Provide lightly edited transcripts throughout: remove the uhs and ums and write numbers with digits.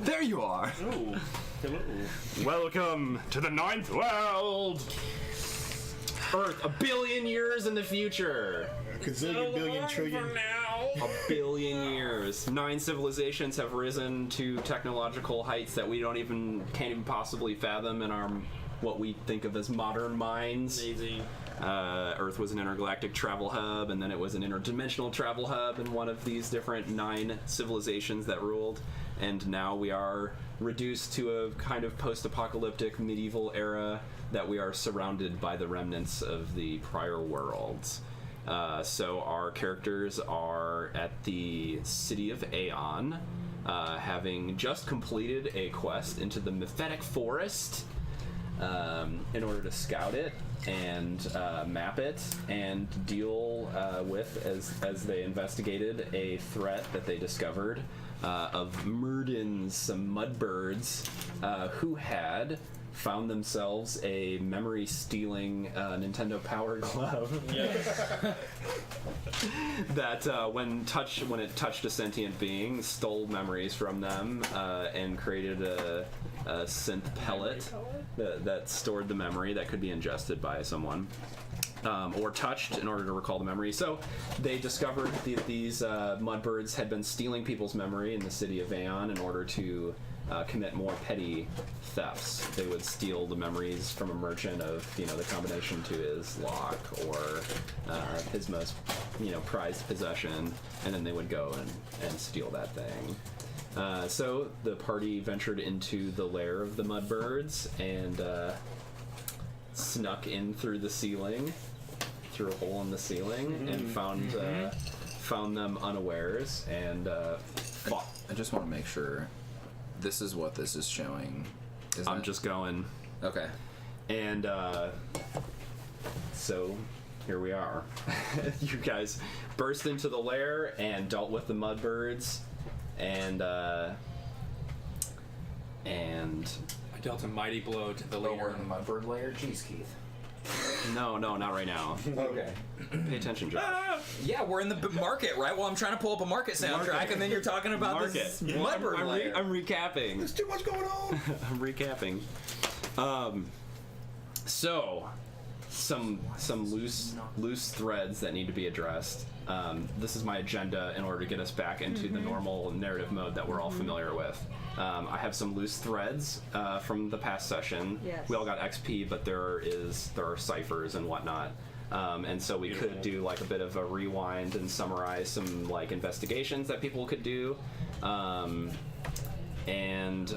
There you are. Oh, hello. Welcome to the 9th world. Earth, 1 billion years in the future. Gazillion, billion, trillion. A billion years. 9 civilizations have risen to technological heights that we can't even possibly fathom in our what we think of as modern minds. Amazing. Earth was an intergalactic travel hub, and then it was an interdimensional travel hub in one of these different 9 civilizations that ruled. And now we are reduced to a kind of post-apocalyptic medieval era that we are surrounded by the remnants of the prior worlds. So our characters are at the city of Aian, having just completed a quest into the Mephitic Forest in order to scout it and map it and deal with, as they investigated, a threat that they discovered of Murdins, some mudbirds, who had found themselves a memory-stealing Nintendo Power Glove. Yes. That when it touched a sentient being, stole memories from them and created a synth pellet that stored the memory that could be ingested by someone. Or touched in order to recall the memory. So they discovered that these mudbirds had been stealing people's memory in the city of Aian in order to commit more petty thefts. They would steal the memories from a merchant of, the combination to his lock or his most, prized possession, and then they would go and steal that thing. So the party ventured into the lair of the mudbirds and snuck in through the ceiling, through a hole in the ceiling, and found them unawares and fought. I just want to make sure this is what this is showing. I'm just going. Okay. And so here we are. You guys burst into the lair and dealt with the mudbirds, and I dealt a mighty blow to the We're leader. in the mudbird layer. Jeez, Keith. no, not right now. Okay. Pay attention, Josh. Yeah, we're in the market, right? Well, I'm trying to pull up a market soundtrack, and then you're talking about this mudbird layer. I'm recapping. There's too much going on. I'm recapping. So, some loose threads that need to be addressed. This is my agenda in order to get us back into the normal narrative mode that we're all familiar with. I have some loose threads from the past session. Yes. We all got XP, but there are ciphers and whatnot. And so we could do like a bit of a rewind and summarize some like investigations that people could do, and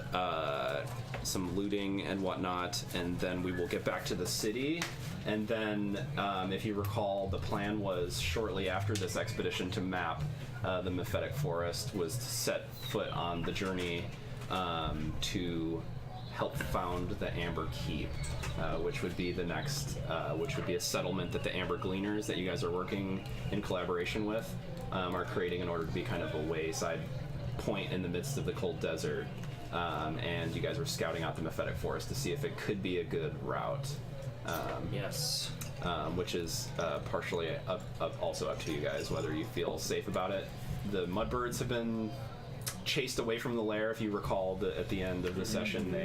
some looting and whatnot, and then we will get back to the city. And then, if you recall, the plan was shortly after this expedition to map the Mephitic Forest was to set foot on the journey to help found the Amber Keep, which would be the next, which would be a settlement that the Amber Gleaners that you guys are working in collaboration with are creating in order to be kind of a wayside point in the midst of the cold desert. And you guys were scouting out the Mephitic Forest to see if it could be a good route. Yes. Which is partially also up to you guys whether you feel safe about it. The Mudbirds have been chased away from the lair. If you recall, at the end of the session,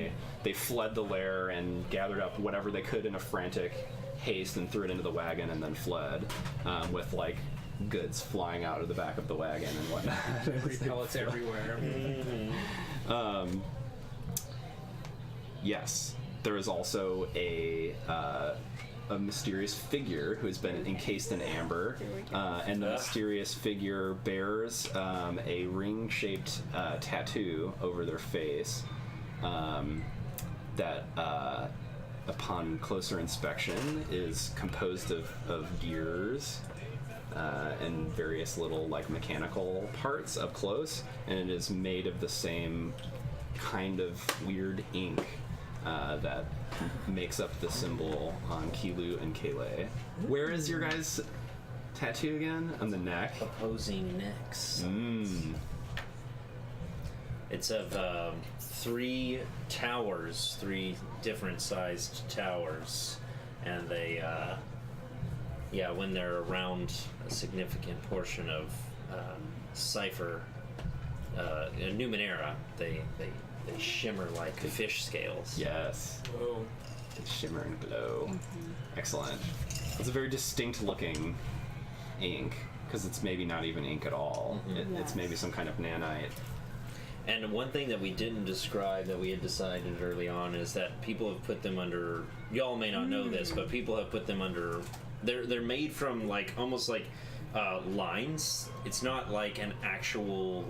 they fled the lair and gathered up whatever they could in a frantic haste and threw it into the wagon and then fled, with like goods flying out of the back of the wagon and whatnot. Pellets everywhere. Yes, there is also a mysterious figure who has been encased in amber, and the mysterious figure bears a ring-shaped tattoo over their face that, upon closer inspection, is composed of gears and various little like mechanical parts up close, and it is made of the same kind of weird ink that makes up the symbol on Kilu and Kele. Where is your guys' tattoo again? On the neck? Opposing necks. It's of 3 towers, 3 different sized towers, and they, when they're around a significant portion of cipher, Numenera, they shimmer like fish scales. Yes. Whoa. They shimmer and glow. Excellent. It's a very distinct looking ink, because it's maybe not even ink at all. It's maybe some kind of nanite. And one thing that we didn't describe that we had decided early on is that people have put them under, y'all may not know this, but people have put them under, they're made from like almost like lines. It's not like an actual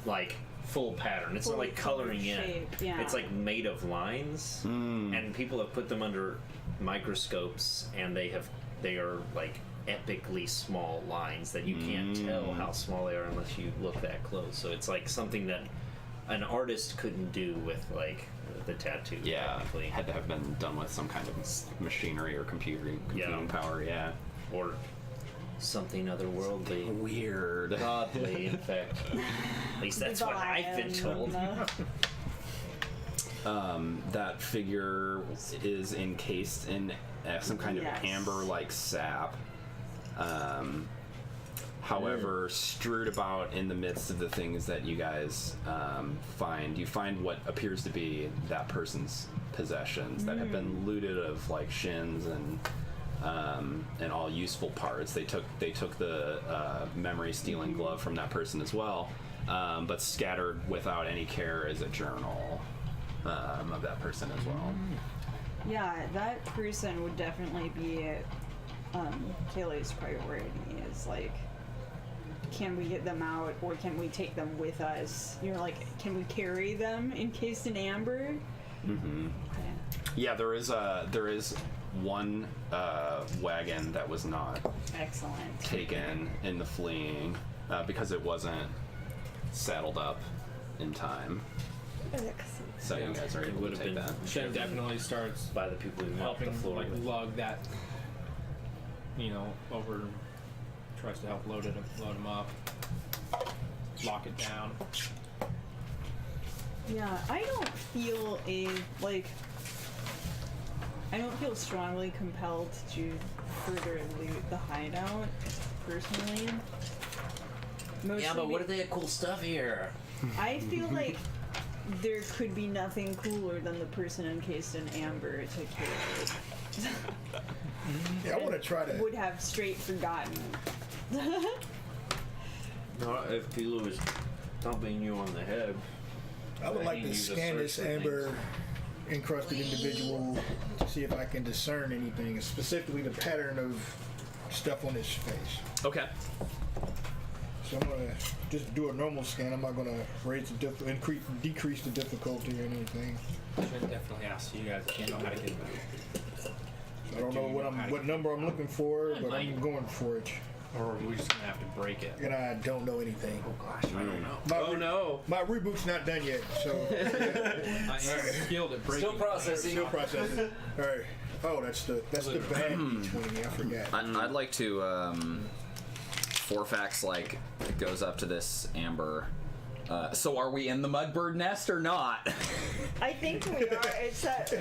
like full pattern. It's not like coloring in. Yeah. It's like made of lines, and people have put them under microscopes, and they are like epically small lines that you can't tell how small they are unless you look that close. So it's like something that an artist couldn't do with like the tattoo. Yeah, technically. had to have been done with some kind of machinery or computing power. Yeah, or something otherworldly. Weird. Godly, in fact. At least that's what I've been told. That figure is encased in some kind of amber-like sap. However, strewed about in the midst of the things that you guys find, you find what appears to be that person's possessions that have been looted of like shins and all useful parts. They took the memory stealing glove from that person as well, but scattered without any care is a journal of that person as well. Yeah, that person would definitely be Kele's priority. Is like, can we get them out, or can we take them with us? You know, like, can we carry them encased in amber? Yeah, there is one wagon that was not Excellent. taken in the fleeing because it wasn't saddled up in time. So you guys are able to take that. Shen definitely starts By the people who mop the helping floor like with. lug that, over. Tries to help load him up, lock it down. Yeah, I don't feel strongly compelled to further loot the hideout, personally. Mostly Yeah, but what if they had cool stuff here? I feel like there could be nothing cooler than the person encased in amber to kill. Yeah, I want to try to. Would have straight forgotten. Not if Kele was thumping you on the head. I would like to Use a scan search this for amber encrusted individual to see if I can discern anything, specifically the pattern of stuff on his face. Okay. So I'm gonna just do a normal scan. I'm not gonna raise the decrease the difficulty or anything. Should definitely ask you guys if you know how to get them out. I don't know what number I'm looking for, but I'm going for it. Or are we just gonna have to break it? And I don't know anything. Oh gosh, I don't know. My no. My reboot's not done yet, so I am skilled at breaking. Still processing. still processing. All right. Oh, that's the bad D20. I forgot. I'd like to Forfax like goes up to this amber. So are we in the mudbird nest or not? I think we are. It's that.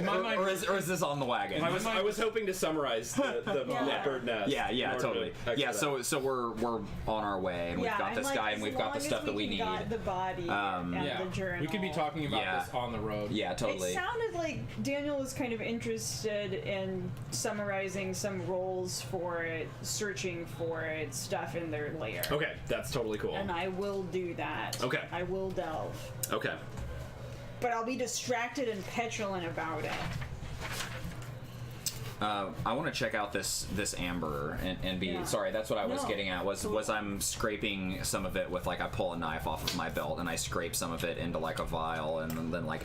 or is this on the wagon? I was hoping to summarize the Yeah. bird nest. Yeah, in order totally. to Yeah, expedite. so we're on our way, and we've got and this like, guy, as and we've got the long stuff as that we can need. got the body and Yeah, the journal. we could be talking about Yeah. this on the road. Yeah, totally. It sounded like Daniel was kind of interested in summarizing some roles for it, searching for it, stuff in their lair. Okay, that's totally cool. And I will do that. Okay. I will delve. Okay. But I'll be distracted and petulant about it. I want to check out this amber and be Yeah. sorry. That's what I was No, getting at. Was I'm scraping some of it with like I pull a knife off of my belt and I scrape some of it into like a vial and then like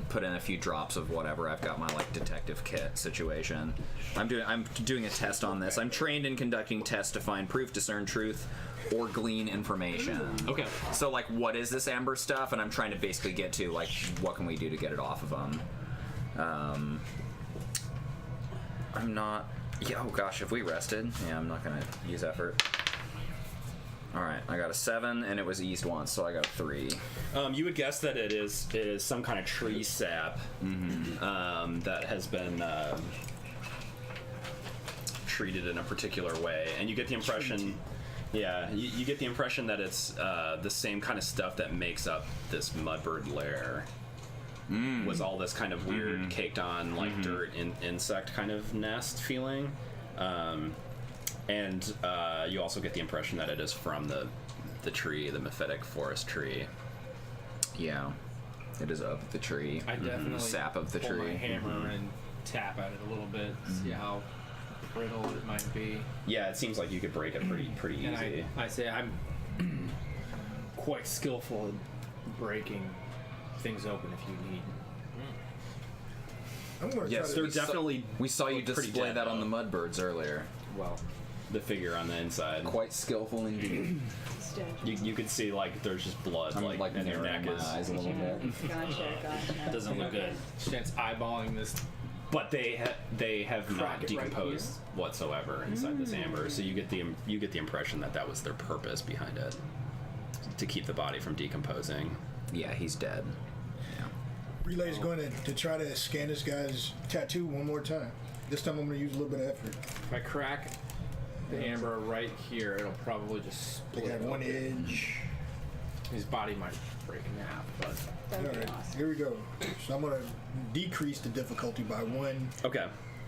put in a few drops of whatever. I've got my like detective kit situation. I'm doing a test on this. I'm trained in conducting tests to find proof, discern truth, or glean information. Okay. So like, what is this amber stuff? And I'm trying to basically get to like, what can we do to get it off of them? I'm not. Yeah. Oh gosh, have we rested? Yeah, I'm not gonna use effort. All right, I got a 7, and it was eased once, so I got a 3. You would guess that it is some kind of tree sap that has been treated in a particular way, and you get the impression. Yeah, you get the impression that it's the same kind of stuff that makes up this mudbird lair. Was all this kind of weird caked on like dirt insect kind of nest feeling, and you also get the impression that it is from the tree, the Mephitic Forest tree. Yeah, it is of the tree. I definitely sap of the pull tree. my hammer and tap at it a little bit, see how brittle it might be. Yeah, it seems like you could break it pretty And easy. I say I'm quite skillful in breaking things open if you need. I'm gonna Yes, try they're to. definitely We saw you look pretty display dead, that on the though. mudbirds earlier. Well, The figure on the inside. Quite skillful indeed. You could see like there's just blood I'm like like and their narrowing neck my eyes is. a little bit. Gotcha. Doesn't look good. Chance eyeballing this. But they have Crack not it right decomposed whatsoever inside this amber. So you get the impression that was their purpose behind it, to keep the body from decomposing. Yeah, he's dead. Relay's going to try to scan this guy's tattoo one more time. This time I'm going to use a little bit of effort. If I crack the amber right here, it'll probably just They split. got one open. edge. His body might break in half, but All right, here we go. So I'm going to decrease the difficulty by 1. Okay.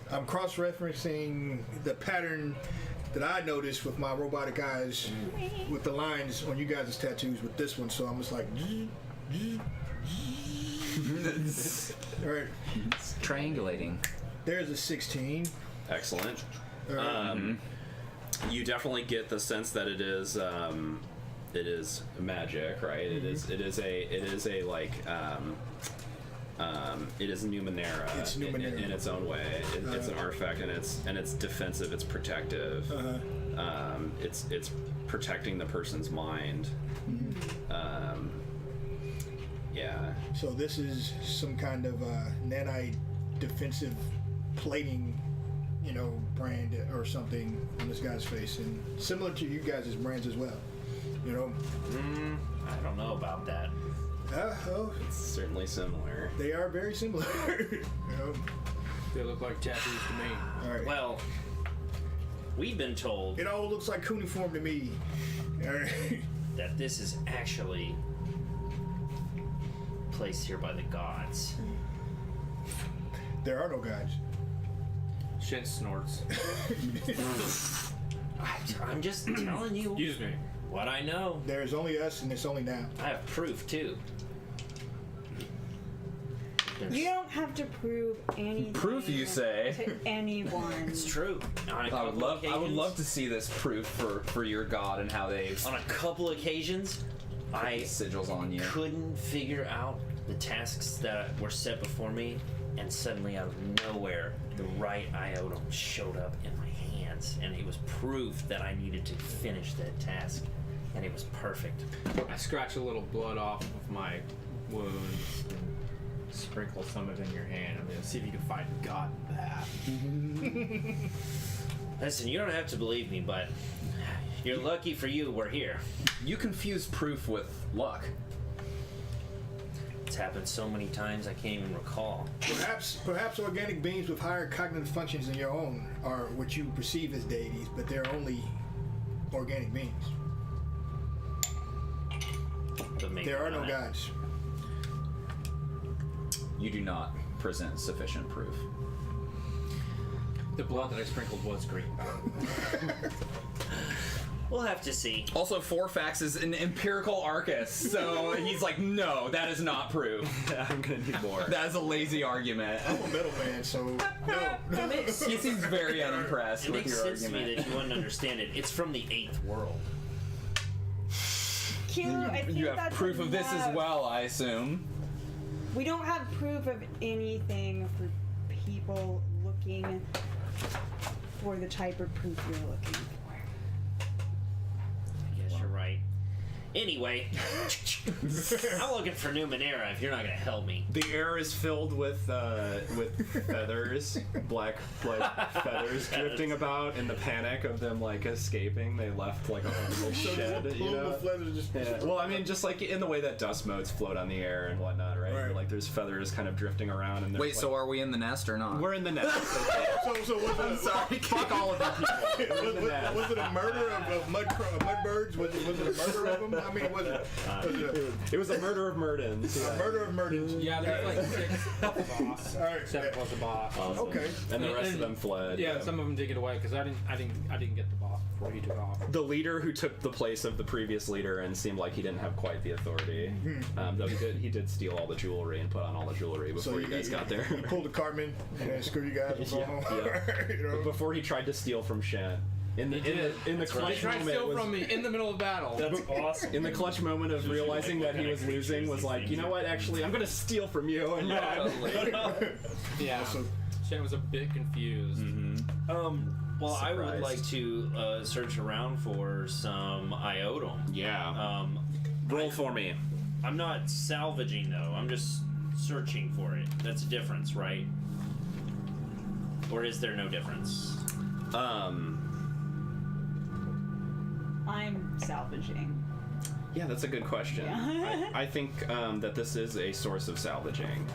I'm cross-referencing the pattern that I noticed with my robotic eyes with the lines on you guys' tattoos with this one. So I'm just like, all right. Triangulating. There's a 16. Excellent. All right. You definitely get the sense that it is magic, right? It is Numenera. It's Numenera. In its own way. It's an artifact, and it's defensive. It's protective. It's protecting the person's mind. Yeah. So this is some kind of nanite defensive plating, brand or something on this guy's face, and similar to you guys' brands as well. I don't know about that. Oh, It's certainly similar. they are very similar. they look like tattoos to me. All right. Well, we've been told It all looks like cuneiform to me. All right. that this is actually placed here by the gods. There are no gods. Shin snorts. I'm just telling you Excuse me. what I know. There is only us, and it's only now. I have proof too. You don't have to prove anything. Proof, you say? To anyone. It's true. On a I couple would love to occasions- see this proof for your god and how they've On a couple occasions, I sigils on you. couldn't figure out the tasks that were set before me, and suddenly out of nowhere, the right iota showed up in my hands, and it was proof that I needed to finish that task, and it was perfect. I scratch a little blood off of my wounds and sprinkle some of it in your hand. I'm gonna see if you can find God in that. Listen, you don't have to believe me, but you're lucky for you we're here. You confuse proof with luck. It's happened so many times I can't even recall. Perhaps organic beings with higher cognitive functions than your own are what you perceive as deities, but they're only organic beings. But maybe There are no not. gods. You do not present sufficient proof. The blood that I sprinkled was green. We'll have to see. Also, Forfax is an empirical Arcus, so he's like, no, that is not proof. I'm gonna need more. That is a lazy argument. I'm a middleman, so no. He seems very unimpressed It with makes your sense to me argument. that you wouldn't understand it. It's from the 8th world. Kilo, I think You have that's proof of this as enough. well, I assume. We don't have proof of anything for people looking for the type of proof you're looking for. I guess you're right. Anyway, I'm looking for Numenera if you're not going to help me. The air is filled with feathers, black feathers drifting about. In the panic of them like escaping, they left like a horrible shed. You Plume know. of feathers just Yeah. Well, I mean, just like in the way that dust motes float on the air and whatnot, right? Right. Like there's feathers kind of drifting around. And Wait, so are we in the nest or not? we're in the nest. So was it, Fuck all of you people. We're in the nest. was it a murder of mudbirds? Was it a murder of them? I mean, was it It was a murder of Murdens. a murder of murders? Yeah, there's like 6 plus the boss. All right. 7 plus the boss. Okay. And the rest of them fled. Yeah, some of them did get away because I didn't get the boss before he took off. The leader who took the place of the previous leader and seemed like he didn't have quite the authority. Though he did steal all the jewelry and put on all the jewelry before you guys got there. He pulled the Cartman and then screw you guys. What's going on? Yeah. You know? Before he tried to steal from Shant. In the They clutch tried to moment steal was- from me in the middle of battle. That's awesome. in the clutch moment of realizing that he was losing was like, you know what, actually I'm gonna steal from you and Yeah. Shen was a bit confused. Well, I would Surprised. like to search around for some iotum. Yeah. Roll for me. I'm not salvaging though. I'm just searching for it. That's a difference, right? Or is there no difference? I'm salvaging. Yeah, that's a good question. Yeah. I think that this is a source of salvaging.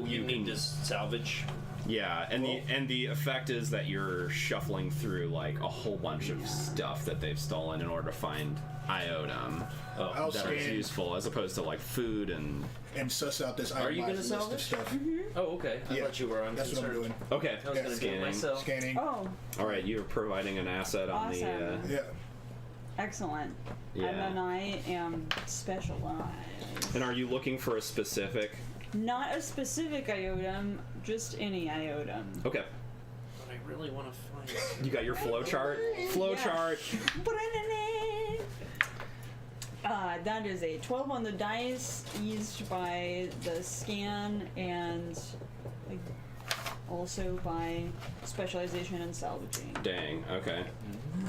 You need to salvage. Yeah, and the effect is that you're shuffling through like a whole bunch of stuff that they've stolen in order to find iotum I'll that are scan useful, as opposed to like food and. and suss out this Are you itemized gonna list salvage? of stuff. Oh, okay. I Yeah, thought you were. I'm That's what I'm concerned. doing. Okay, I was gonna do it scanning. myself. Scanning. Oh, All right, you're providing an asset on Awesome. Yeah. excellent. Yeah. And then I am specialized. And are you looking for a specific? Not a specific iotum, just any iotum. Okay, But I really want to find. you got your flow chart. Flow Yeah. chart. That is a 12 on the dice, eased by the scan and like, also by specialization and salvaging. Dang. Okay.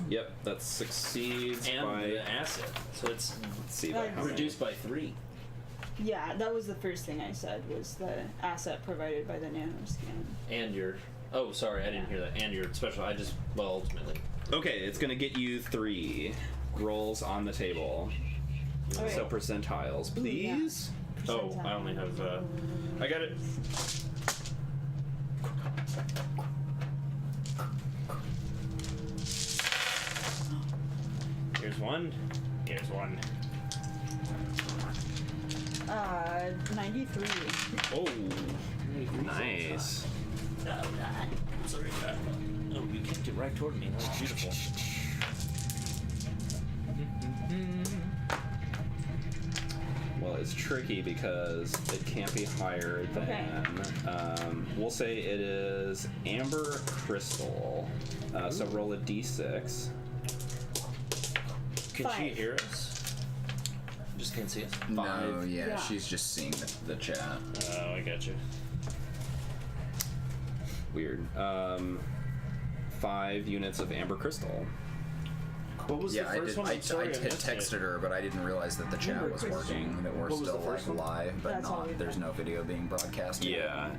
Yep, that succeeds And by. the asset. So it's Let's see by how many. reduced by 3. Yeah, that was the first thing I said, was the asset provided by the nanoscan. And your. Oh, sorry, I didn't hear that. And your special. Ultimately. Okay, it's gonna get you 3 rolls on the table. Okay. So percentiles, please. Oh, I only have. I got it. Here's one. Here's one. 93. Oh, nice. Sorry. Oh, you kicked it right toward me. That was beautiful. Well, it's tricky because it can't be higher than. We'll say it is Amber Crystal. So roll a d6. Can she hear us? Just can't see us. No, yeah, Yeah. she's just seeing the chat. Oh, I got you. Weird. 5 units of Amber Crystal. What was Yeah, the I first did. one? I I'm sorry, had missed it. texted her, but I didn't realize that the chat Amber was Crystal. working. That we're What was the still like first one? live, but That's all not. we've There's done. no video being broadcast. Yeah,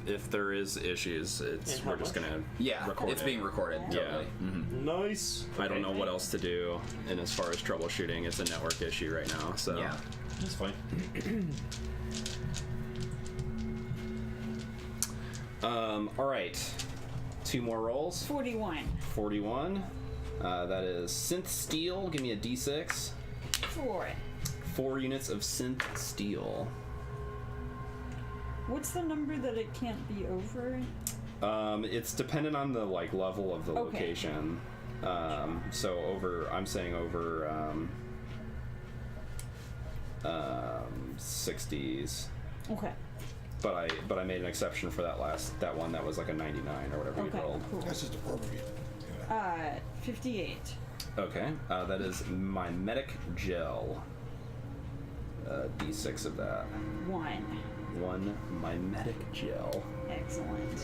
if there is issues, And how we're just much? gonna Yeah, record it's it. being recorded. Yeah. Totally. Mhm. Nice. I don't know what else to do, and as far as troubleshooting, it's a network issue right now. So Yeah. That's fine. All right, 2 more rolls. 41. 41. That is synth steel. Give me a d6. 4. 4 units of synth steel. What's the number that it can't be over? It's dependent on the level of the Okay. location. So over, I'm saying over 60s. Okay. But I made an exception for that one that was like a 99 or whatever you Okay, rolled. cool. That's just appropriate. 58. Okay, that is my medic gel. D6 of that. 1. 1 my medic gel. Excellent.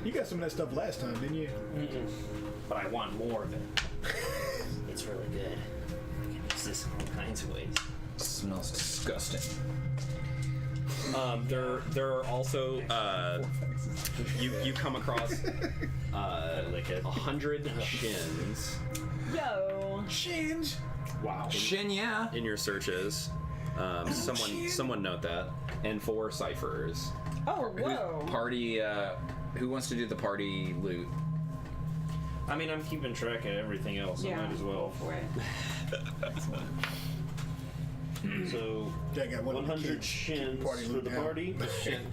You got some of that stuff last time, didn't you? But I want more of it. It's really good. I can use this in all kinds of ways. Smells disgusting. There are also you come across Like a 100 shins Yo. Shins. wow. Shin, yeah. in your searches. Someone note that, and 4 ciphers. Oh, whoa. Party. Who wants to do the party loot? I mean, I'm keeping track of everything else. I Yeah. might as well. For it. So Yeah, I got one of the 100 kids keep shins party for loot the down. party,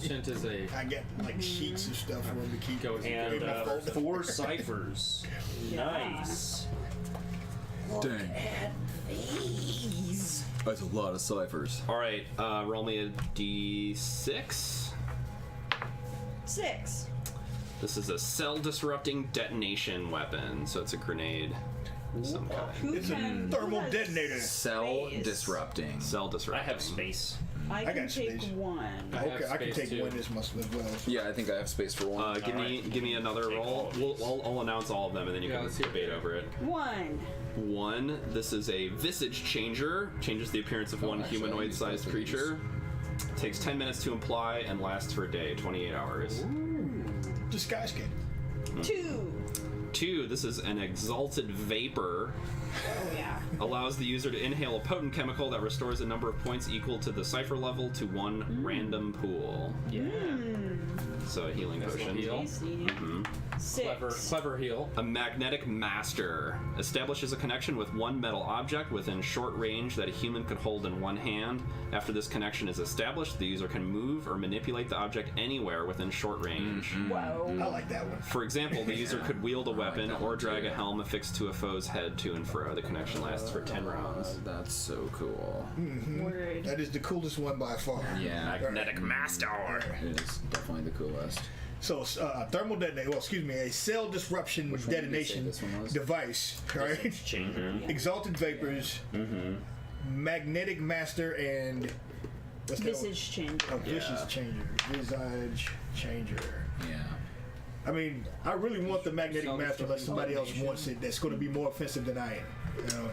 Shint is a I got like sheets of stuff for them to keep. Goes and in my folder. 4 ciphers. Yeah. Nice. Dang. That's a lot of ciphers. All right, roll me a d6. 6. This is a cell disrupting detonation weapon, so it's a grenade of some kind. Who It's a can, thermal who has detonator. Cell space? disrupting. Cell I disrupting. have space. I can got take space. 1. I have Okay, I can space take too. one this month as well. Yeah, I think I have space for one. Give me another Take roll. all of these. I'll announce all of them, and then you Yeah, can let's see debate it. over it. 1. 1. This is a visage changer. Changes the appearance of Oh, one actually, I humanoid-sized use both of these. creature. Takes 10 minutes to imply and lasts for a day, 28 hours. Disguise kit. 2. 2. This is an exalted vapor. Oh, yeah. Allows the user to inhale a potent chemical that restores a number of points equal to the cipher level to 1 random pool. Yeah. So a healing potion. heal. Tasty. 6. Clever heal. A magnetic master establishes a connection with one metal object within short range that a human could hold in one hand. After this connection is established, the user can move or manipulate the object anywhere within short range. Whoa. I like that one. For example, the user could wield a weapon that or one drag too. a helm affixed to a foe's head to and fro. The connection lasts for 10 rounds. That's so cool. Word. That is the coolest one by far. Yeah, Magnetic master. it is definitely the coolest. So, thermal detonator. Well, excuse me, a cell disruption Which one did they say detonation this one was? device. Right. Changer. Exalted vapors. Magnetic master and what's that one? Visage changer. A visage changer. Visage changer. Yeah. I mean, I really want the magnetic Cell master unless somebody else disrupting wants it. That's going to be more offensive than I am. You know?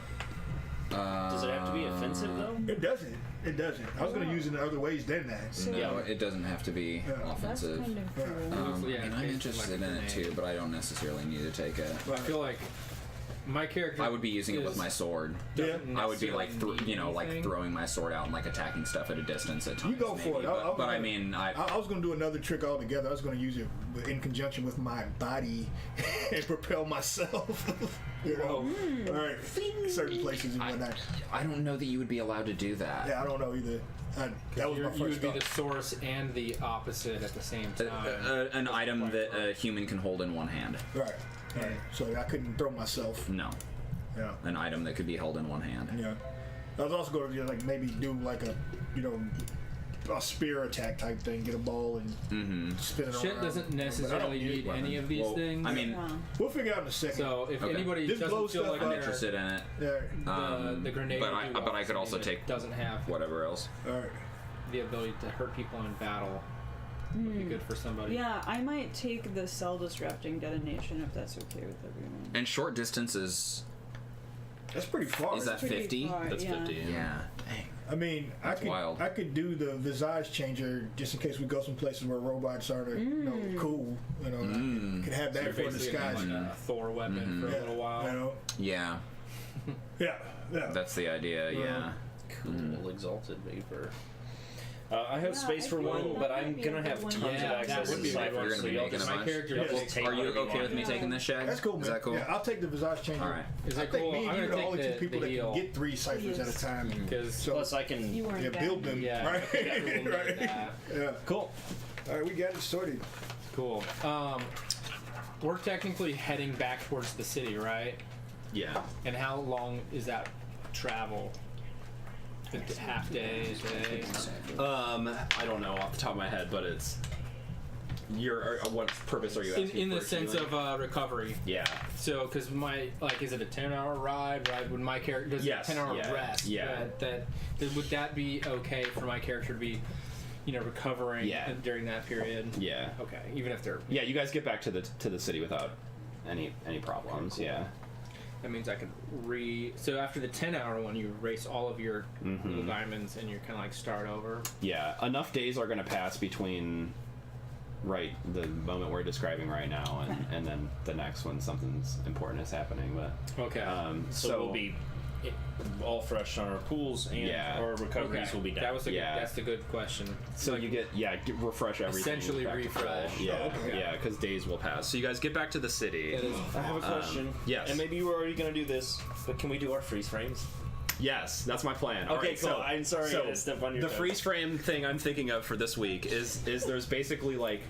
Does it have to be offensive though? It doesn't. It doesn't. I was going to use it in other ways than that. No, it doesn't have to be That's offensive. kind of cool. Yeah, and I'm it's interested like a in it grenade. too, but I don't necessarily need to take it. I feel like My character. I would be using it with my sword. Yeah. I would be like, necessarily like anything. throwing my sword out and like attacking stuff at a distance at times. You go for maybe, it. But I mean, I was going to do another trick altogether. I was going to use it in conjunction with my body and propel myself. You know, all right, certain places and whatnot. I don't know that you would be allowed to do that. Yeah, I don't know either. That was my You first would be thought. the source and the opposite at the same time. An item that a human can hold in one hand. Right. So I couldn't throw myself. No, Yeah. an item that could be held in one hand. Yeah. I was also going to like maybe do like a, a spear attack type thing. Get a ball and spin it around. Shit doesn't But I don't necessarily use need weapons. any of these things. I mean, We'll figure out in a second. so if Okay. anybody Just doesn't blow feel stuff like up. I'm they're- interested in it. Yeah. the grenade, but would I- do but well I for could also somebody that take doesn't have Whatever else. All right. the ability to hurt people in battle. Would be good for somebody. Yeah, I might take the cell disrupting detonation if that's okay with everyone. And short distances. That's pretty far. Is that Pretty 50? far, That's yeah. 50. Yeah. Dang. I mean, That's wild. I could do the visage changer just in case we go some places where robots are, cool. I could have that You're for basically disguise. like a Thor weapon for a little while. Yeah. Yeah. That's the idea. Yeah. Cool, exalted vapor. I have Yeah, space I for feel one, like but that I'm might be a gonna good have one. tons Yeah, of that access would to be a good ciphers, one. You're so gonna be y'all making just a My bunch? character Y'all will just take Are you whatever okay with me want. taking this, Shag? That's cool, man. Is that cool? Yeah, I'll take the visage changer. All right. Is I that think cool? me and I'm you are gonna the only two take people the that heal. can get 3 ciphers at a time. because Plus, I can. You weren't bad. build them. yeah, Right. I think everyone did Right. that. Yeah. Cool. All right, we got it sorted. Cool. We're technically heading back towards the city, right? Yeah. And how long is that travel? Half day, day. I don't know off the top of my head, but it's. What purpose are you asking In the for sense healing? of recovery. Yeah. So, because is it a 10-hour ride? Right? Would my character does Yes, a 10-hour yeah, rest? yeah. Would that be okay for my character to be, recovering Yeah. during that period? Yeah. Okay, even if they're. Yeah, you guys get back to the city without any problems. Cool. Yeah. That means I could So after the 10-hour one, you erase all of your little diamonds and you're kind of like start over. Yeah. Enough days are going to pass between the moment we're describing right now and then the next when something's important is happening. But Okay. So we'll be all fresh on our pools and Yeah. our recoveries Okay. will be down. That was Yeah. the good question. so you get refresh everything. Essentially back to full. refresh. Yeah. Oh, okay. Yeah, because days will pass. So you guys get back to the city. I have a question. yes. And maybe you were already going to do this, but can we do our freeze frames? Yes, that's my plan. All Okay, right, cool. So, I'm sorry so to step on your the toes. freeze frame thing I'm thinking of for this week is there's basically like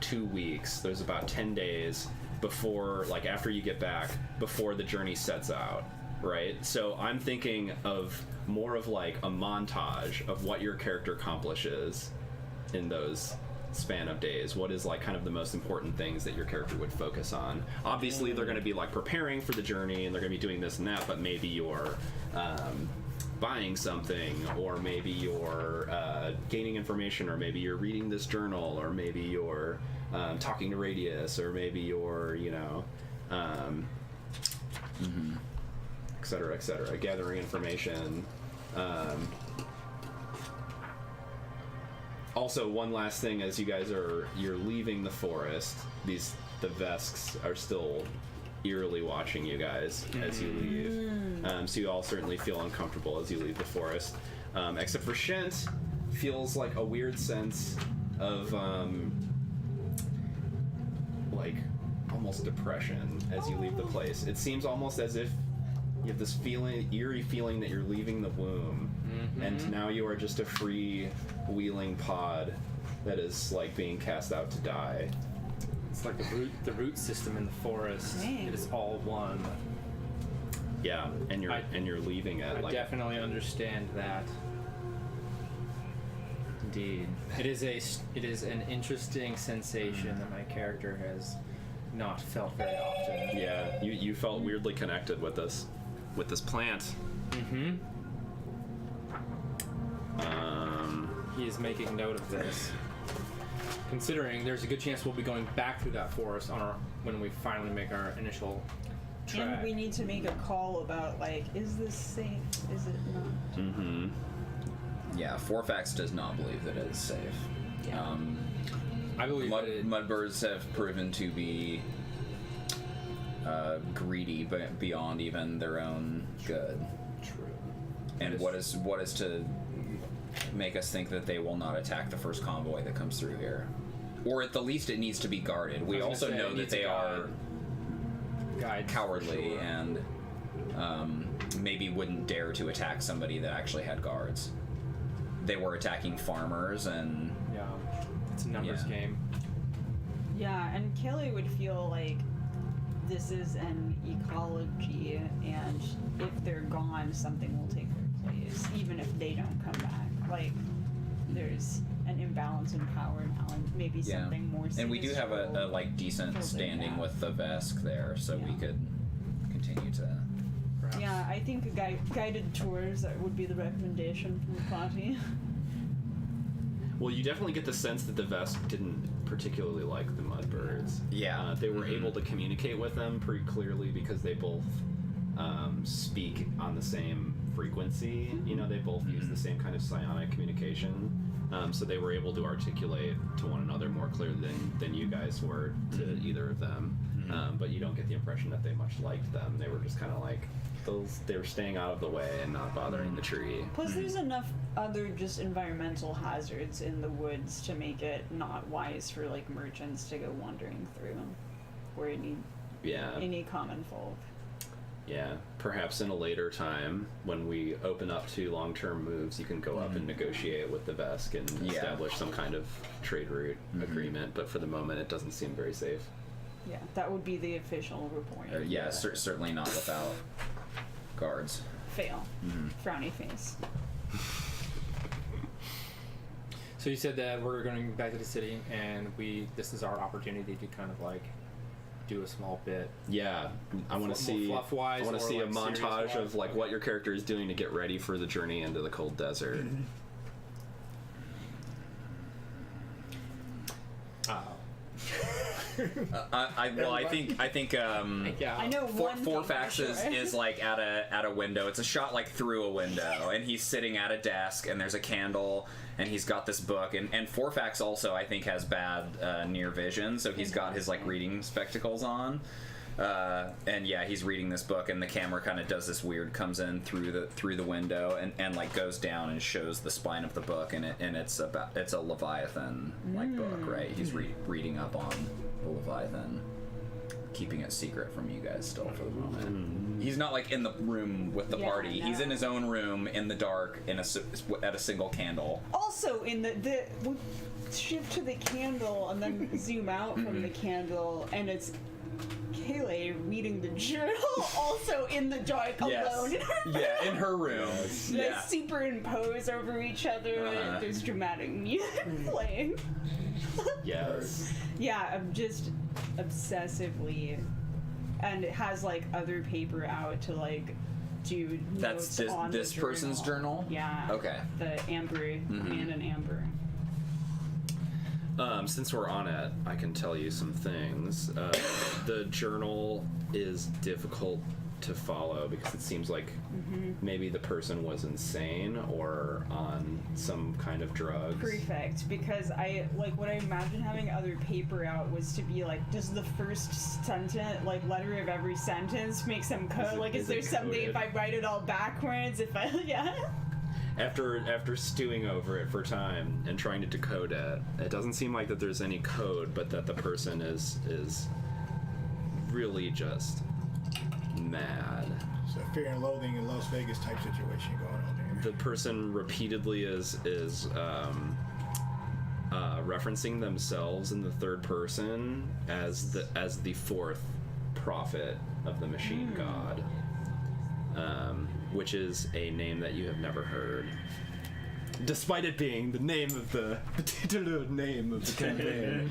2 weeks. There's about 10 days before after you get back before the journey sets out, right? So I'm thinking of more of like a montage of what your character accomplishes in those span of days. What is like kind of the most important things that your character would focus on? Obviously they're going to be like preparing for the journey and they're going to be doing this and that, but maybe you're buying something, or maybe you're gaining information, or maybe you're reading this journal, or maybe you're talking to Radius, or maybe you're et cetera, gathering information. Also, one last thing, as you guys you're leaving the forest, the Vesks are still eerily watching you guys as you leave. So you all certainly feel uncomfortable as you leave the forest. Except for Shent, feels like a weird sense of like almost depression as you leave the place. It seems almost as if you have this eerie feeling that you're leaving the womb, and now you are just a free-wheeling pod that is like being cast out to die. It's like the root system in the forest. Dang. It is all one. Yeah, and you're leaving it. I definitely understand that. Indeed, it is an interesting sensation that my character has not felt very often. Yeah, you felt weirdly connected with this plant. Mm-hmm. He is making note of this. Considering there's a good chance we'll be going back through that forest when we finally make our initial track. And we need to make a call about is this safe? Is it not? Mm-hmm. Yeah, Forfax does not believe that it is safe. Yeah. I believe that Mudbirds have proven to be greedy, but beyond even their own good. True. And what is to make us think that they will not attack the first convoy that comes through here? Or at the least, it needs to be guarded. We also know that they are cowardly and maybe wouldn't dare to attack somebody that actually had guards. They were attacking farmers and... Yeah, it's a numbers game. Yeah, and Kele would feel like this is an ecology, and if they're gone, something will take their place, even if they don't come back. Like, there's an imbalance in power now, and maybe something more. And we do have a like decent standing with the Vesk there, so we could continue to. Perhaps. Yeah, I think guided tours would be the recommendation from the party. Well, you definitely get the sense that the Vesk didn't particularly like the Mudbirds. Yeah. They were able to communicate with them pretty clearly because they both speak on the same frequency. You know, they both use the same kind of psionic communication. So they were able to articulate to one another more clearly than you guys were to either of them. But you don't get the impression that they much liked them. They were just kind of like, they were staying out of the way and not bothering the tree. Plus, there's enough other just environmental hazards in the woods to make it not wise for like merchants to go wandering through, or any common folk. Yeah, perhaps in a later time, when we open up to long-term moves, you can go up and negotiate with the Vesk and establish some kind of trade route agreement, but for the moment it doesn't seem very safe. Yeah, that would be the official report. Certainly not without guards. Fail. Frowny face. So you said that we're going back to the city, and this is our opportunity to kind of like do a small bit. Yeah, I want to see. Fluff-wise, I want to or, see like, a montage serious-wise? of like what your character is doing to get ready for the journey into the cold desert. I think I know one. Forfax is like at a window. It's a shot like through a window, and he's sitting at a desk, and there's a candle, and he's got this book, and Forfax also I think has bad near vision, so he's got his like reading spectacles on. And yeah, he's reading this book, and the camera kind of does this weird, comes in through the window, and like goes down and shows the spine of the book, and it's a Leviathan like book, right? He's reading up on the Leviathan, keeping it secret from you guys still for the moment. He's not like in the room with the party. No. He's in his own room in the dark at a single candle. Also, in the shift to the candle and then zoom out from the candle, and it's Kele reading the journal, also in the dark, alone in her room. Yeah, in her room. They superimpose over each other, and there's dramatic music playing. Yes. Yeah, I'm just obsessively, and it has like other paper out to like do That's notes on this the person's journal? Yeah. Okay. The Amber and an Amber. Since we're on it, I can tell you some things. The journal is difficult to follow because it seems like maybe the person was insane or on some kind of drugs. Perfect, because what I imagine having other paper out was to be like, does the first sentence, like letter of every sentence, make some code? Like, is there something if I write it all backwards? If I After stewing over it for time and trying to decode it, it doesn't seem like that there's any code, but that the person is really just mad. It's a Fear and Loathing in Las Vegas type situation going on there. The person repeatedly is referencing themselves in the third person as the fourth prophet of the machine god. Which is a name that you have never heard. Despite it being the name of the titular name of the campaign.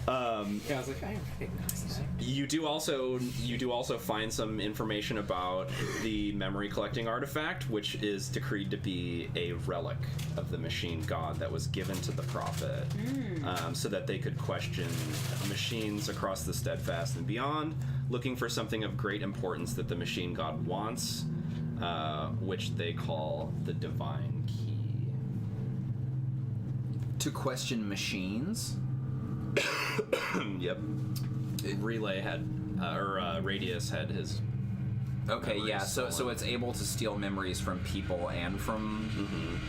I was like, I recognize that. You do also find some information about the memory collecting artifact, which is decreed to be a relic of the machine god that was given to the prophet, so that they could question machines across the steadfast and beyond, looking for something of great importance that the machine god wants, which they call the divine key. To question machines? Yep. Relay had Radius had his. Okay, memories yeah. So stolen. it's able to steal memories from people and from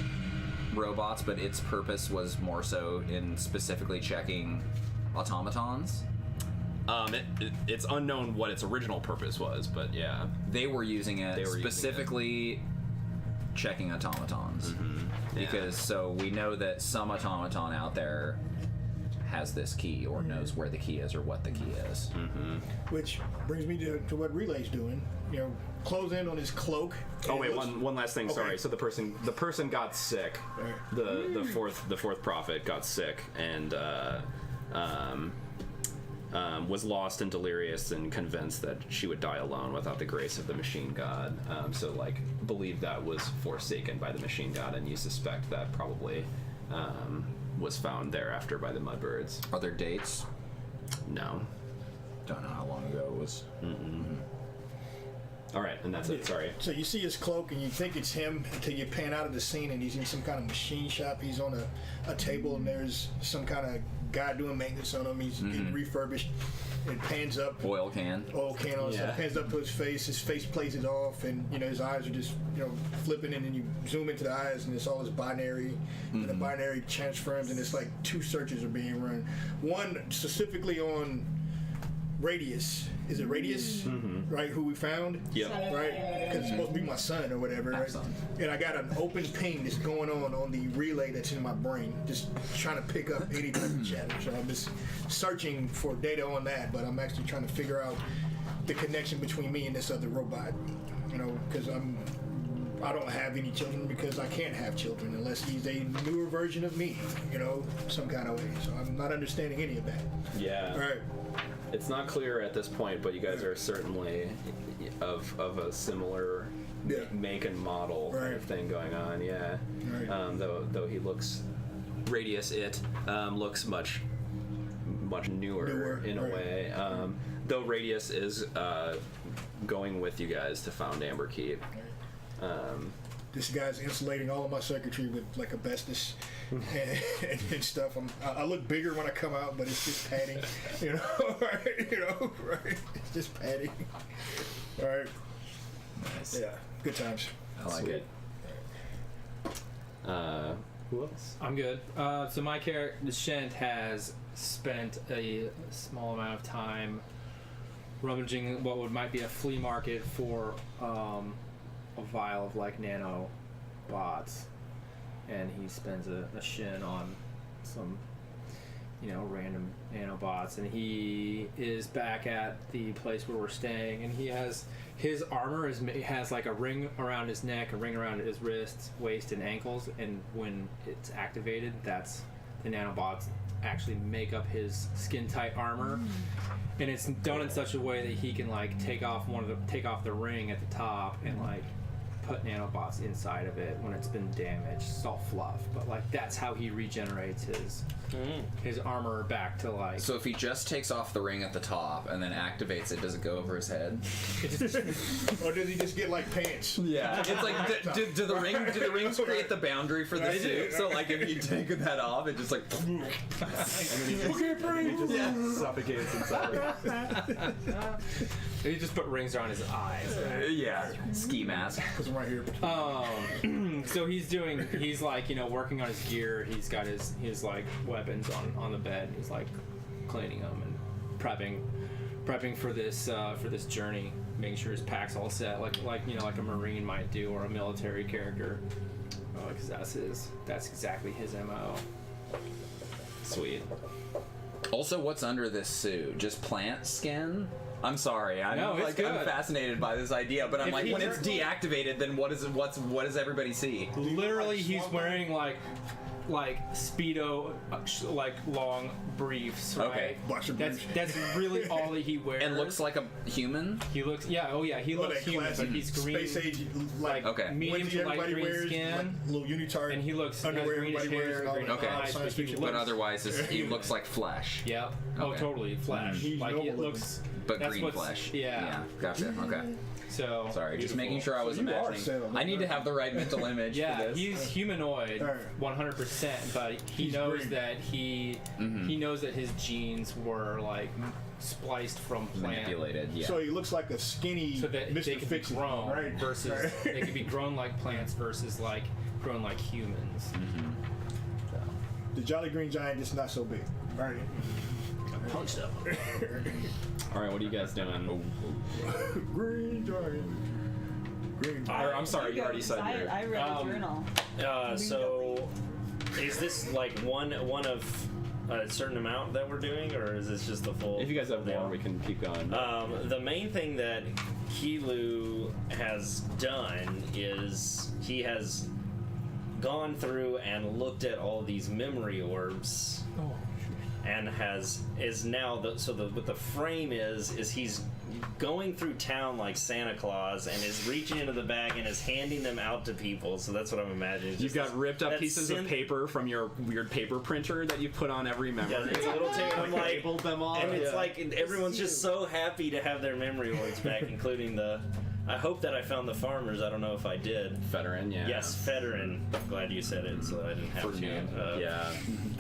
robots, but its purpose was more so in specifically checking automatons. It's unknown what its original purpose was, but yeah, They were using it They were using specifically checking automatons. Because so we know that some automaton out there has this key or knows where the key is or what the key is. Which brings me to what Relay's doing. You know, close in on his cloak. Oh and wait, it looks- one last thing. Okay. Sorry. So the person got sick. Right. The fourth prophet got sick and was lost and delirious and convinced that she would die alone without the grace of the machine god. So like believed that was forsaken by the machine god, and you suspect that probably was found thereafter by the Mudbirds. Are there dates? No. Don't know how long ago it was. All right, and that's it. Sorry. So you see his cloak and you think it's him until you pan out of the scene and he's in some kind of machine shop. He's on a table and there's some kind of guy doing maintenance on him. He's getting refurbished. It pans up. Oil can. Oil can on Yeah. it pans up to his face plays it off, and you know his eyes are just flipping, and then you zoom into the eyes and it's all this binary and the binary transforms, and it's like two searches are being run. One specifically on Radius. Is it Radius? Right, who we found? Yep. Right? Because it's supposed to be my son or whatever, right? Son. And I got an open ping that's going on the relay that's in my brain, just trying to pick up any type of chatter. So I'm just searching for data on that, but I'm actually trying to figure out the connection between me and this other robot. You know, because I don't have any children because I can't have children unless he's a newer version of me, you know, some kind of way. So I'm not understanding any of that. Yeah. All right. It's not clear at this point, but you guys are certainly of a similar Yeah. make and model kind Right. of thing going on. Yeah. Right. Though he looks Radius looks much newer in a right. way. Though Radius is going with you guys to found Amber Keep. This guy's insulating all of my circuitry with like asbestos and stuff. I look bigger when I come out, but it's just padding, you know, right? You know, right? It's just padding. All right. Nice. Yeah. Good times. I like it. Who else? I'm good. So my character, Shent, has spent a small amount of time rummaging what might be a flea market for a vial of like nano bots, and he spends a shin on some random nanobots, and he is back at the place where we're staying, and he has his armor has like a ring around his neck, a ring around his wrists, waist, and ankles, and when it's activated, that's the nanobots actually make up his skin tight armor, and it's done in such a way that he can like take off the ring at the top and like put nanobots inside of it when it's been damaged. It's all fluff, but like that's how he regenerates his armor back to like. So if he just takes off the ring at the top and then activates it, does it go over his head? Or does he just get like pants? Yeah, it's like do the rings create the boundary for the Right. suit? So like if you take that off, it just like Suffocates inside. He just put rings around his eyes. Right? yeah, ski mask. Because I'm right here. So he's like working on his gear. He's got his like weapons on the bed. He's like cleaning them and prepping for this journey, making sure his pack's all set, like a Marine might do or a military character, because that's exactly his MO. Sweet. Also, what's under this suit? Just plant skin? I'm sorry, I'm No, it's good. I'm fascinated by this idea, but I'm If like, he when it's deactivated, then what does everybody see? Literally, he's wearing like Speedo, like long briefs. Right? Okay. Boxer That's briefs. that's really all that he wears. And looks like a human? he looks he Well, looks that human, but classic he's green, Space age, like Okay. medium onesie to light everybody green wears, skin. like little unitard And he looks underwear has greenish everybody wears. hair, And all green that Okay. eyes, science but he fiction. looks- But otherwise, he looks like flesh. Yep. Okay. Oh, totally flash. He's Like noble it looks. but That's green what's- flesh. yeah. Gotcha. Okay. So Sorry, just making sure I was So you are imagining. Salem, I need to right? have the right mental image yeah, for this. he's humanoid, Alright. 100%. But he He's knows green. that he knows that his genes were like spliced from plant, manipulated. Yeah. So he looks like a skinny so that Mr. they can be Fix-It, grown right? versus Right. they can be grown like plants versus like grown like humans. The Jolly Green Giant just not so big. Right. Punched up. All right, what are you guys doing? Green Giant. Green Giant. Or, I'm sorry, you already said your. I read a journal. So, is this like one of a certain amount that we're doing, or is this just the full? If you guys have deal? more, we can keep going. The main thing that Kilu has done is he has gone through and looked at all these memory orbs, and is now what the frame is he's going through town like Santa Claus and is reaching into the bag and is handing them out to people. So that's what I'm imagining. You've got ripped up that pieces of paper from your weird paper printer that you put on every memory. Yeah, it's a little ticket. I'm like, labeled them all. and it's like everyone's just so happy to have their memory orbs back, including the. I hope that I found the farmers. I don't know if I did. Veteran, yeah. Yes, Veteran. I'm glad you said it, so I didn't have to. Yeah.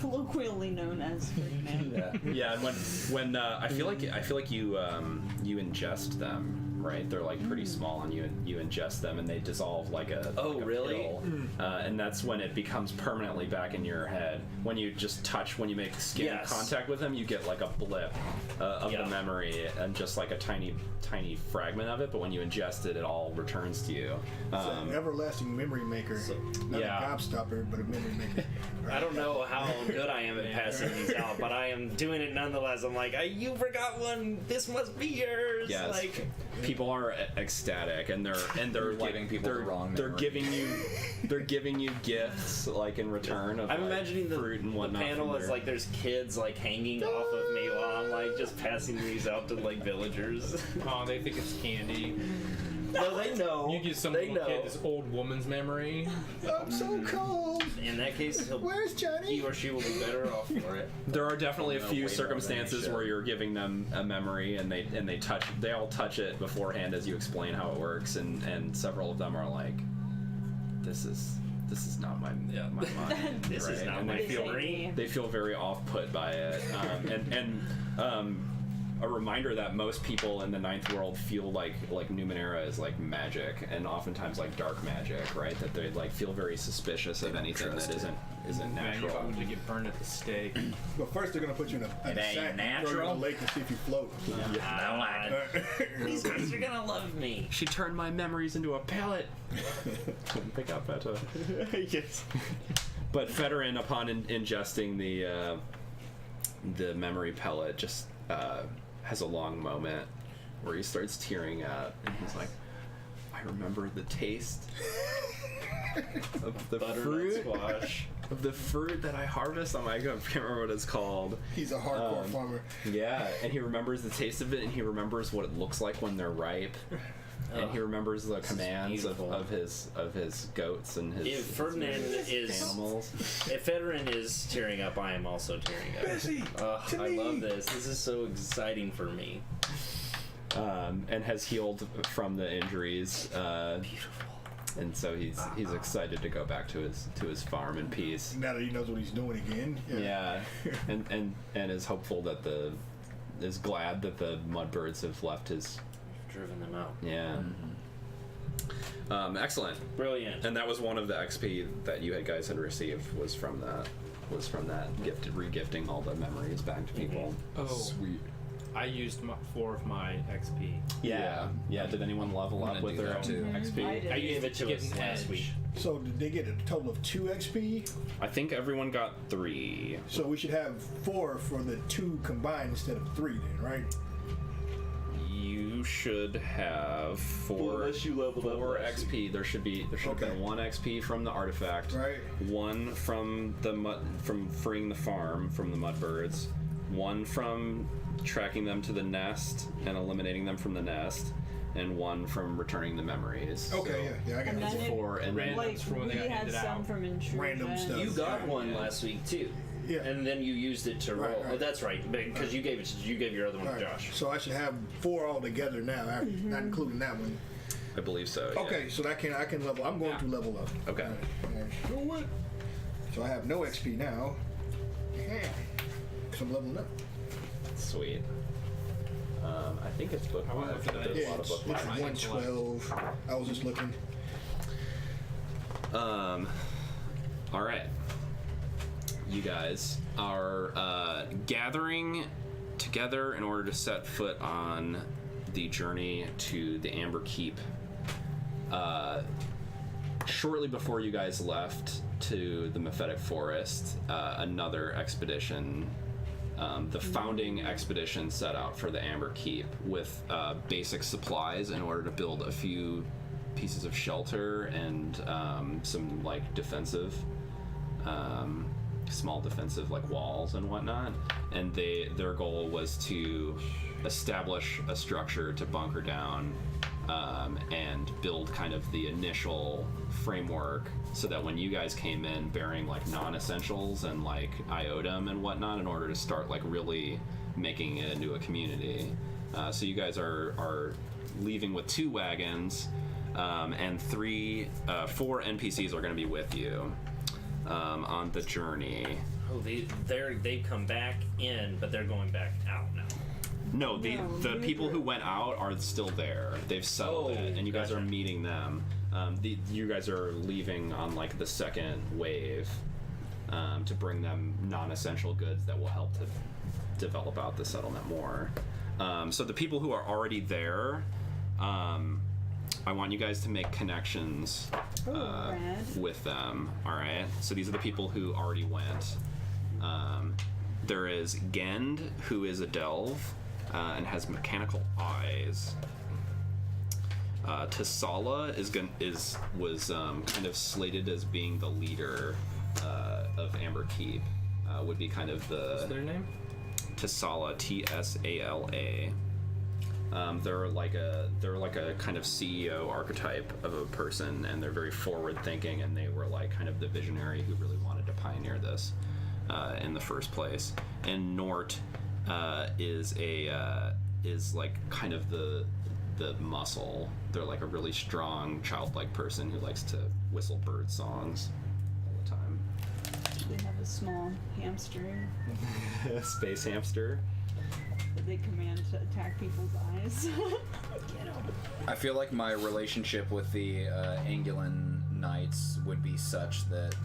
Colloquially known as Ferdinand. Yeah, and when I feel like you you ingest them, right? They're like pretty small, and you ingest them, and they dissolve like a Oh, like a really? pill. And that's when it becomes permanently back in your head. When you just when you make skin Yes. contact with them, you get like a blip of Yeah. the memory and just like a tiny fragment of it. But when you ingest it, it all returns to you. It's an everlasting memory maker. Not yeah. a gobstopper, but a memory maker. I don't know how good I am at passing these out, but I am doing it nonetheless. I'm like, you forgot one. This must be yours. Yes. Like, people are ecstatic, and they're like giving people the wrong they're memory. giving you gifts like in return of I'm like, imagining the fruit and the whatnot. panel from is their- like there's kids like hanging off of me while I'm like just passing these out to like villagers. Oh, they think it's candy. No, they know. You give some they little know. kid this old woman's memory. I'm so cold. In that case, Where's Johnny? he or she will be better off for it. There are definitely a know few way more than circumstances they should. where you're giving them a memory, and they all touch it beforehand as you explain how it works, and several of them are like, this is not my mind. This is right? not And my they feel memory. they feel very off put by it, and a reminder that most people in the Ninth World feel like Numenera is like magic, and oftentimes like dark magic, right? That they like feel very suspicious of anything that isn't Man, you're natural. about to get burned at the stake. But first, they're gonna put you in a It ain't sack, natural. throw you in the lake, and see if you float. These guys are gonna love me. She turned my memories into a pellet. Couldn't pick up better. Yes. But Federin, upon ingesting the memory pellet, just has a long moment where he starts tearing up, and he's like, "I remember the taste of the Butternut fruit, squash. of the fruit that I harvest on my. I can't remember what it's called. He's a hardcore farmer. Yeah, and he remembers the taste of it, and he remembers what it looks like when they're ripe." And he remembers the commands of beautiful. his goats and his If Ferdinand is animals. If Federin is tearing up, I am also tearing up. Bessie, to I me. love this. This is so exciting for me. And has healed from the injuries. Beautiful. And so he's excited to go back to his farm in peace. Now that he knows what he's doing again. Yeah, and is hopeful that is glad that the mudbirds have left his. Driven them out. Yeah. Excellent. Brilliant. And that was one of the XP that you guys had received was from that gift, regifting all the memories back to people. Oh, Sweet. I used 4 of my XP. Yeah. Did anyone level up gonna with do their that own too. XP? I did. I gave it to Get us an last edge. week. So did they get a total of 2 XP? I think everyone got 3. So we should have 4 for the 2 combined instead of 3 then, right? You should have 4. Unless you leveled up 4 last XP. There should have Okay. been 1 XP from the artifact. Right. 1 from from freeing the farm from the mudbirds. 1 from tracking them to the nest and eliminating them from the nest, and 1 from returning the memories. Okay, yeah, I got And it. then So 4, and then Random. Like from when we they got had handed some out. from intrusion. Random stuff. You got one Yeah. last week too. Yeah. And then you used it to roll. Right. Oh, that's right, because you gave your other one All to right. Josh. So I should have 4 all together now, not including that one. I believe so. Yeah. Okay, so I can level. I'm going to level up. Okay. All right. So I have no XP now. Yeah. So I'm leveling up. Sweet. I think it's bookmarked. There's a Yeah, lot of it's bookmarks. 112. I was just looking. All right. You guys are gathering together in order to set foot on the journey to the Amber Keep. Shortly before you guys left to the Mephitic Forest, another expedition, the founding expedition, set out for the Amber Keep with basic supplies in order to build a few pieces of shelter and some like defensive, small defensive like walls and whatnot. And their goal was to establish a structure to bunker down and build kind of the initial framework so that when you guys came in bearing like non-essentials and like iotum and whatnot in order to start like really making it into a community. So you guys are leaving with 2 wagons and 4 NPCs are going to be with you on the journey. Oh, they've come back in, but they're going back out now. No, the people who went out are still there. They've settled it, and you guys gotcha. are meeting them. You guys are leaving on like the second wave to bring them non-essential goods that will help to develop out the settlement more. So the people who are already there, I want you guys to make connections with them. All right. So these are the people who already went. There is Gend, who is a delve. And has mechanical eyes. Tassala was kind of slated as being the leader of Amber Keep. Would be kind of the. What's their name? Tassala, Tsala. They're like a kind of CEO archetype of a person, and they're very forward thinking, and they were like kind of the visionary who really wanted to pioneer this in the first place. And Nort is like kind of the muscle. They're like a really strong, childlike person who likes to whistle bird songs all the time. They have a small hamster Space hamster. that they command to attack people's eyes. Get 'em. I feel like my relationship with the Angulan Knights would be such that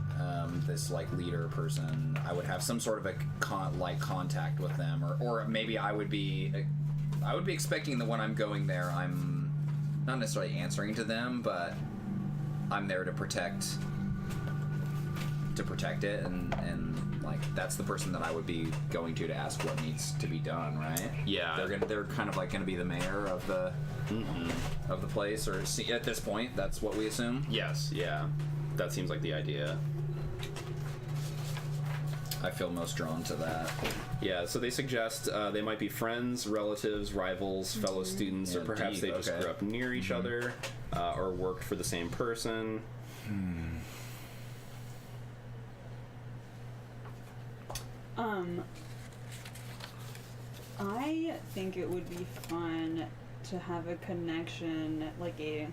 this like leader person, I would have some sort of a contact with them, or maybe I would be expecting that when I'm going there, I'm not necessarily answering to them, but I'm there to protect it, and like that's the person that I would be going to ask what needs to be done, right? Yeah. They're kind of like going to be the mayor of the place, or at this point, that's what we assume. Yes, yeah. That seems like the idea. I feel most drawn to that. Yeah, so they suggest they might be friends, relatives, rivals, fellow students, or Yeah, perhaps deep, they just okay. grew up near each other or worked for the same person. I think it would be fun to have a connection, like a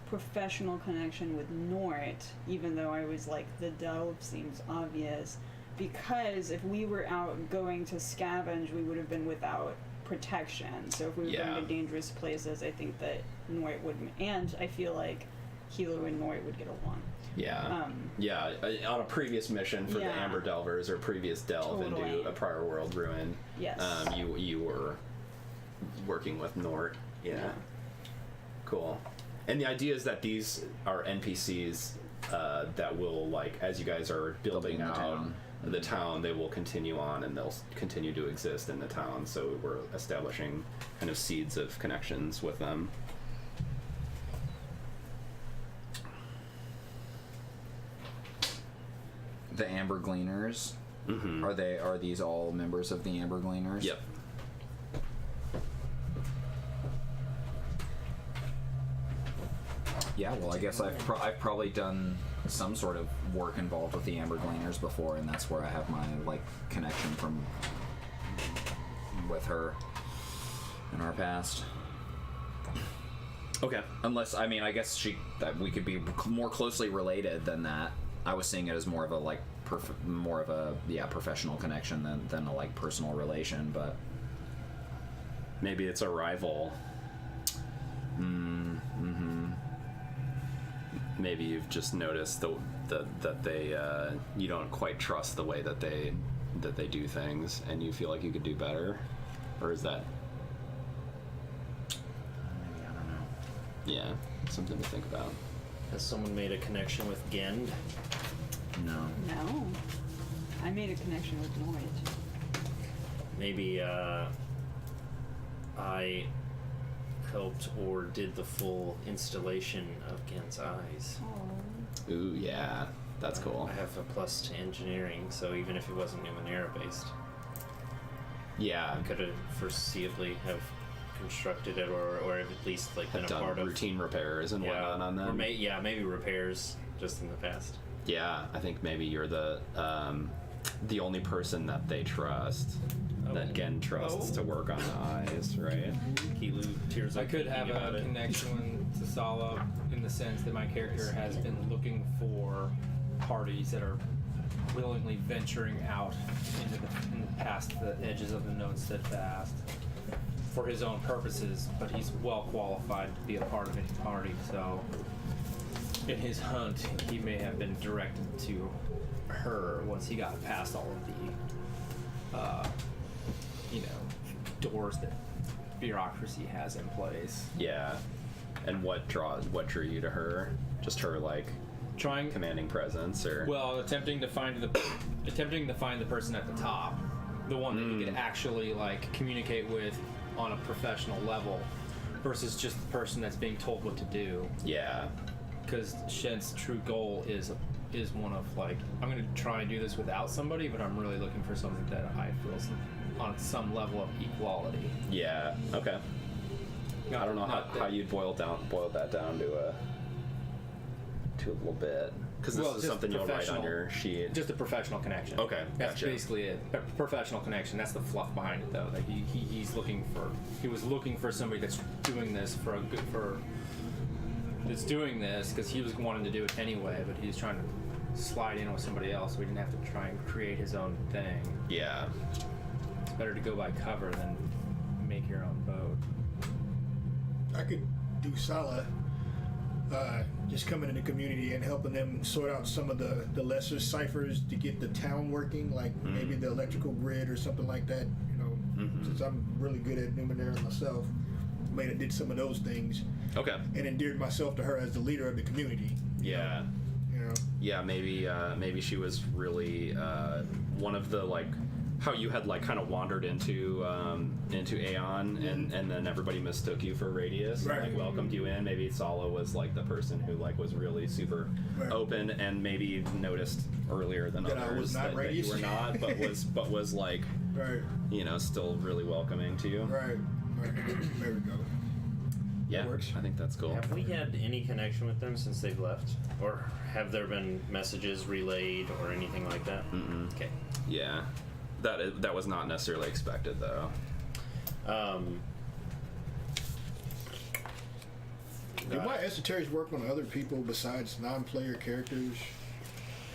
professional connection with Nort, even though I was like, the delve seems obvious, because if we were out going to scavenge, we would have been without protection. So if we were going to dangerous places, I think that Nort would, and I feel like Hilo and Nort would get along. Yeah. On a previous mission for the Yeah. Amber Delvers or previous delve Totally. into a prior world ruin, Yes. you were working with Nort. Yeah. Cool. And the idea is that these are NPCs that will, like, as you guys are building the out town. the town, they will continue on and they'll continue to exist in the town. So we're establishing kind of seeds of connections with them. The Amber Gleaners. Mm-hmm. Are these all members of the Amber Gleaners? Yep. Yeah. Well, I guess I've probably done some sort of work involved with the Amber Gleaners before, and that's where I have my like connection from with her in our past. Okay. Unless, I mean, I guess that we could be more closely related than that. I was seeing it as more of a like professional connection than a like personal relation, but maybe it's a rival. Maybe you've just noticed that they you don't quite trust the way that they do things, and you feel like you could do better, or is that? maybe, I don't know. Yeah, something to think about. Has someone made a connection with Gend? No. No. I made a connection with Noid. Maybe I helped or did the full installation of Gend's eyes. Ooh, yeah, that's cool. I have a plus to engineering, so even if it wasn't Numenera based, Yeah, I could have foreseeably have constructed it, or at least like been have a part done of routine repairs and whatnot on them. Or maybe repairs just in the past. Yeah, I think maybe you're the only person that they trust, that Gen trusts to work on the eyes, right? Kilu tears I up could thinking have about a it. connection to Sala in the sense that my character has been looking for parties that are willingly venturing out past the edges of the known steadfast for his own purposes, but he's well qualified to be a part of any party, so in his hunt he may have been directed to her once he got past all of the doors that bureaucracy has in place. Yeah. And what drew you to her? Just her like Trying commanding presence, or attempting to find the person at the top, the one that you could actually like communicate with on a professional level, versus just the person that's being told what to do. yeah. Because Shen's true goal is one of like, I'm going to try and do this without somebody, but I'm really looking for something that I feel on some level of equality. Yeah. Okay. I don't know how you'd boil that down to a little bit, because this Well, is just something you'll write on professional. your sheet. Just a professional connection. Okay, That's gotcha. basically it. A professional connection. That's the fluff behind it, though. Like he was looking for somebody that's doing this that's doing this because he was wanting to do it anyway, but he's trying to slide in with somebody else, so he didn't have to try and create his own thing. Yeah. It's better to go by cover than make your own boat. I could do Sala, just coming in the community and helping them sort out some of the lesser ciphers to get the town working, like maybe the electrical grid or something like that. Since I'm really good at Numenera myself, did some of those things Okay. and endeared myself to her as the leader of the community. Yeah. Yeah, maybe she was really one of the like how you had like kind of wandered into Aian and then everybody mistook you for Radius and like welcomed you in. Maybe Sala was like the person who like was really super open and maybe noticed earlier than That I others was not that you were Radius. not, but was like still really welcoming to you. Right. There we go. Yeah, works. I think that's cool. Have we had any connection with them since they've left? Or have there been messages relayed or anything like that? Okay. Yeah, that was not necessarily expected though. Do my esoterics work on other people besides non-player characters?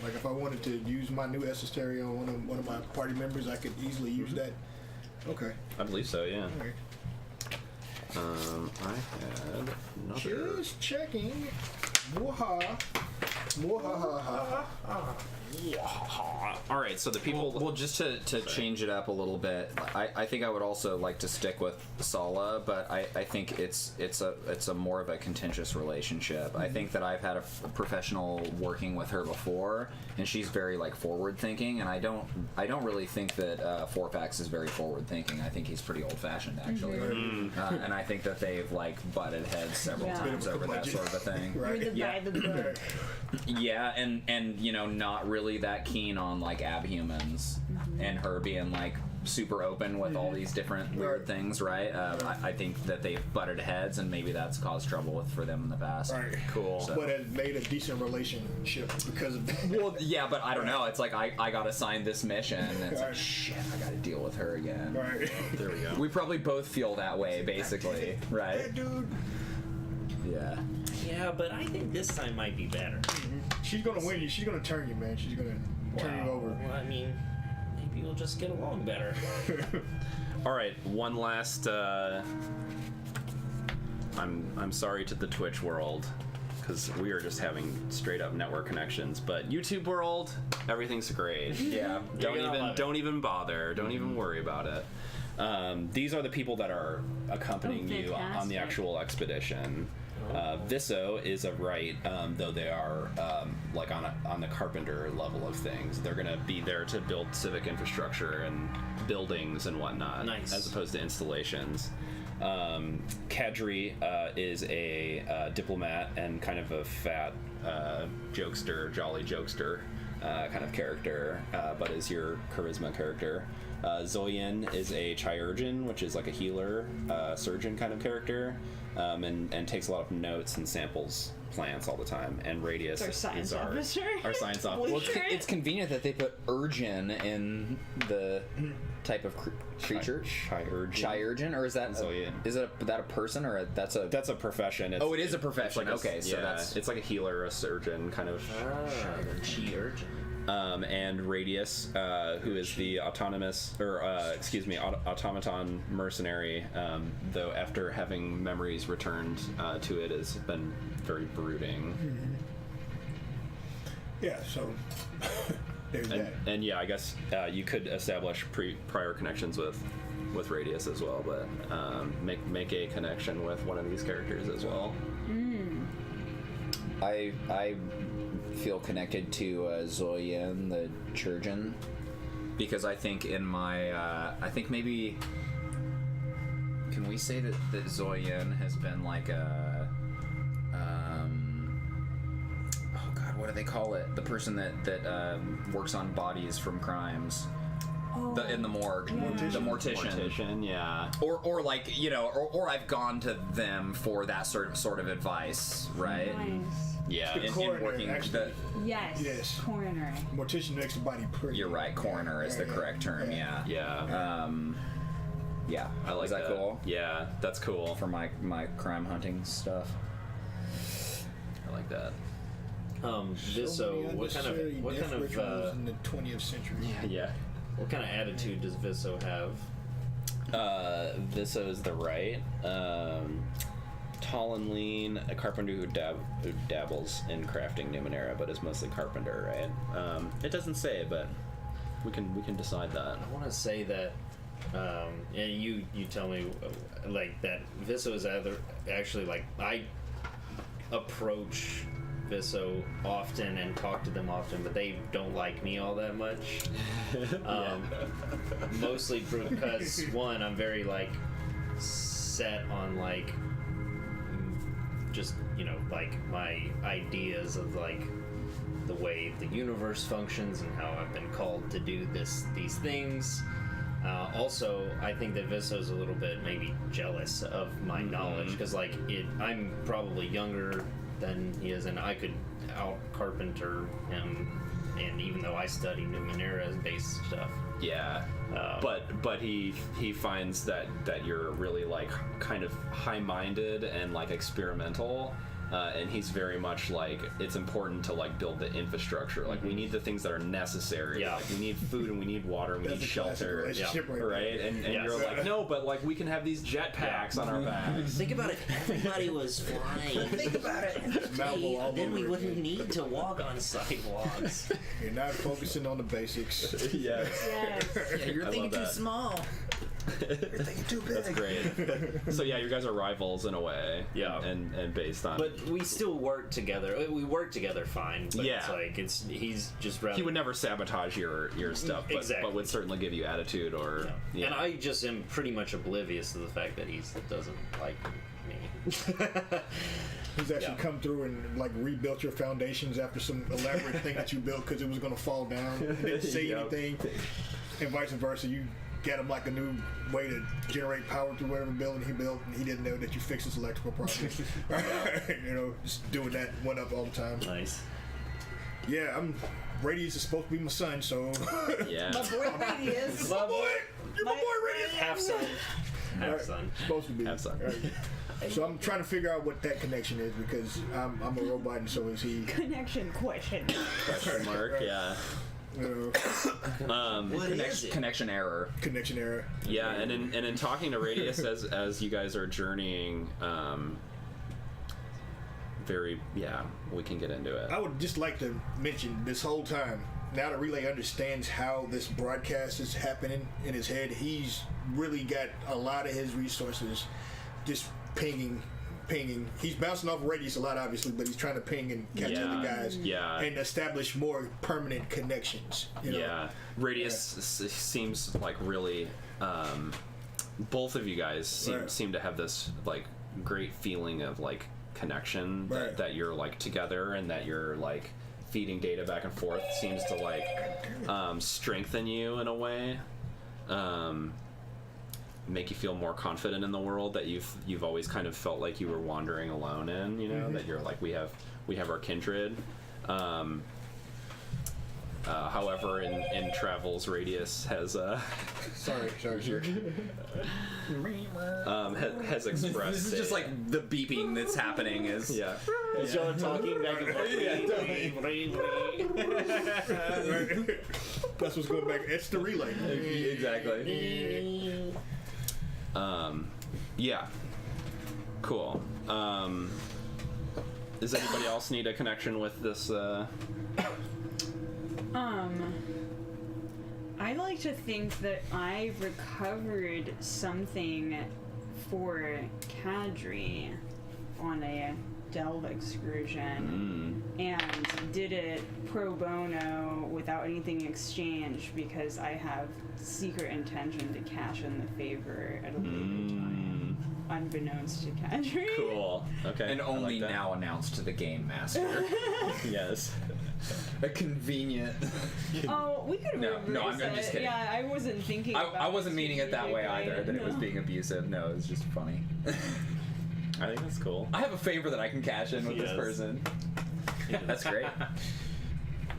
Like if I wanted to use my new esoteric on one of my party members, I could easily use that. Okay. I believe so. Yeah. All right. I had another. Just checking. Mwaha. Mwahaha. All right, so the people. Well, just to change it up a little bit, I think I would also like to stick with Sala, but I think it's a more of a contentious relationship. I think that I've had a professional working with her before, and she's very like forward thinking, and I don't really think that Forfax is very forward thinking. I think he's pretty old fashioned actually, and I think that they've like butted heads several times over that sort of a thing. You're the guy of the book. Yeah, and not really that keen on like abhumans, and her being like super open with all these different weird things, right? I think that they've butted heads, and maybe that's caused trouble for them in the past. Right. Cool. So- But it made a decent relationship because of that. Well, yeah, but I don't know. It's like I got assigned this mission, and it's like, Right. shit, I got to deal with her again. Right. There we go. We probably both feel that way, basically, right? That dude, Yeah. Yeah, but I think this time might be better. she's gonna win you. She's gonna turn you, man. She's gonna turn you over. Well, I mean, maybe we'll just get along better. All right, one last. I'm sorry to the Twitch world, because we are just having straight up network connections. But YouTube world, everything's great. Yeah, don't even bother. Don't even worry about it. These are the people that are accompanying you on the fantastic. actual expedition. Visso is a right, though they are like on the carpenter level of things. They're gonna be there to build civic infrastructure and buildings and whatnot, Nice. as opposed to installations. Kadri is a diplomat and kind of a fat jokester, jolly jokester kind of character, but is your charisma character. Zoyan is a chirurgeon, which is like a healer, surgeon kind of character, and takes a lot of notes and samples plants all the time. And Radius It's our science is officer. our science officer. Well, it's convenient that they put urgin in the type of creature. Chirurgeon, or is that that a person, or that's a profession. It's, Oh, it is a profession. It's like Okay, so that's- it's like a healer, a surgeon, kind of. She urgent. And Radius, who is the automaton mercenary, though after having memories returned to it, has been very brooding. Yeah. So there's that. And yeah, I guess you could establish prior connections with Radius as well, but make a connection with one of these characters as well. I feel connected to Zoyan, the chirurgeon, because I think in my I think maybe can we say that Zoyan has been like a oh god, what do they call it? The person that works on bodies from crimes. In the morgue, the mortician. Yeah. Or like, you know, or I've gone to them for that sort of advice, right? Nice. Yeah. The coroner, actually. Yes. Yes. Coroner. Mortician makes the body pretty. You're right. Coroner is the correct term. Yeah. Yeah. Yeah. I like Is that cool? Yeah, that's cool. For my crime hunting stuff. I like that. Visso, what kind of in the 20th century? Yeah. what kind of attitude does Visso have? Visso is the right. Tall and lean, a carpenter who dabbles in crafting Numenera, but is mostly carpenter, right? It doesn't say, but we can decide that. I want to say that, and you tell me, like, that Visso is actually, like, I approach Visso often and talk to them often, but they don't like me all that much. Mostly because, one, I'm very, like, set on, like, just, you know, like, my ideas of, like, the way the universe functions and how I've been called to do these things. Also, I think that Visso's a little bit maybe jealous of my knowledge, because, like, I'm probably younger than he is, and I could out-carpenter him, and even though I study Numenera-based stuff. Yeah, but he finds that you're really, like, kind of high-minded and, like, experimental, and he's very much like, it's important to, like, build the infrastructure. Like, we need the things that are necessary. Yeah. Like, we need food and we need water and we That's need a classic shelter. relationship right Right? there. And Yes. you're like, no, but, like, we can have these jetpacks on our backs. Think about it. Everybody was flying. Think about it. Malvo all Then we over wouldn't again. need to walk on sidewalks. You're not focusing on the basics. Yes. Yes. Yeah, you're I thinking love too that. small. You're thinking too big. That's great. So yeah, you guys are rivals in a way. Yeah. And based on. But we still work together. We work together fine. But Yeah. it's like he's just rather. he would never sabotage your stuff, but, Exactly. but would certainly give you attitude or. Yeah. Yeah. And I just am pretty much oblivious to the fact that he doesn't like me. He's actually Yeah. come through and, like, rebuilt your foundations after some elaborate thing that you built because it was going to fall down. He didn't say Yep. anything, and vice versa. You get him like a new way to generate power through whatever building he built, and he didn't know that you fix his electrical problems. You know, just doing that one up all the time. Nice. Yeah, Radius is supposed to be my son, so Yeah. My boy Radius. my boy, you're my boy Radius. Half son. Half Right. son. Supposed to be. Have son. Right. So I'm trying to figure out what that connection is because I'm a robot and so is he. Connection question. Question mark. Yeah. What is it? Connection error. Connection error. Yeah, and in talking to Radius as you guys are journeying, we can get into it. I would just like to mention this whole time, now that Relay understands how this broadcast is happening in his head, he's really got a lot of his resources just pinging. He's bouncing off Radius a lot, obviously, but he's trying to ping and catch other guys and establish more permanent connections. You know? Yeah, Radius seems like really. Both of you guys seem to have this like great feeling of like connection that you're like together and that you're like feeding data back and forth seems to like strengthen you in a way. Make you feel more confident in the world that you've always kind of felt like you were wandering alone in, you know, that you're like we have our kindred. However, in travels, Radius has Sorry. has expressed This is just like the beeping that's happening is Is y'all talking back and forth? That's what's going back. It's the relay. exactly. Yeah. Cool. Does anybody else need a connection with this? I like to think that I recovered something for Kadri on a delve excursion and did it pro bono without anything exchanged because I have secret intention to cash in the favor at a later time, unbeknownst to Kadri. Cool. Okay. And I only like that. now announced to the game master. Yes. A convenient. Oh, we could reverse no, I'm just it. kidding. Yeah, I wasn't thinking about I wasn't it meaning it that way either, that it was No. being abusive. No, it was just funny. I think that's cool. I have a favor that I can cash in with this Yes. person. That's great.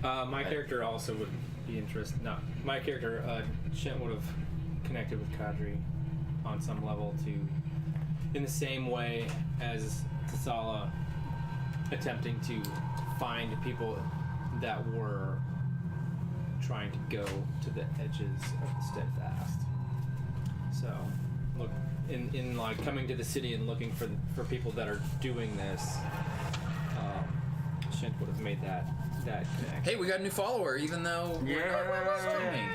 My character also would be interested. No, my character, Shin would have connected with Kadri on some level to, in the same way as Tasala attempting to find people that were trying to go to the edges of the steadfast. So, look, in like coming to the city and looking for people that are doing this, Shint would have made that connection. Hey, we got a new follower, even though we're streaming.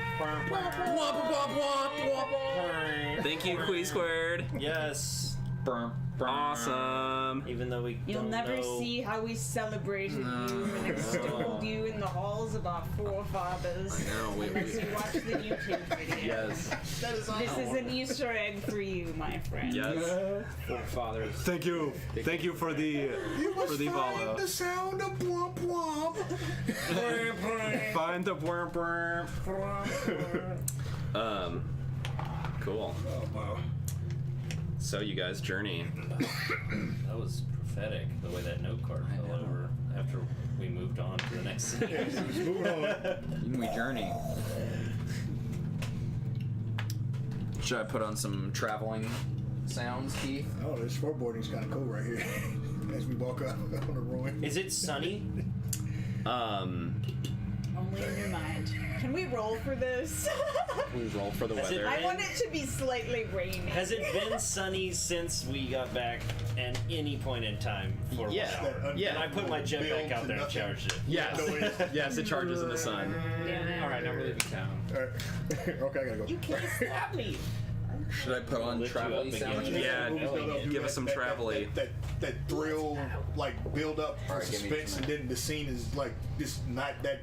Thank you, Quee Squared. Yes. Awesome. Even though we You'll don't never know. see how we celebrated you and extolled you in the halls of our forefathers. I know, Unless you watch the YouTube video. Yes. This is an Easter egg for you, my friend. Yes. Forefathers. Thank you for the follow. The sound of womp womp. Find the worm. Cool. Oh wow. So you guys journey. That was prophetic, the way that note card fell over after we moved on to the next scene. Moving on. We journey. Should I put on some traveling sounds, Keith? Oh, this floorboarding's kind of cool right here. As we walk up on the ruin. Is it sunny? Only in your mind. Can we roll for this? We roll for the Has it weather. I want it to be slightly rainy. Has it been sunny since we got back at any point in time? For Yeah. 1 hour? Yeah. And I put my jetpack out there and charged it. Yes. Yes, it charges in the sun. All right, now we're leaving town. Alright. Okay, I gotta go. You can't stop me. Should I put on Lift you traveling up sounds? again. Yeah, give us some travel-y. That thrill, like build up for Alright, give me suspense, some. and then the scene is like just not that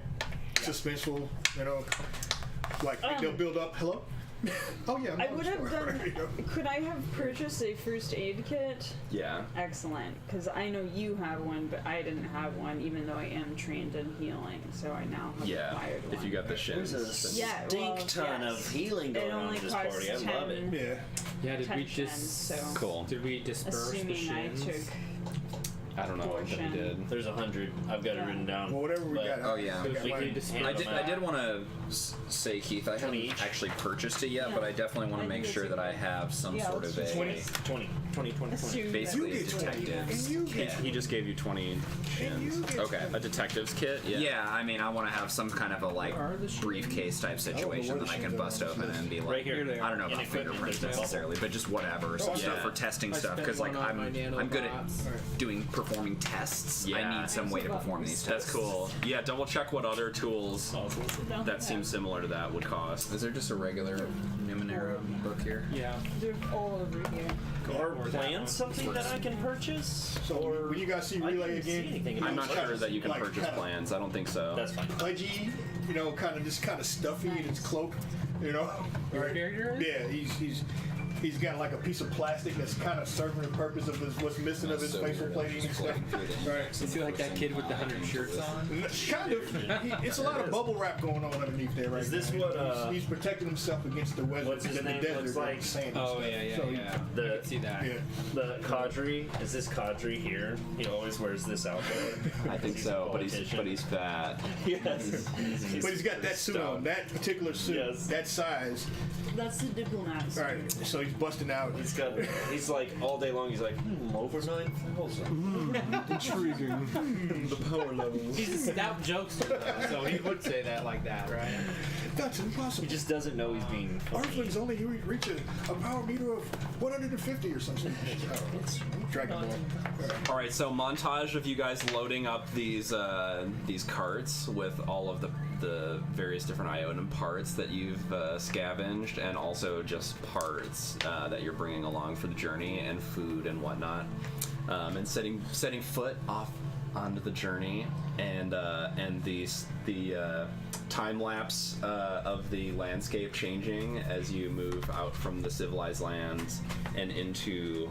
suspenseful, you know. Like they'll build up. Hello. Oh yeah, I'm I not would have sure. done. You know? Could I have purchased a first aid kit? Yeah. Excellent, because I know you have one, but I didn't have one, even though I am trained in healing, so I now have Yeah. acquired one. If you got the shins. There's a then- Yeah, stink well, ton yes. of healing going It on only at this costs party. I love it. 10. Yeah. Yeah, did we Tension, just so Cool. did we disperse the assuming I shins? took I don't know what he portion. did. There's 100. I've got it written down. Well, whatever we But- got. Oh, yeah. I got We mine. can just hand I them out. did want to say, Keith, I 20 haven't each? actually purchased it yet, Yeah. but I definitely want I to make think sure it's that I okay. have some Yeah, sort of let's a 20, 20, 20, 20. assume that- basically You a get 20, detective's and you kit. get He just gave you 20 shins. you get Okay. 20. A detective's kit? Yeah. Yeah, I mean, I want to have some kind of a like Where are the shins? briefcase type situation where that I the can shins are bust on open this and be like, Right here. they are. I don't know In about equipment, fingerprints there's a bubble. necessarily, but just whatever, some yeah. stuff for testing I stuff spent because like one on my I'm good at nanobots. performing tests. Yeah. I need some way to perform these tests. That's cool. Yeah, double check what other tools Don't that have- seem similar to that would cost. Is there just a regular Numenera book here? Yeah. They're all over here. Or Or that plans one. something that I can purchase? So or when you guys see I Relay didn't see again, anything you know, I'm not it's sure kinda that you can like purchase kinda plans. I don't think so. That's fine. Pudgy, you know, kind of stuffy in his cloak, you know. Your Right? character? Yeah, he's got like a piece of plastic that's kind of serving the purpose of what's missing of his facial plating and stuff. Right. Is he like that kid with the 100 shirts on? Kind of. It's a lot of bubble wrap going on underneath there, right? Is this now. what, he's protecting himself against the weather, what's his the name desert, looks and like? the sand. and Oh stuff. yeah, So, yeah. The- I can see that. Yeah. The Cadre, is this Cadre here? He always wears this outfit. I think He's so, a but he's politician. fat. Yes. But he's got that suit on, that particular suit, Yes. that size. That's the diplomat. All right, so he's busting out. He's like all day long. He's like over 9,000. Intriguing. The power levels. He's a stout jokester, though, so he would say that like that, right? That's impossible. He just doesn't know he's being funny. Earthlings only reach a power meter of 150 or something. Dragon Ball. All right, so montage of you guys loading up these carts with all of the various different Ionan parts that you've scavenged, and also just parts that you're bringing along for the journey, and food and whatnot, and setting foot off onto the journey, and the time lapse of the landscape changing as you move out from the civilized lands and into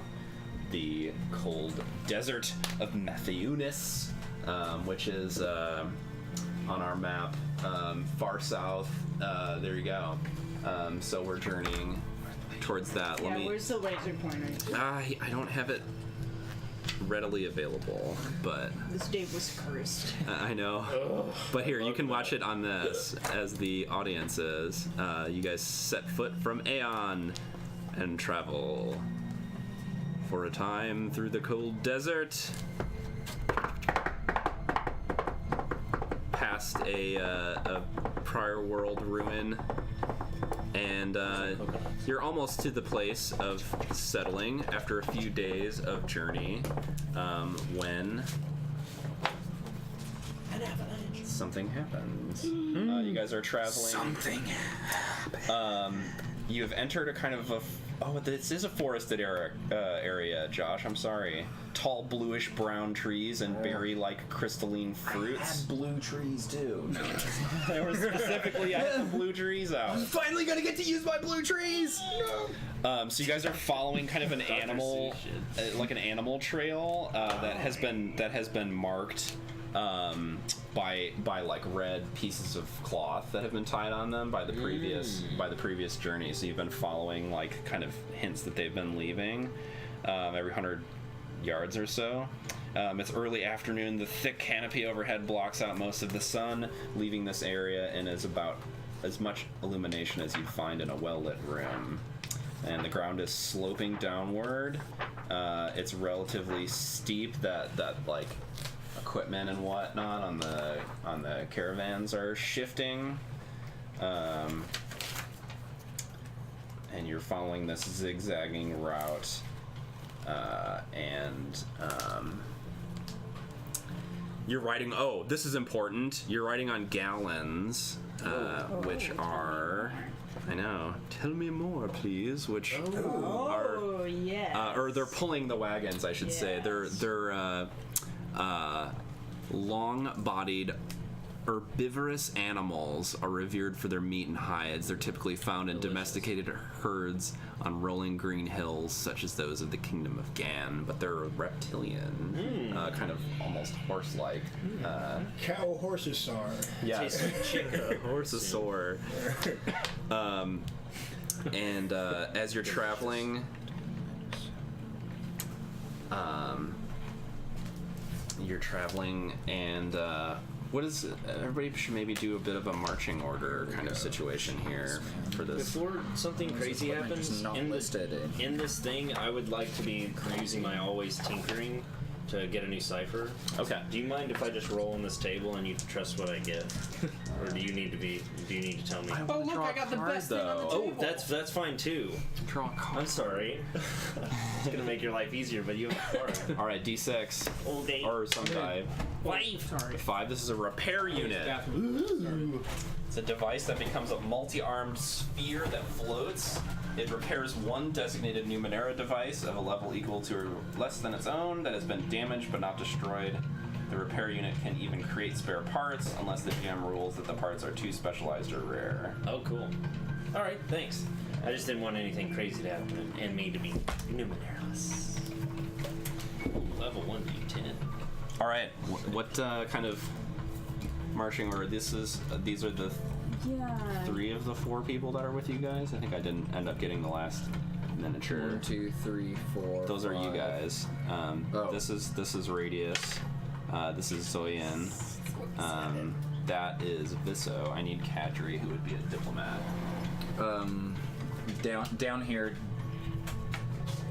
the cold desert of Mephitic, which is on our map far south. There you go. So we're journeying towards that. Yeah, where's the laser pointer? I don't have it readily available, but This day was cursed. I know. But here, you can watch it on this as the audience is. You guys set foot from Aian and travel for a time through the cold desert, past a prior world ruin, and you're almost to the place of settling after a few days of journey, when something happens. You guys are traveling. Something. You have entered a kind of this is a forested area, Josh. I'm sorry. Tall bluish brown trees and berry-like crystalline fruits. blue trees too. There were specifically I had the blue trees out. Finally gonna get to use my blue trees. So you guys are following kind of an animal, like an animal trail that has been marked by like red pieces of cloth that have been tied on them by the previous journey. So you've been following like kind of hints that they've been leaving every 100 yards or so. It's early afternoon. The thick canopy overhead blocks out most of the sun, leaving this area in about as much illumination as you'd find in a well-lit room. And the ground is sloping downward. It's relatively steep. That like equipment and whatnot on the caravans are shifting. And you're following this zigzagging route. You're riding. Oh, this is important. You're riding on gallons, which are. I know. Tell me more, please. Which are. Oh, yeah. Or they're pulling the wagons, I should say. Yes. They're long-bodied herbivorous animals are revered for their meat and hides. They're typically found in domesticated herds on rolling green hills, such as those of the Kingdom of Gan. But they're reptilian, kind of almost horse-like. Cow horses are. Yeah, Tastes like chicken. horsosaur. And as you're traveling, and what is everybody should maybe do a bit of a marching order kind of situation here for this. Before something crazy happens not listed in this thing, I would like to be using my always tinkering to get a new cipher. Okay. Do you mind if I just roll on this table and you trust what I get, or do you need to tell me? Oh look, I got the best thing on the table. Oh, that's fine too. Draw a card. I'm sorry. It's gonna make your life easier, but you have a card. All right, D6 Okay. or some die. 5. Sorry. 5. This is a repair unit. It's a device that becomes a multi-armed sphere that floats. It repairs one designated Numenera device of a level equal to or less than its own that has been damaged but not destroyed. The repair unit can even create spare parts unless the GM rules that the parts are too specialized or rare. Oh, cool. All right, thanks. I just didn't want anything crazy to happen and me to be Numenera-less. Level 1d10. All right, what kind of marching order? These are the Yeah. 3 of the 4 people that are with you guys. I think I didn't end up getting the last miniature. 1, 2, 3, 4. Those are you 5. guys. This is Radius. This is Zoyan. That is Visso. I need Kadri, who would be a diplomat. Down here,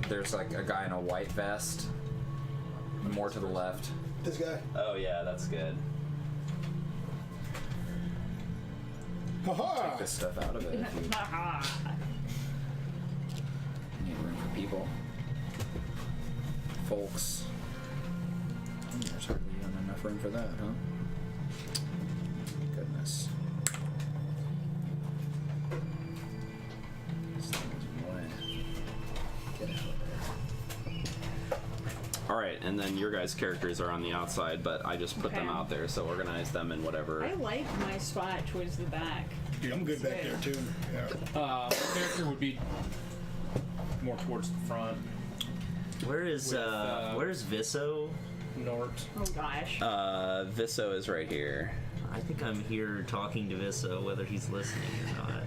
there's like a guy in a white vest. More to the left. This guy. Oh yeah, that's good. Haha! Take this stuff out of it. If you need room for people. Folks. There's hardly even enough room for that, huh? Goodness. This thing is in the way. Get out of All right, and then your guys' characters are on the outside, but I just put them Okay. out there, so organize them in whatever. I like my spot towards the back. Dude, I'm good back there too. Yeah. Character would be more towards the front. Where's Visso? Nort. Oh gosh. Visso is right here. I think I'm here talking to Visso, whether he's listening or not.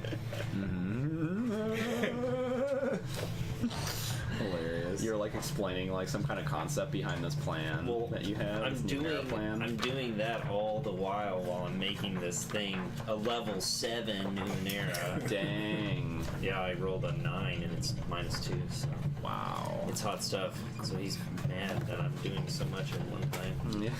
Hilarious. You're like explaining like some kind of concept behind this plan that you have. I'm this Numenera plan. doing that all the while I'm making this thing a level 7 Numenera. Dang. Yeah, I rolled a 9 and it's -2, so Wow. it's hot stuff. So he's mad that I'm doing so much in one thing. Yeah.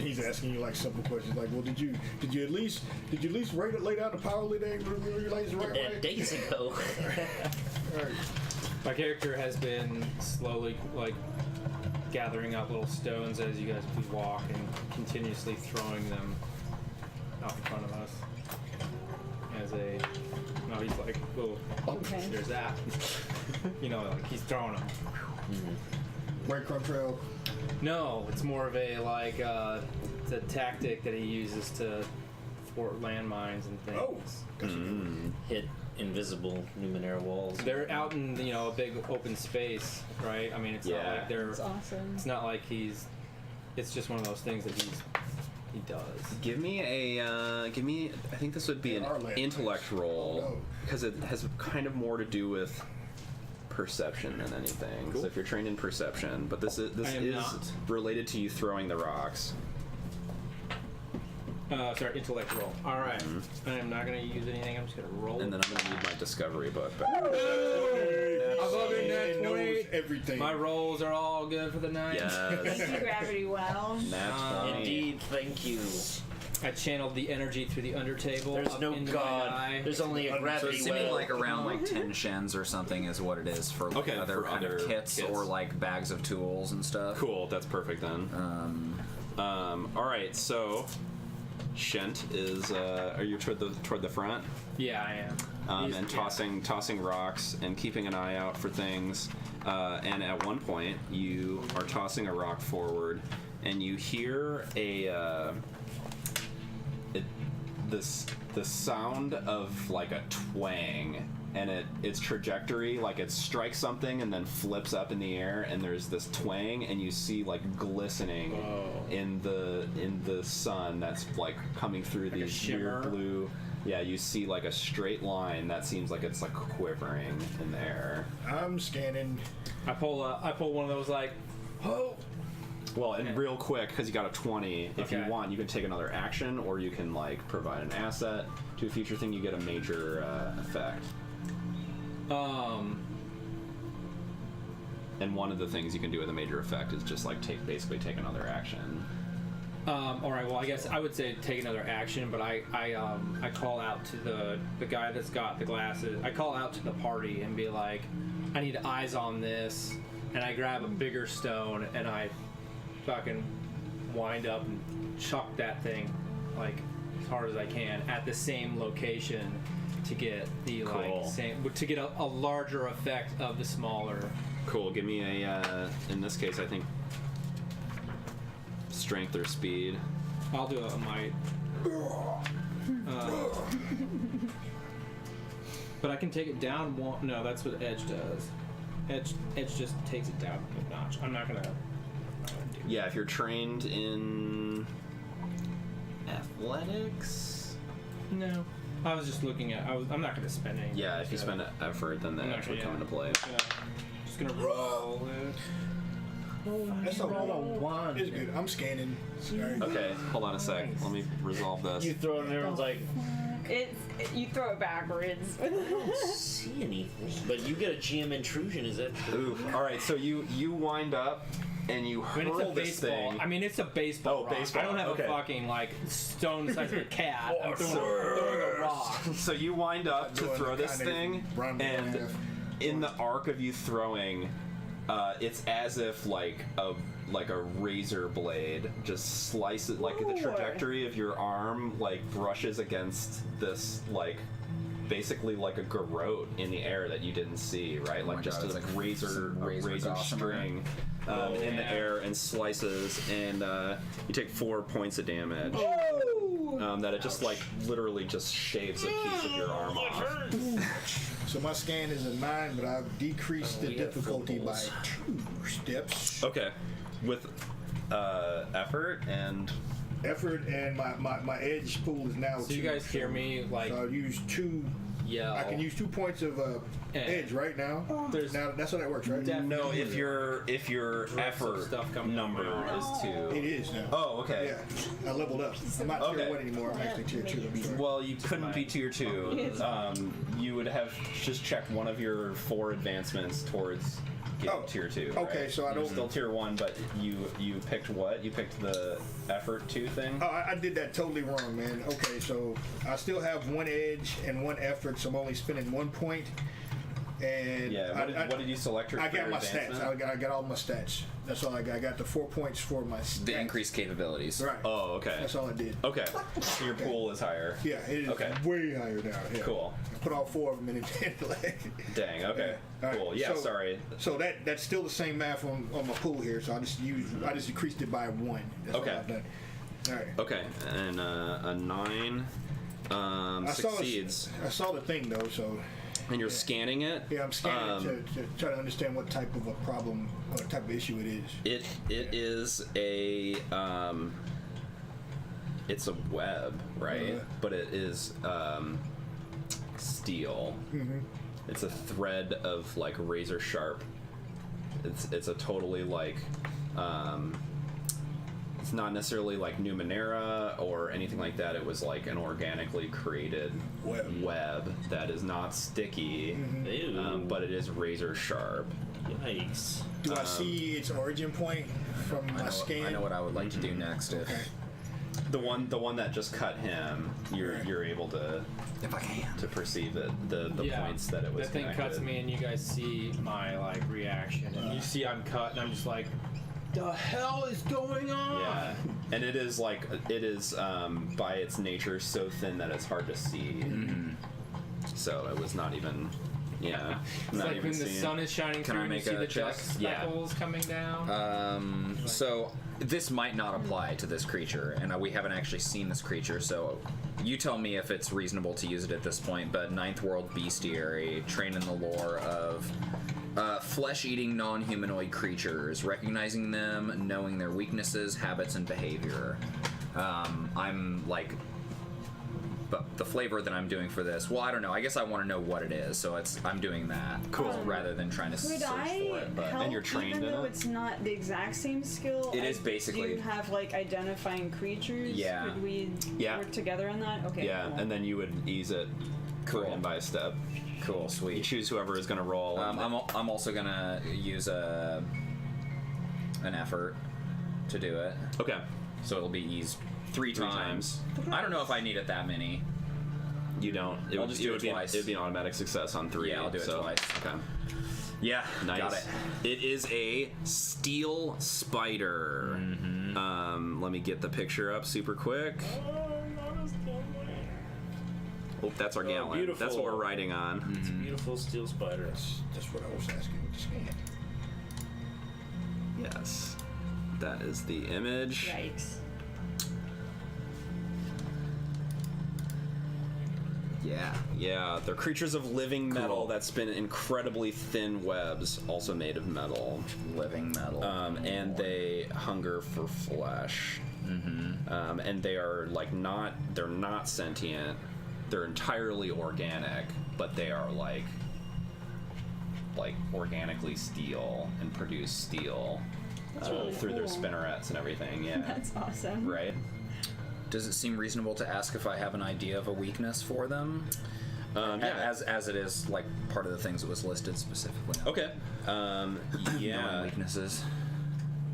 He's asking you like simple questions like, well, did you at least lay down the power lid and realize the right way? Days ago. All right. My character has been slowly like gathering up little stones as you guys would walk and continuously throwing them out in front of us. He's like, oh, Okay. there's that. Like he's throwing them. Breadcrumb trail. No, it's more of a like the tactic that he uses to thwart landmines and things. Oh. Hit invisible Numenera walls. They're out in a big open space, right? I mean, it's not like they're. That's awesome. It's not like he's. It's just one of those things that he does. Give me I think this would be an intellect roll because it has kind of more to do with perception than anything. Cool. So if you're trained in perception, but this is not. related to you throwing the rocks. Sorry, intellect roll. All right. I'm not gonna use anything. I'm just gonna roll. And then I'm gonna need my discovery book back. He knows everything. My rolls are all good for the night. Thank Yes. you, Gravity Well. That's funny. Indeed, thank you. I channeled the energy through the undertable. There's up no into god. my eye. There's only a So gravity it's seeming well. like around like 10 shens or something is what it is for like Okay, other for kind other of kits kits. or like bags of tools and stuff. Cool. That's perfect then. All right. So, Shent is. Are you toward the front? Yeah, I am. And tossing rocks and keeping an eye out for things. And at one point, you are tossing a rock forward, and you hear the sound of like a twang, and its trajectory, like it strikes something and then flips up in the air, and there's this twang, and you see like glistening in the sun that's like coming through Like a these shimmer? weird blue. Yeah, you see like a straight line that seems like it's like quivering in the air. I'm scanning. I pull one of those like, oh. Well, and real quick, because you got a 20, if you Okay. want, you can take another action, or you can like provide an asset to a future thing. You get a major effect. And one of the things you can do with a major effect is just like basically take another action. All right. Well, I guess I would say take another action, but I call out to the guy that's got the glasses. I call out to the party and be like, I need eyes on this, and I grab a bigger stone and I fucking wind up and chuck that thing like as hard as I can at the same location to get the Cool. like same to get a larger effect of the smaller. Cool. Give me a. In this case, I think strength or speed. I'll do a might. But I can take it down one. No, that's what Edge does. Edge just takes it down a notch. I'm not gonna do Yeah, if you're trained in athletics. No. I was just looking at. I'm not gonna spend any. Yeah, if you spend effort, then the I'm not edge would gonna- come into play. Just gonna roll it. That's a one. It's good. I'm scanning. Sorry. Okay, hold on a sec. Let me resolve this. You throw it and everyone's like, You throw it backwards. I don't see anything. But you get a GM intrusion, is that true? Oof. All right, so you wind up and you I mean, it's hurl a this baseball. thing. I mean, it's a baseball. Oh, rock. baseball, I don't have okay. a fucking like stone the size of a cat. I'm throwing a rock. So you wind up to Doing throw the this kind of thing, round and half. in the arc of you throwing, it's as if like a razor blade just slices, like the trajectory of your arm like brushes against this like basically like a garrote in the air that you didn't see, right? Like my just God, a it's like razor gossamer. string in the air and slices, and you take 4 points of damage. That it just like literally just shaves a piece of your arm off. So my scan is a 9, but I've decreased the we have difficulty by footballs. 2 steps. Okay, with effort and Effort and my edge pool is now. So you 2, guys hear me like So I'll use 2. yell. I can use 2 points of edge right now. There's Now that's how that works, right? no, if your effort stuff coming number out. is 2. It is now. Oh, okay. Yeah, I leveled up. I'm not tier Okay. 1 anymore. I'm actually tier 2. I'm sorry. Well, you couldn't be tier 2. You would have just checked one of your 4 advancements towards getting tier 2. Okay, right? so I You're don't- still tier 1, but you picked what? You picked the effort 2 thing. Oh, I did that totally wrong, man. Okay, so I still have 1 edge and 1 effort, so I'm only spending 1 point. And Yeah. What did you select? I for got your my stats. advancement? I got all my stats. That's all I got. I got the 4 points for my stats. The increased capabilities. Right. Oh, okay. That's all I did. Okay. So your pool is higher. Yeah, it is Okay. way higher now. Yeah. Cool. I put all 4 of them in it. Dang. Okay. All right, Cool. Yeah. so- Sorry. So that's still the same math on my pool here. So I just decreased it by 1. That's Okay. all I've done. All right. Okay. And a 9 succeeds. I saw the thing though, so And you're scanning it. yeah, I'm scanning to try to understand what type of a problem, what type of issue it is. It is a it's a web, right? Uh-huh. But it is steel. Mm-hmm. It's a thread of like razor sharp. It's a totally like it's not necessarily like Numenera or anything like that. It was like an organically created web that is not sticky, Ew. but it is razor sharp. Yikes. Do I see its origin point from my scan? I know what I would like to do next if The one that just cut him, you're able to I can. to perceive it, the points that it was That thing connected. cuts me, and you guys see my like reaction, and you see I'm cut, and I'm just like, the hell is going on? Yeah, and it is by its nature so thin that it's hard to see. So it was not even Yeah. It's Not like even when the seeing- sun is shining Can through I and you make see a the check? dust Yeah. speckles coming down. So this might not apply to this creature, and we haven't actually seen this creature, so you tell me if it's reasonable to use it at this point. But Ninth World Bestiary, trained in the lore of flesh-eating non-humanoid creatures, recognizing them, knowing their weaknesses, habits, and behavior. I'm like, but the flavor that I'm doing for this, well, I don't know. I guess I want to know what it is, so I'm doing that. Cool. Rather than trying to Could search I for it. But help, And you're trained even in though it? it's not the exact same skill? It is I basically- do have like identifying creatures. Yeah. Could we Yeah. work together on that? Okay. Yeah, cool. and then you would ease it Cool. in by a step. cool, You sweet. choose whoever is going to roll. and I'm also gonna use an effort to do it, okay. so it'll be eased three times. I don't know if I need it that many. You don't. It I'll would, just it do would it be twice. It would be an automatic success on 3. Yeah, I'll do it so, twice. Okay. Yeah, Nice. got it. It is a steel spider. Let me get the picture up super quick. Oh, that's our gallon. beautiful. That's what we're riding on. It's a beautiful steel spider. That's what I was asking. Just scan. Yes. That is the image. Yikes. Yeah, they're creatures of living metal Cool. that spin incredibly thin webs, also made of metal. Living metal. And they hunger for flesh. And they are they're not sentient. They're entirely organic, but they are like organically steel and produce steel really through their cool. spinnerets and everything. Yeah. That's awesome. Right. Does it seem reasonable to ask if I have an idea of a weakness for them? Yeah. As it is like part of the things that was listed specifically. Okay. Knowing Yeah. weaknesses.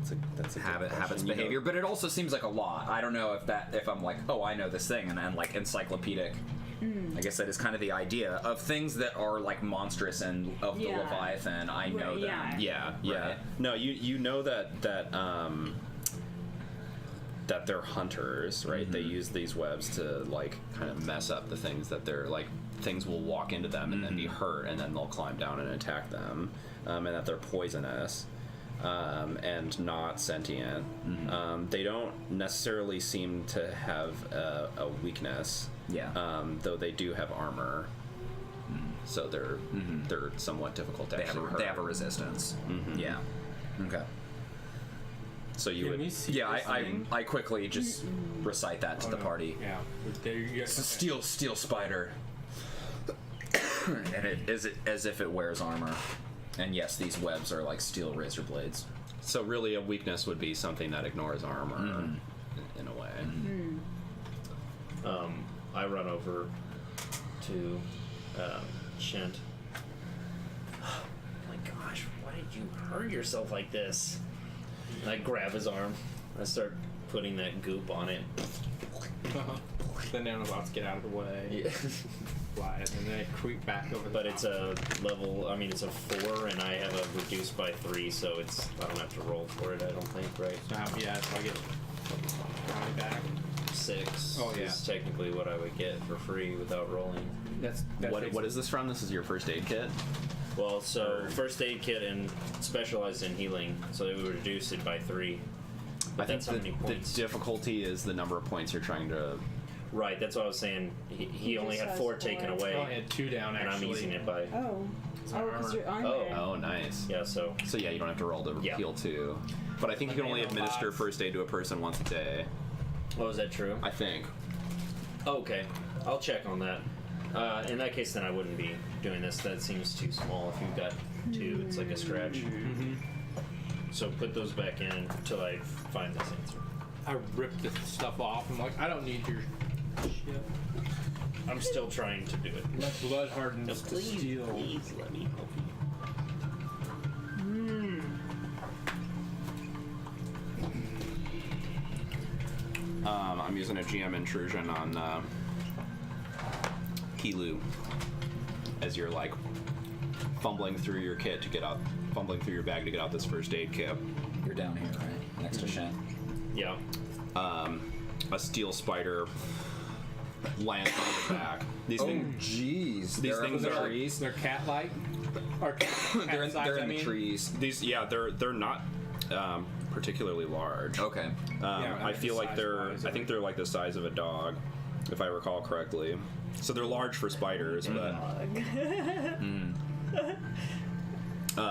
That's a good Habits, question. You know- behavior, but it also seems like a lot. I don't know if I'm like, oh, I know this thing, and then like encyclopedic. I guess that is kind of the idea of things that are like monstrous and of the Yeah. Leviathan. I know Right, them. yeah. Yeah. Right. No, you know that they're hunters, right? They use these webs to like kind of mess up the things that they're like. Things will walk into them and then be hurt, and then they'll climb down and attack them, and that they're poisonous. And not sentient. They don't necessarily seem to have a weakness. Yeah. Though they do have armor, so they're somewhat difficult to actually hurt. They have a resistance. Yeah. Okay. So you Can would. we see Yeah, this thing? I quickly just recite that to Oh, the no. party. Yeah. There you go. It's a steel spider. And it is as if it wears armor. And yes, these webs are like steel razor blades. So really, a weakness would be something that ignores armor, in a way. I run over to Shent. My gosh, why did you hurt yourself like this? And I grab his arm. I start putting that goop on it. The nanobots get out of the way, Yeah. fly, and then they creep back over the But top. it's a level, I mean, it's a 4, and I have a reduced by 3, so it's, I don't have to roll for it, I don't think, right? So I get Ronnie back. 6 Oh, yeah. is technically what I would get for free without rolling. That What is this from? This is your first aid kit. Well, so first aid kit and specialized in healing, so they would reduce it by 3. But I think that's how many the points. difficulty is the number of points you're trying to. Right, that's what I was saying. He only just had has 4 4. taken I only away, had 2 down and actually. I'm using it by. Oh. my Oh, because armor. your armor. Oh. Oh, nice. Yeah, so. So yeah, you don't have to roll to Yeah. heal 2. But I think you The can only nanobots. administer first aid to a person once a day. Oh, is that true? I think. Okay, I'll check on that. In that case, then I wouldn't be doing this. That seems too small. If you've got 2, it's like a scratch. So put those back in until I find this answer. I ripped the stuff off. I'm like, I don't need your shit. I'm still trying to do it. My blood hardens to steel. please let me help you. I'm using a GM intrusion on Kilu as you're like fumbling through your kit to get out, fumbling through your bag to get out this first aid kit. You're down here, right? Next to Shen. Yeah. A steel spider lands on your back. These Oh, things, jeez. these things are They're cat-like. Or They're in, cat-sized, they're I in the mean. trees. they're not particularly large. Okay. I feel like size-wise, I think they're like the size of a dog, if I recall correctly. So they're large for spiders, but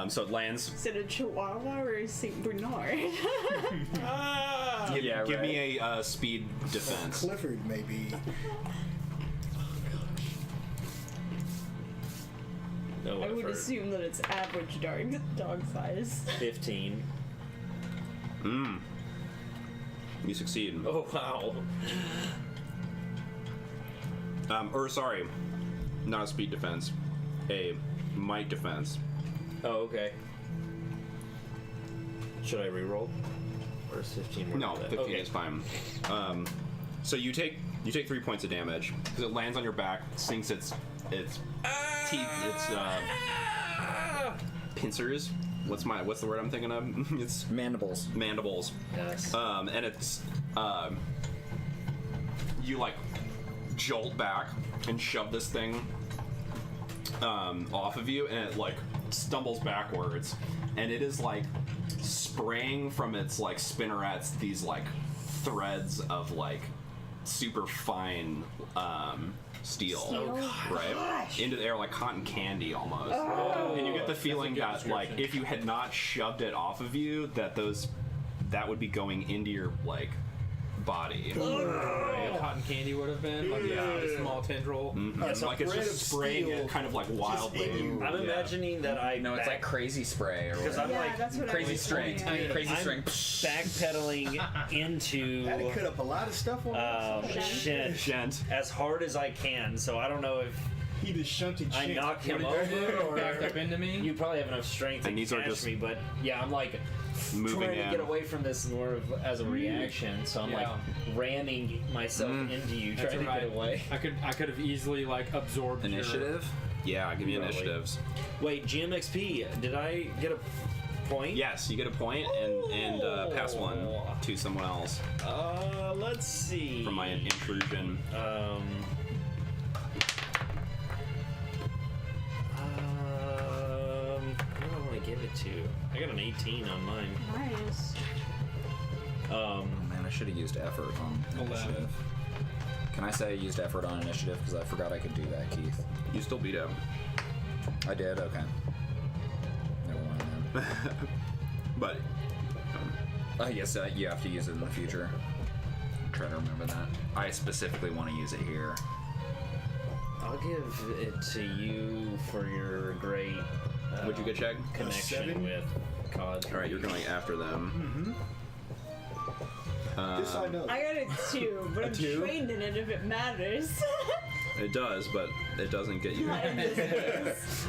so it lands. Is it a Chihuahua or a Saint Bernard? Give me a speed defense. Clifford, maybe. No I would effort. assume that it's average dog size. 15. You succeed. Oh wow. Or sorry, not a speed defense, a might defense. Oh okay. Should I reroll? Or is 15 more? No, than that? 15 okay. is fine. So you take 3 points of damage because it lands on your back, sinks its teeth, its pincers. What's the word I'm thinking of? It's Mandibles. mandibles. Yes. And it's you like jolt back and shove this thing off of you, and it like stumbles backwards, and it is like spraying from its like spinnerets these like threads of like super fine steel, right, into the air like cotton candy almost. And you get the feeling that like if you had not shoved it off of you, that would be going into your like body. Cotton candy would have been like a small tendril. And It's a like it's thread just of spraying steel it kind of like wildly. in you. I'm imagining that I No, it's like crazy spray or because whatever. I'm like that's what Crazy I was string. saying. Crazy string. backpedaling into Had to cut up a lot of stuff on shit Gent. as hard as I can. So I don't know if He just shunted I shit. knock him What did you over do? or Backed up into me. you probably have enough strength And to these are catch just me. But yeah, I'm like moving trying to in. get away from this more of as a reaction. So I'm like ramming myself into you, That's trying to right. get away. I could have easily like absorbed Initiative? Yeah, give me Probably. initiatives. Wait, GMXP, did I get a point? Yes, you get a point and pass one to someone else Let's see. from my intrusion. Who do I want to give it to? I got an 18 on mine. Nice. Oh man, I should have used effort on initiative. Can I say I used effort on initiative because I forgot I could do that, Keith? You still beat him. I did. Okay. Never mind then. But I guess you have to use it in the future. Try to remember that. I specifically want to use it here. I'll give it to you for your great what'd you get, Chad? connection 7? with COD. All right, you're going after them. This I know. I got a 2, but I'm 2? trained in it if it matters. It does, but it doesn't get you. Not in this case.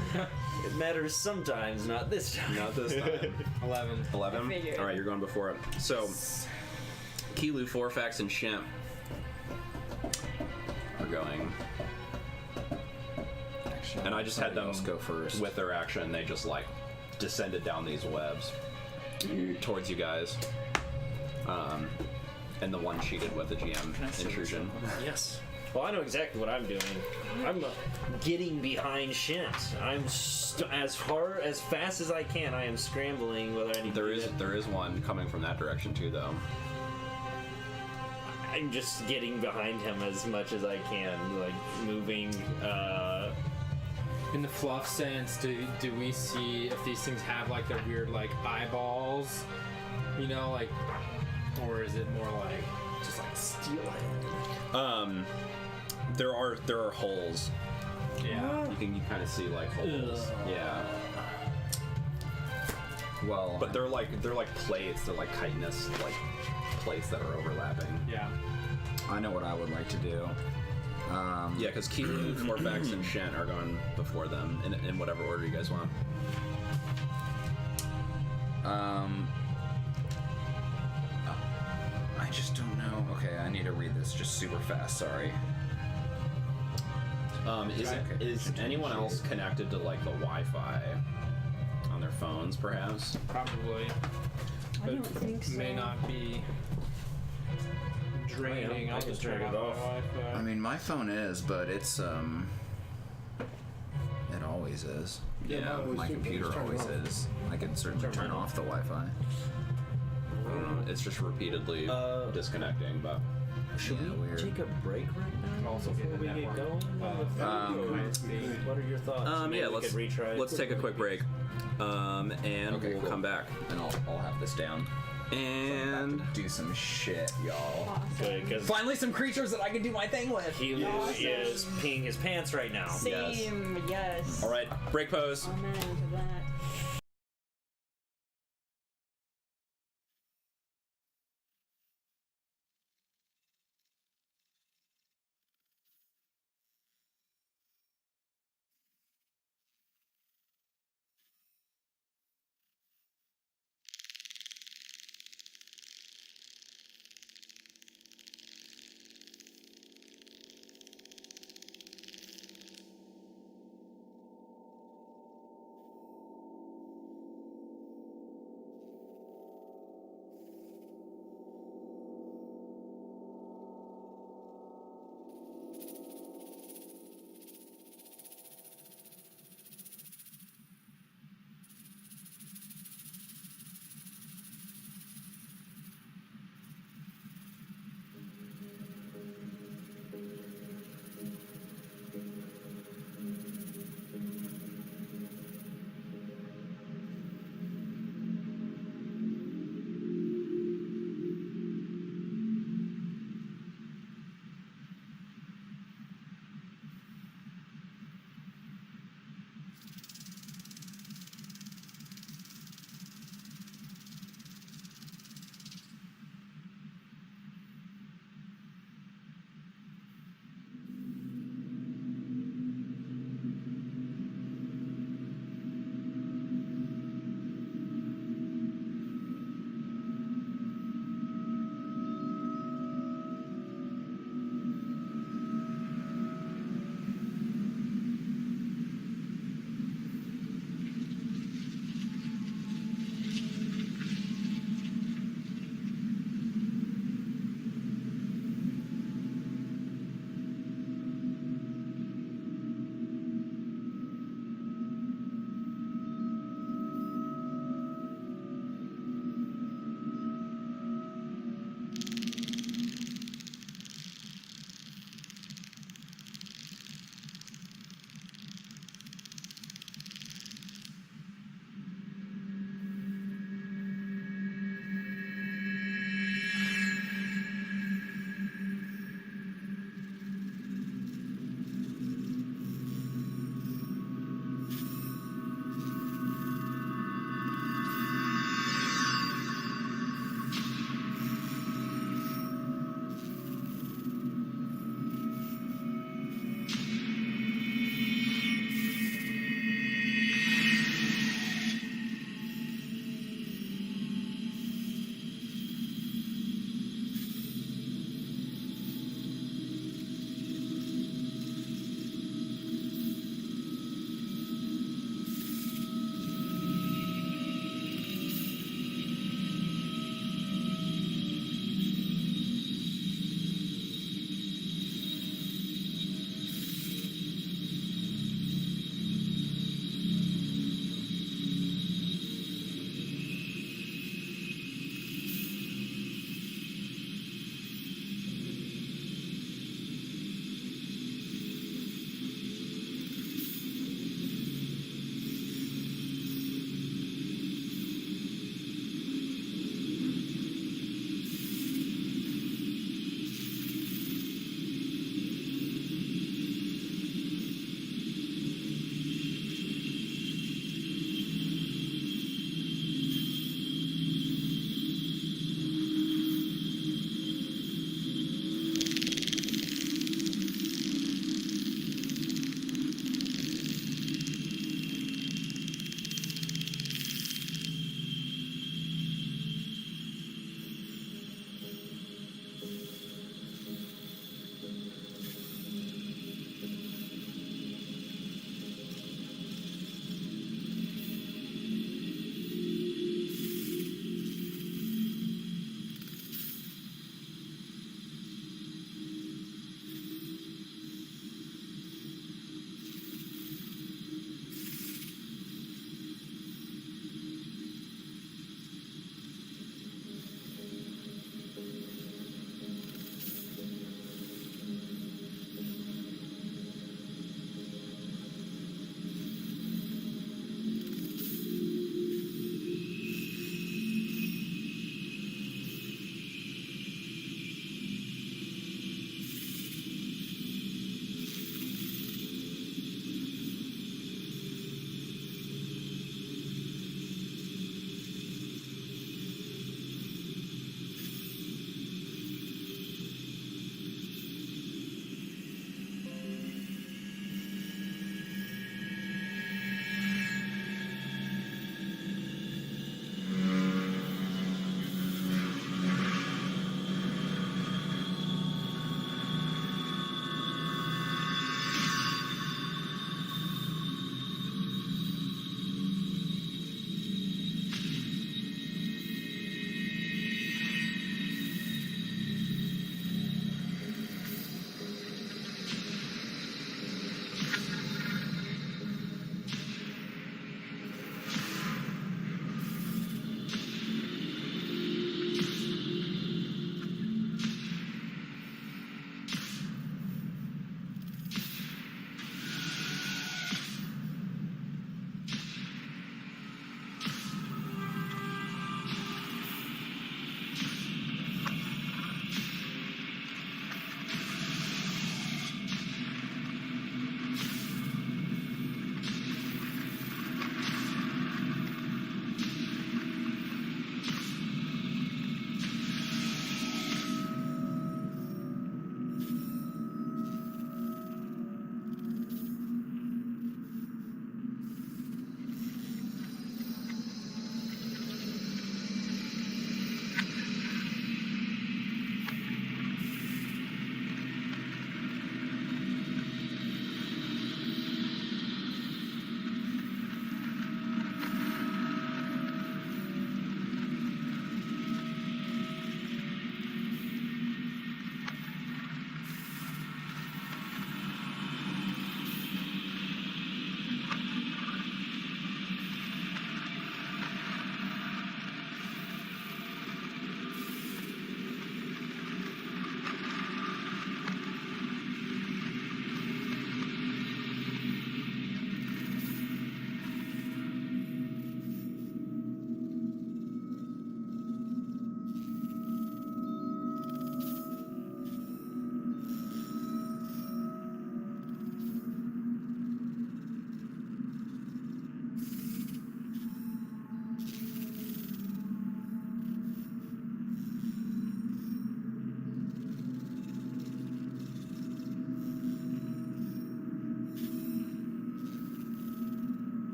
It matters sometimes, not this time. Not this time. 11. 11? I figured. All right, you're going before it. So, Kelu, Forfax, and Shemp are going. Actually, And I just had them let's go first. with their action. They just like descended down these webs towards you guys. And the one cheated with the GM intrusion. Yes. Well, I know exactly what I'm doing. I'm getting behind Shint. I'm as fast as I can. I am scrambling whether I need There to. is one coming from that direction too, though. I'm just getting behind him as much as I can, like moving. In the fluff sense, do we see if these things have like their weird like eyeballs, you know, like, or is it more like just like steelhead? There are holes. Yeah. You can kind of see like holes. Yeah. Well, But they're like plates. They're like chitinous like plates that are overlapping. Yeah. I know what I would like to do. Yeah, because Kelu, Forfax, and Shen are going before them in whatever order you guys want. I just don't know. Okay, I need to read this just super fast. Sorry. Is anyone else connected to like the Wi-Fi on their phones, perhaps? Probably. I don't think so. May not be draining. I I'll can just turn turn it off off. my Wi-Fi. I mean, my phone is, but it's it always is. Yeah, Yeah, mine always My do, but computer just turn it always off. is. I can certainly turn off the Wi-Fi. It's just repeatedly disconnecting, but Should Yeah, we weird. take a break right now Also before get we the get network. going? What are your thoughts? Maybe yeah, we let's could retry. let's take a quick break, and Okay, we'll cool. come back. And I'll have this down. And Do some shit, y'all. Good, because Finally, some creatures that I can do my thing with. he is peeing his pants right now. Same, yes. all right, break pose. Amen to that.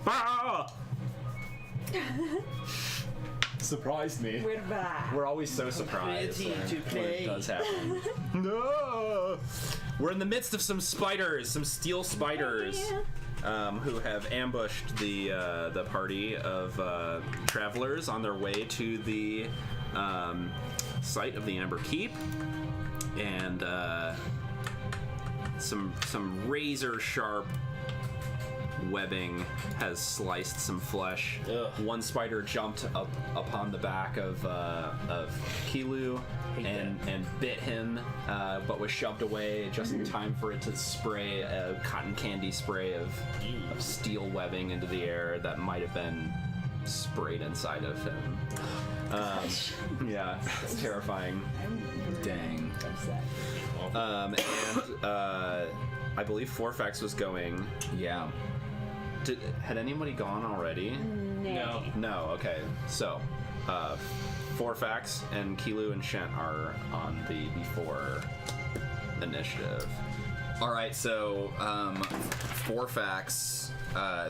Ah! Surprised me. We're back. We're always so surprised Ready to when play. it does happen. No! We're in the midst of some spiders, some steel spiders, who have ambushed the party of travelers on their way to the site of the Amber Keep, and some razor sharp webbing has sliced some flesh. Ugh. One spider jumped up upon the back of Kele and bit him, but was shoved away just in time for it to spray a cotton candy spray of steel webbing into the air that might have been sprayed inside of him. Yeah, it's terrifying. Dang. And I believe Forfax was going. Yeah. Had anybody gone already? No. No, okay. So, Forfax and Kele and Shent are on the before initiative. All right, so Forfax,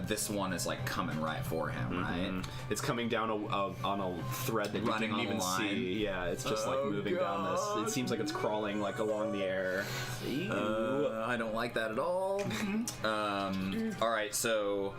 this one is like coming right for him, right? It's coming down on a thread that you Running didn't on even the line. see. Yeah, it's just like moving down this. It seems like it's crawling like along the air. I don't like that at all. All right, so.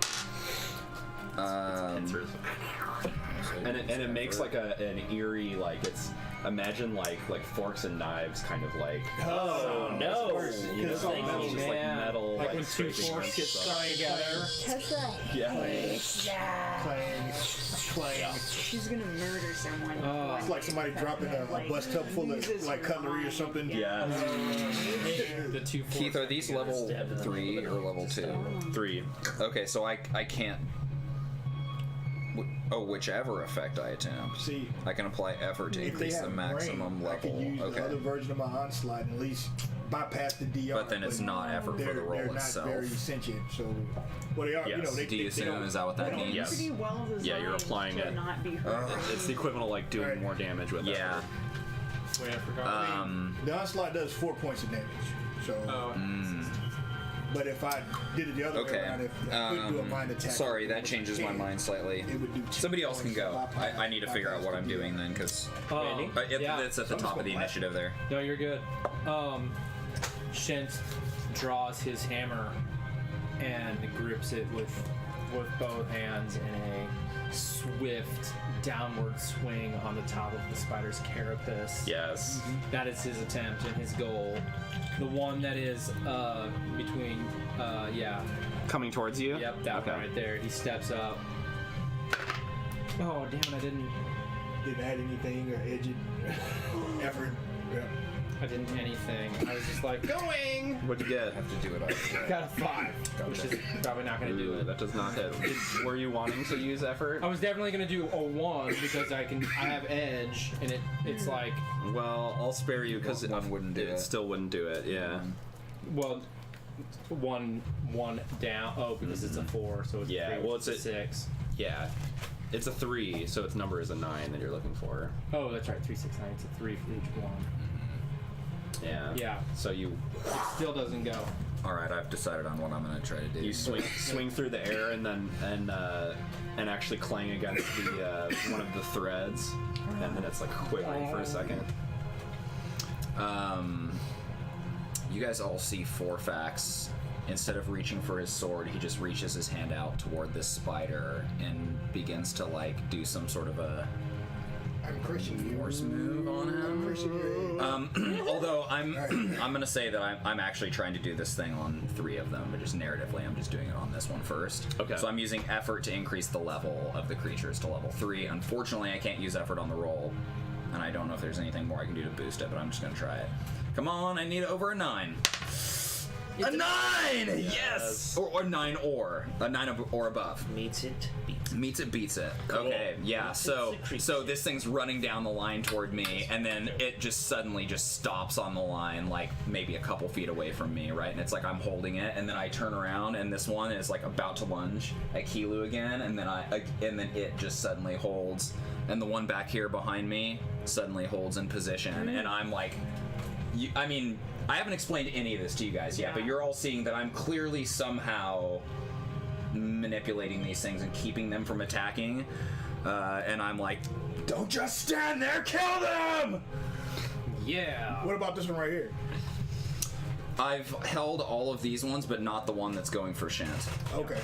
And it makes like an eerie, like, it's, imagine like forks and knives kind of like. Oh no! You know, It's all it's just like man. metal, Like when two scraping forks against get stuff. stuck together. Yeah. Playing. She's gonna murder someone. It's like somebody dropping a bus tub full of like cutlery or something. Yeah. The two forks. Keith, are these level 3 or level 2? 3. Okay, so I can't. Whichever effect I attempt. See, I can apply effort to if they increase the have maximum brain, I could level. use the other Okay. version of my onslaught and at least bypass the DR. But then it's not effort for the roll they're itself. not very sentient, so well they are. You Yes. know, they, Do you they don't- assume? Is that what that they don't- means? Yes. Pretty well designed Yeah, you're applying to it. not be hurt. It's the equivalent of like doing Right. more damage with Yeah. Wait, I forgot. The onslaught does 4 points of damage. So, but if I did it the other way Okay. around, if I could do a mind attack. Sorry, that changes my mind slightly. It would do 2 Somebody else can points go. of bypass- I need to figure out what I'm doing then, because Yeah. it's at the top of the initiative there. No, you're good. Shent draws his hammer and grips it with both hands in a swift downward swing on the top of the spider's carapace. Yes. That is his attempt and his goal. The one that is between, Coming towards you? yep, that Okay. one right there. He steps up. Oh, damn it, I didn't add anything or edge it. Effort. Yeah. anything. I was just like, going! What'd you get? Have to do it. Got a 5, which is probably not going to do Ooh, it. that does not hit. Were you wanting to use effort? I was definitely gonna do a 1 because I have edge and it's like, Well, I'll spare you because One wouldn't do it. still wouldn't do it. Yeah. well, one down. Oh, because it's a 4, so it's Yeah, 3, well, which is it's a 6. Yeah. It's a 3, so its number is a 9 that you're looking for. Oh, that's right, 3, 6, 9. It's a 3 for each one. Yeah. Yeah, So you still doesn't go. All right, I've decided on what I'm gonna try to do. you swing through the air and then and actually clang against the one of the threads, and then it's like quivering for a second. You guys all see Forfax. Instead of reaching for his sword, he just reaches his hand out toward this spider and begins to like do some sort of a I'm crushing you. force move on I'm him. crushing you. Although I'm gonna say that I'm actually trying to do this thing on 3 of them, but just narratively, I'm just doing it on this one first. Okay. So I'm using effort to increase the level of the creatures to level 3. Unfortunately, I can't use effort on the roll, and I don't know if there's anything more I can do to boost it, but I'm just gonna try it. Come on, I need over a 9. A 9! Yes! Or 9 or. A 9 or above. Meets it, beats it. Meets it, beats it. Okay, yeah. So this thing's running down the line toward me, and then it just suddenly just stops on the line, like maybe a couple feet away from me, right? And it's like I'm holding it, and then I turn around, and this one is like about to lunge at Kele again, and then it just suddenly holds, and the one back here behind me suddenly holds in position, and I'm like, I haven't explained any of this to you guys yet, but you're all seeing that I'm clearly somehow manipulating these things and keeping them from attacking. And I'm like, don't just stand there, kill them! Yeah. What about this one right here? I've held all of these ones, but not the one that's going for Shant. Okay.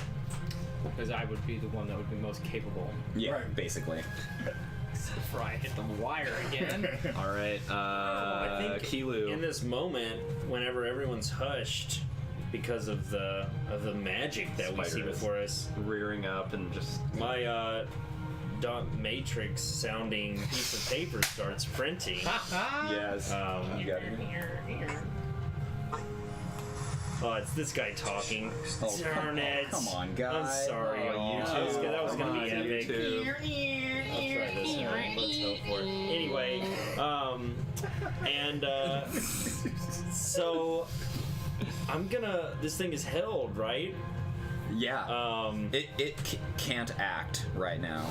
Because I would be the one that would be most capable. Yeah, Right. basically. Before I hit the wire again. All right, I think Kilu. in this moment, whenever everyone's hushed because of the magic that we see Spider is before us, rearing up and just my dot matrix sounding piece of paper starts printing. yes. You got it. Oh, it's this guy talking. Oh, Darn it. come on, I'm guys. sorry, Oh, y'all. you too. That was Come gonna on, be you epic. too. I'll try this one. Let's go for it. Anyway, so I'm gonna. This thing is held, right? Yeah. It can't act right now.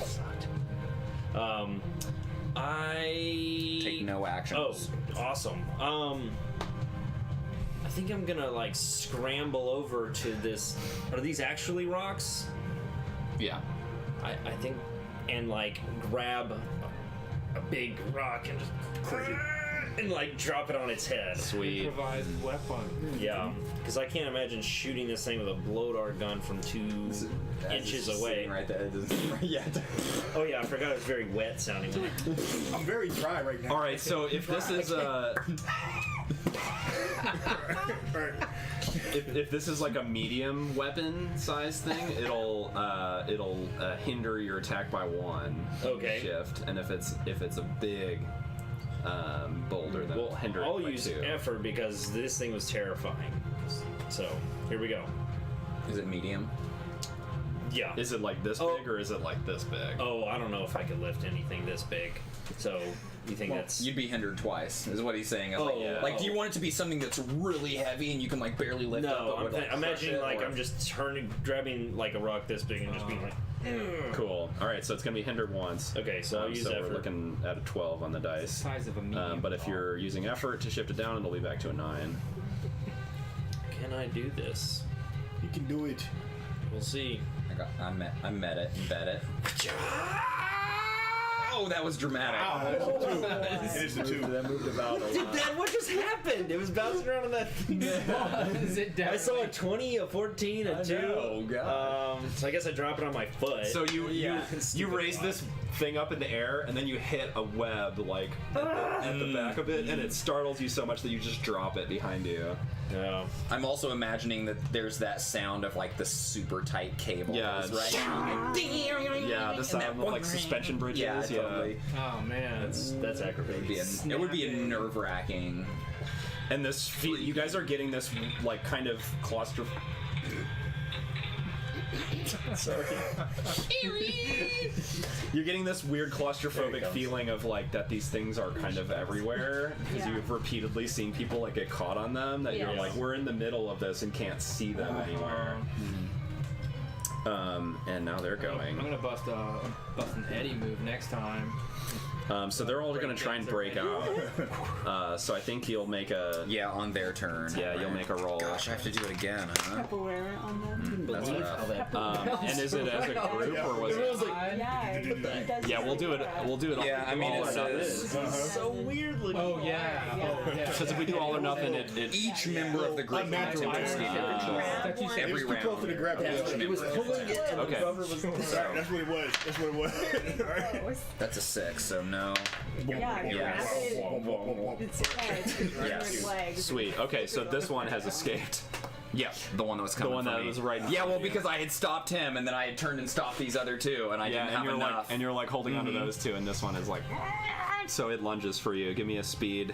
I Take no actions. Oh, awesome. I think I'm gonna like scramble over to this. Are these actually rocks? Yeah. I think, and like grab a big rock and just and like drop it on its head. Sweet. Improvised weapon. Yeah, because I can't imagine shooting this thing with a blow dart gun from 2 inches away. Right there. Yeah. Oh yeah, I forgot it was very wet sounding. I'm very dry right now. All right, so if this is if this is like a medium weapon size thing, it'll hinder your attack by 1. Okay. Shift, and if it's a big boulder, then it'll hinder I'll it by use 2. effort because this thing was terrifying. So here we go. Is it medium? Yeah. Is it like this Oh. big or is it like this big? Oh, I don't know if I could lift anything this big. So you think that's? You'd be hindered twice, is what he's saying. It's Oh, like, yeah. like, do you want it to be something that's really heavy and you can like barely lift up? No, but I'm would, like, crush imagining it, like or- I'm just grabbing like a rock this big and just being like. Cool. All right, so it's gonna be hindered once. Okay, so I'll use so effort. we're looking at a 12 on the dice. Size of a medium. But if ball. you're using effort to shift it down, it'll be back to a 9. Can I do this? You can do it. We'll see. I met it, bet it. Oh, that was dramatic. It is the 2. That moved about a lot. Dad, what just happened? It was bouncing around on that thing. Is it I saw a 20, a 14, a 2. know, God. So I guess I drop it on my foot. So you raise this thing up in the air, and then you hit a web like at the back of it, and it startles you so much that you just drop it behind you. Yeah. I'm also imagining that there's that sound of like the super tight cables, Yeah, right? Yeah, the sound of like suspension bridges. Yeah, totally. Oh man. That's aggravating. It would be a nerve-wracking. And this, you guys are getting this like kind of claustrophobic. Sorry. You're getting this weird claustrophobic feeling of like that these things are kind of everywhere because Yeah. you've repeatedly seen people like get caught on them. That you're Yes. like, we're in the middle of this and can't see them anywhere. And now they're going. I'm gonna bust an Eddie move next time. So they're all going to try and break out. So I think you'll make a. Yeah, on their turn. Yeah, you'll make a roll. Gosh, I have to do it again, huh? Capoeira on them. That's rough. And is it as a group or was it? Yeah, he does Yeah, we'll do it. We'll do it. All, Yeah, I mean, all or it's nothing. So weird looking. Oh yeah. Oh yeah. Because if we do all or nothing, it Each member of the group can Unnatural. attempt to escape your control. That you said. It was Every too close to the round. grab. It was pulling it and Okay. the cover was. Sorry, that's what it was. That's what it was. Alright. That's a 6, so no. Yeah, Yeah. grab it. Its head, Yes. its legs. Sweet. Okay, so this one has escaped. Yeah, the one that was coming one for that me. was right in Yeah, front well, of you. because I had stopped him, and then I had turned and stopped these other two, and I Yeah, didn't and have you're enough. like, holding onto those two, and this one is like, so it lunges for you. Give me a speed.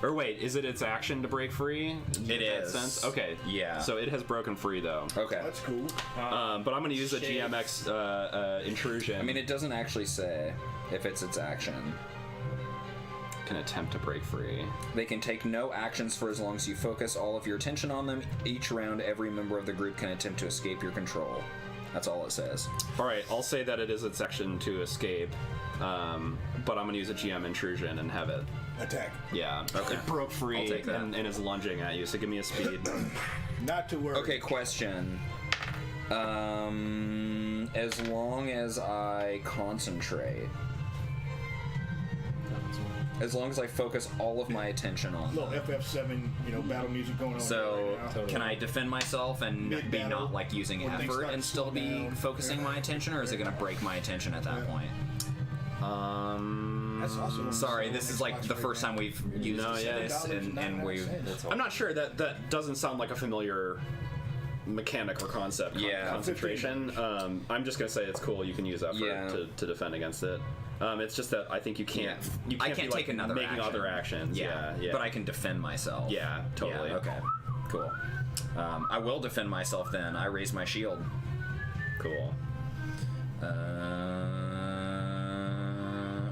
Or wait, is it its action to break free? It That is. sense? Okay. Yeah. So it has broken free though. Okay. That's cool. But I'm going to use a Shade. GMX intrusion. I mean, it doesn't actually say if it's its action. can attempt to break free. They can take no actions for as long as you focus all of your attention on them. Each round, every member of the group can attempt to escape your control. That's all it says. All right, I'll say that it is its action to escape, but I'm going to use a GM intrusion and have it. Attack. Yeah. Okay. It broke free I'll take that. and is lunging at you, so give me a speed. Not to worry. Okay, question. As long as I concentrate. As long as I focus all of my attention on Little them. FF7, battle music going on. So, right now. can I defend myself and be Mid-battle, not like using when things effort start and still to be slow down. focusing my attention, or is it going to break my attention at that Yeah. point? That's also Sorry, this is like the first time we've used this, and we've. I'm not sure that doesn't sound like a familiar mechanic or concept. Concentration. I'm just gonna say it's cool. You can use effort to defend against it. It's just that I think you can't. You can't I can't be, take another making action. other actions. Yeah. But I can defend myself. Yeah, totally. Yeah, okay, cool. I will defend myself then. I raise my shield. Cool.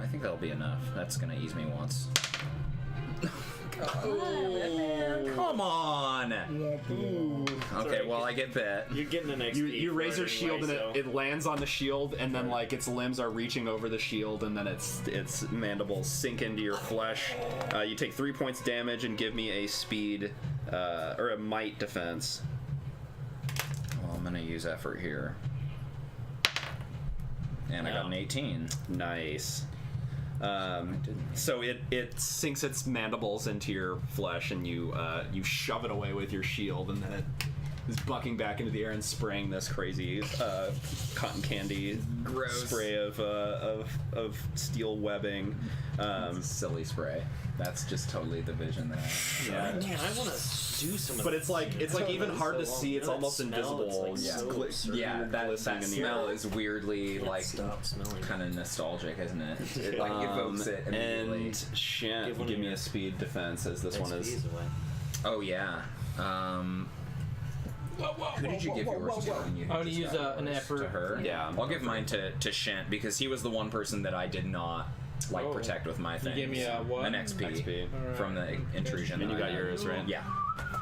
I think that'll be enough. That's gonna ease me once. Come on! Okay, well I get bit. You're getting an XP. You raise for your it shield anyway, and it lands on the shield, and then like its limbs are reaching over the shield, and then its mandibles sink into your flesh. You take 3 points damage and give me a speed or a might defense. Well, I'm gonna use effort here. And I got an 18. Nice. So it sinks its mandibles into your flesh, and you shove it away with your shield, and then it is bucking back into the air and spraying this crazy cotton candy spray of steel webbing. Silly spray. That's just totally the vision there. Yeah. Man, I want to do some of But that. it's like even hard to see. It's almost invisible. Yeah, that smell is weirdly like Stop smelling. kind of nostalgic, isn't it? It like evokes it immediately. And Shant, Give one give of me your a speed defense, as this one is. XP's away. Oh yeah. Who did you give yours to? When you I'm gonna just use got an yours effort. to her. Yeah. I'll give mine to Shant because he was the one person that I did not protect with my thing. gave me a what? An XP, XP. from the intrusion. And you that I got had. yours, right? Yeah.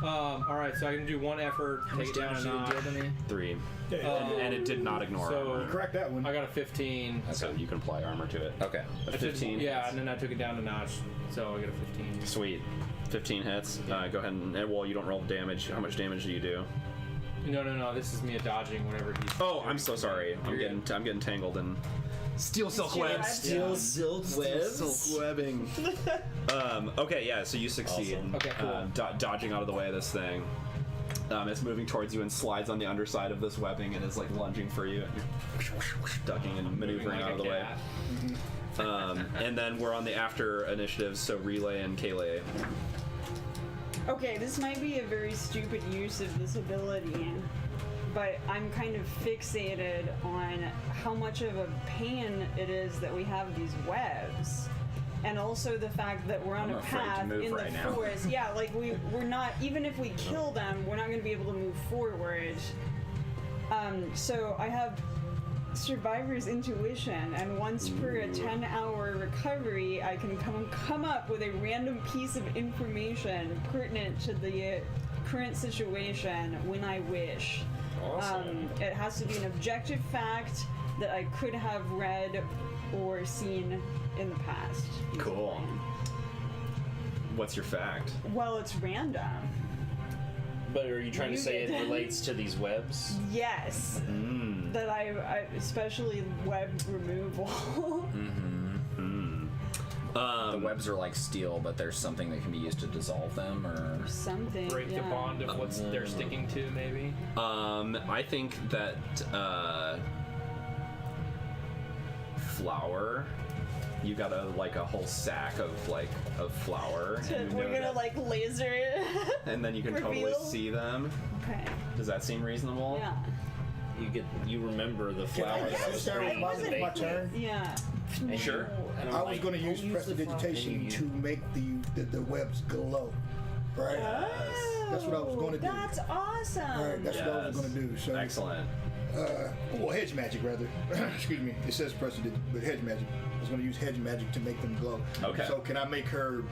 Alright, so I can do one effort, take it down a notch. 3. And it did not ignore So- armor. Crack that one. I got a 15. So you can apply armor to it. Okay. A 15. Yeah, and then I took it down a notch, so I got a 15. Sweet. 15 hits. Go ahead and well, you don't roll damage. How much damage do you do? No, this is me dodging whenever he's... Oh, I'm so sorry. I'm getting tangled in steel silk webs. Steel silk Silk webbing. Okay, yeah. So you succeed. Awesome. Okay, cool. Dodging out of the way of this thing. It's moving towards you and slides on the underside of this webbing and is like lunging for you. And you're ducking and maneuvering out of the way. And then we're on the after initiatives. So Relay and Kele. Okay, this might be a very stupid use of this ability, but I'm kind of fixated on how much of a pain it is that we have these webs. And also the fact that we're on I'm a afraid to path move in right the now. forest. Yeah, like we're not, even if we kill them, we're not going to be able to move forward. So I have Survivor's Intuition, and once per a 10-hour recovery, I can come up with a random piece of information pertinent to the current situation when I wish. Awesome. It has to be an objective fact that I could have read or seen in the past. Cool. What's your fact? Well, it's random. But are you trying to say it Muted. relates to these webs? Yes. That I especially web removal. The webs are like steel, but there's something that can be used to dissolve them, or Something. Break yeah. the bond of what they're sticking to, maybe. I think that flour. You got a whole sack of flour. And you We're know gonna that- laser it. and then you can totally reveal. see them. Okay. Does that seem reasonable? Yeah. You remember the Can flower I that was start with green my, to bake my with. turn? Yeah. And Sure. and I'm I was like, going to use don't use the flower. prestidigitation And you- to make the webs glow. Right? That's what I was going to do. That's awesome. Right, that's what I was going to do. So, Excellent. well, hedge magic rather. Excuse me. It says prestidig, but hedge magic. I was going to use hedge magic to make them glow. Okay. So can I make her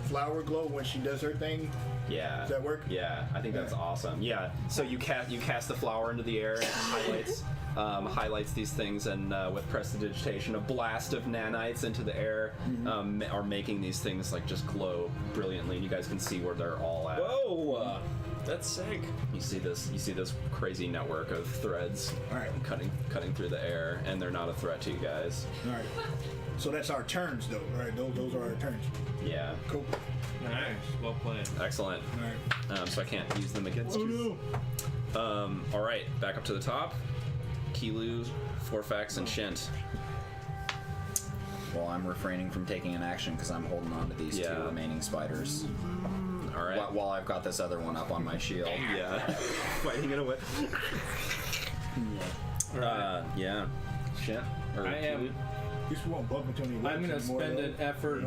flower glow when she does her thing? Yeah. Does that work? Yeah, I think that's awesome. Yeah. So you cast the flower into the air and it highlights highlights these things, and with prestidigitation, a blast of nanites into the air are making these things like just glow brilliantly, and you guys can see where they're all at. Whoa! That's sick. You see this crazy network of threads All right. cutting through the air, and they're not a threat to you guys. All right. So that's our turns, though, right? Those are our turns. Yeah. Cool. Nice. Well played. Excellent. All right. So I can't use them against you. All right, back up to the top. Kele, Forfax, and Shint. Well, I'm refraining from taking an action because I'm holding on to these two remaining spiders. All right. While I've got this other one up on my shield. Yeah. Fighting it away. Yeah. Shint. Or I am. This won't bump into any I'm gonna weapons anymore, spend an though. effort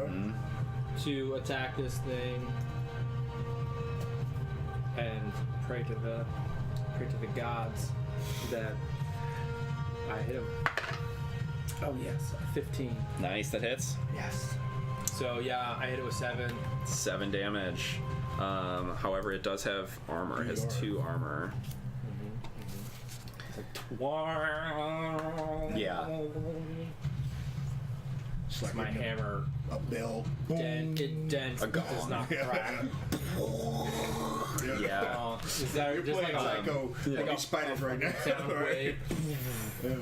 to attack this thing and pray to the gods that I hit him. Oh yes, 15. Nice, that hits. Yes. So yeah, I hit it with 7. 7 damage. However, it does have armor. It has 2 armor. Yeah. It's like My hitting hammer a bell. it dents, but does not crack. Yeah. Is that You're just playing like Psycho. like These spiders right now. sound Right? wave? Yeah.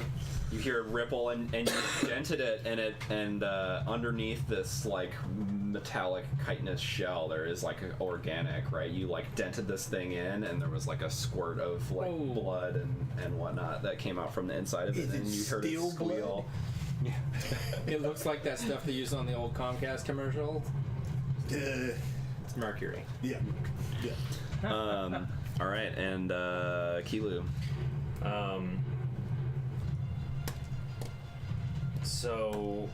You hear a ripple, and you dented it, and underneath this like metallic chitinous shell, there is like organic, right? You like dented this thing in, and there was like a squirt of like blood and whatnot that came out from the inside of it, Is it and you heard it steel squeal. It looks like that stuff they use on the old Comcast commercials. Yeah. It's mercury. Yeah. All right, and Kele. So,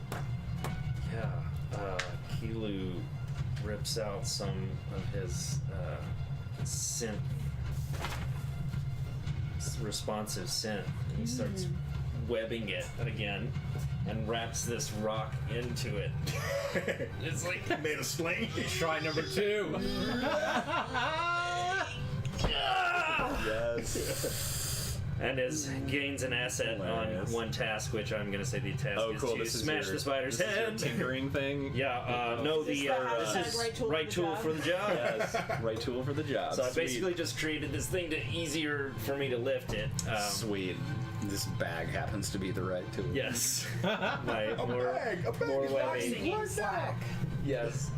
yeah, Kele rips out some of his synth, responsive synth, and he starts webbing it again and wraps this rock into it. It's like Made a sling. Try number 2. Yes. and gains an asset Hilarious. on one task, which I'm gonna say the task Oh, is cool. to This is smash your, the spider's this is your head. tinkering thing. Yeah, no, Is the this the this hashtag is right tool for the job? Yes. Right tool for the job. So I Sweet. basically just created this thing to easier for me to lift it. Sweet. This bag happens to be the right tool. Yes. My A bag more is webbing. not slack. Yes.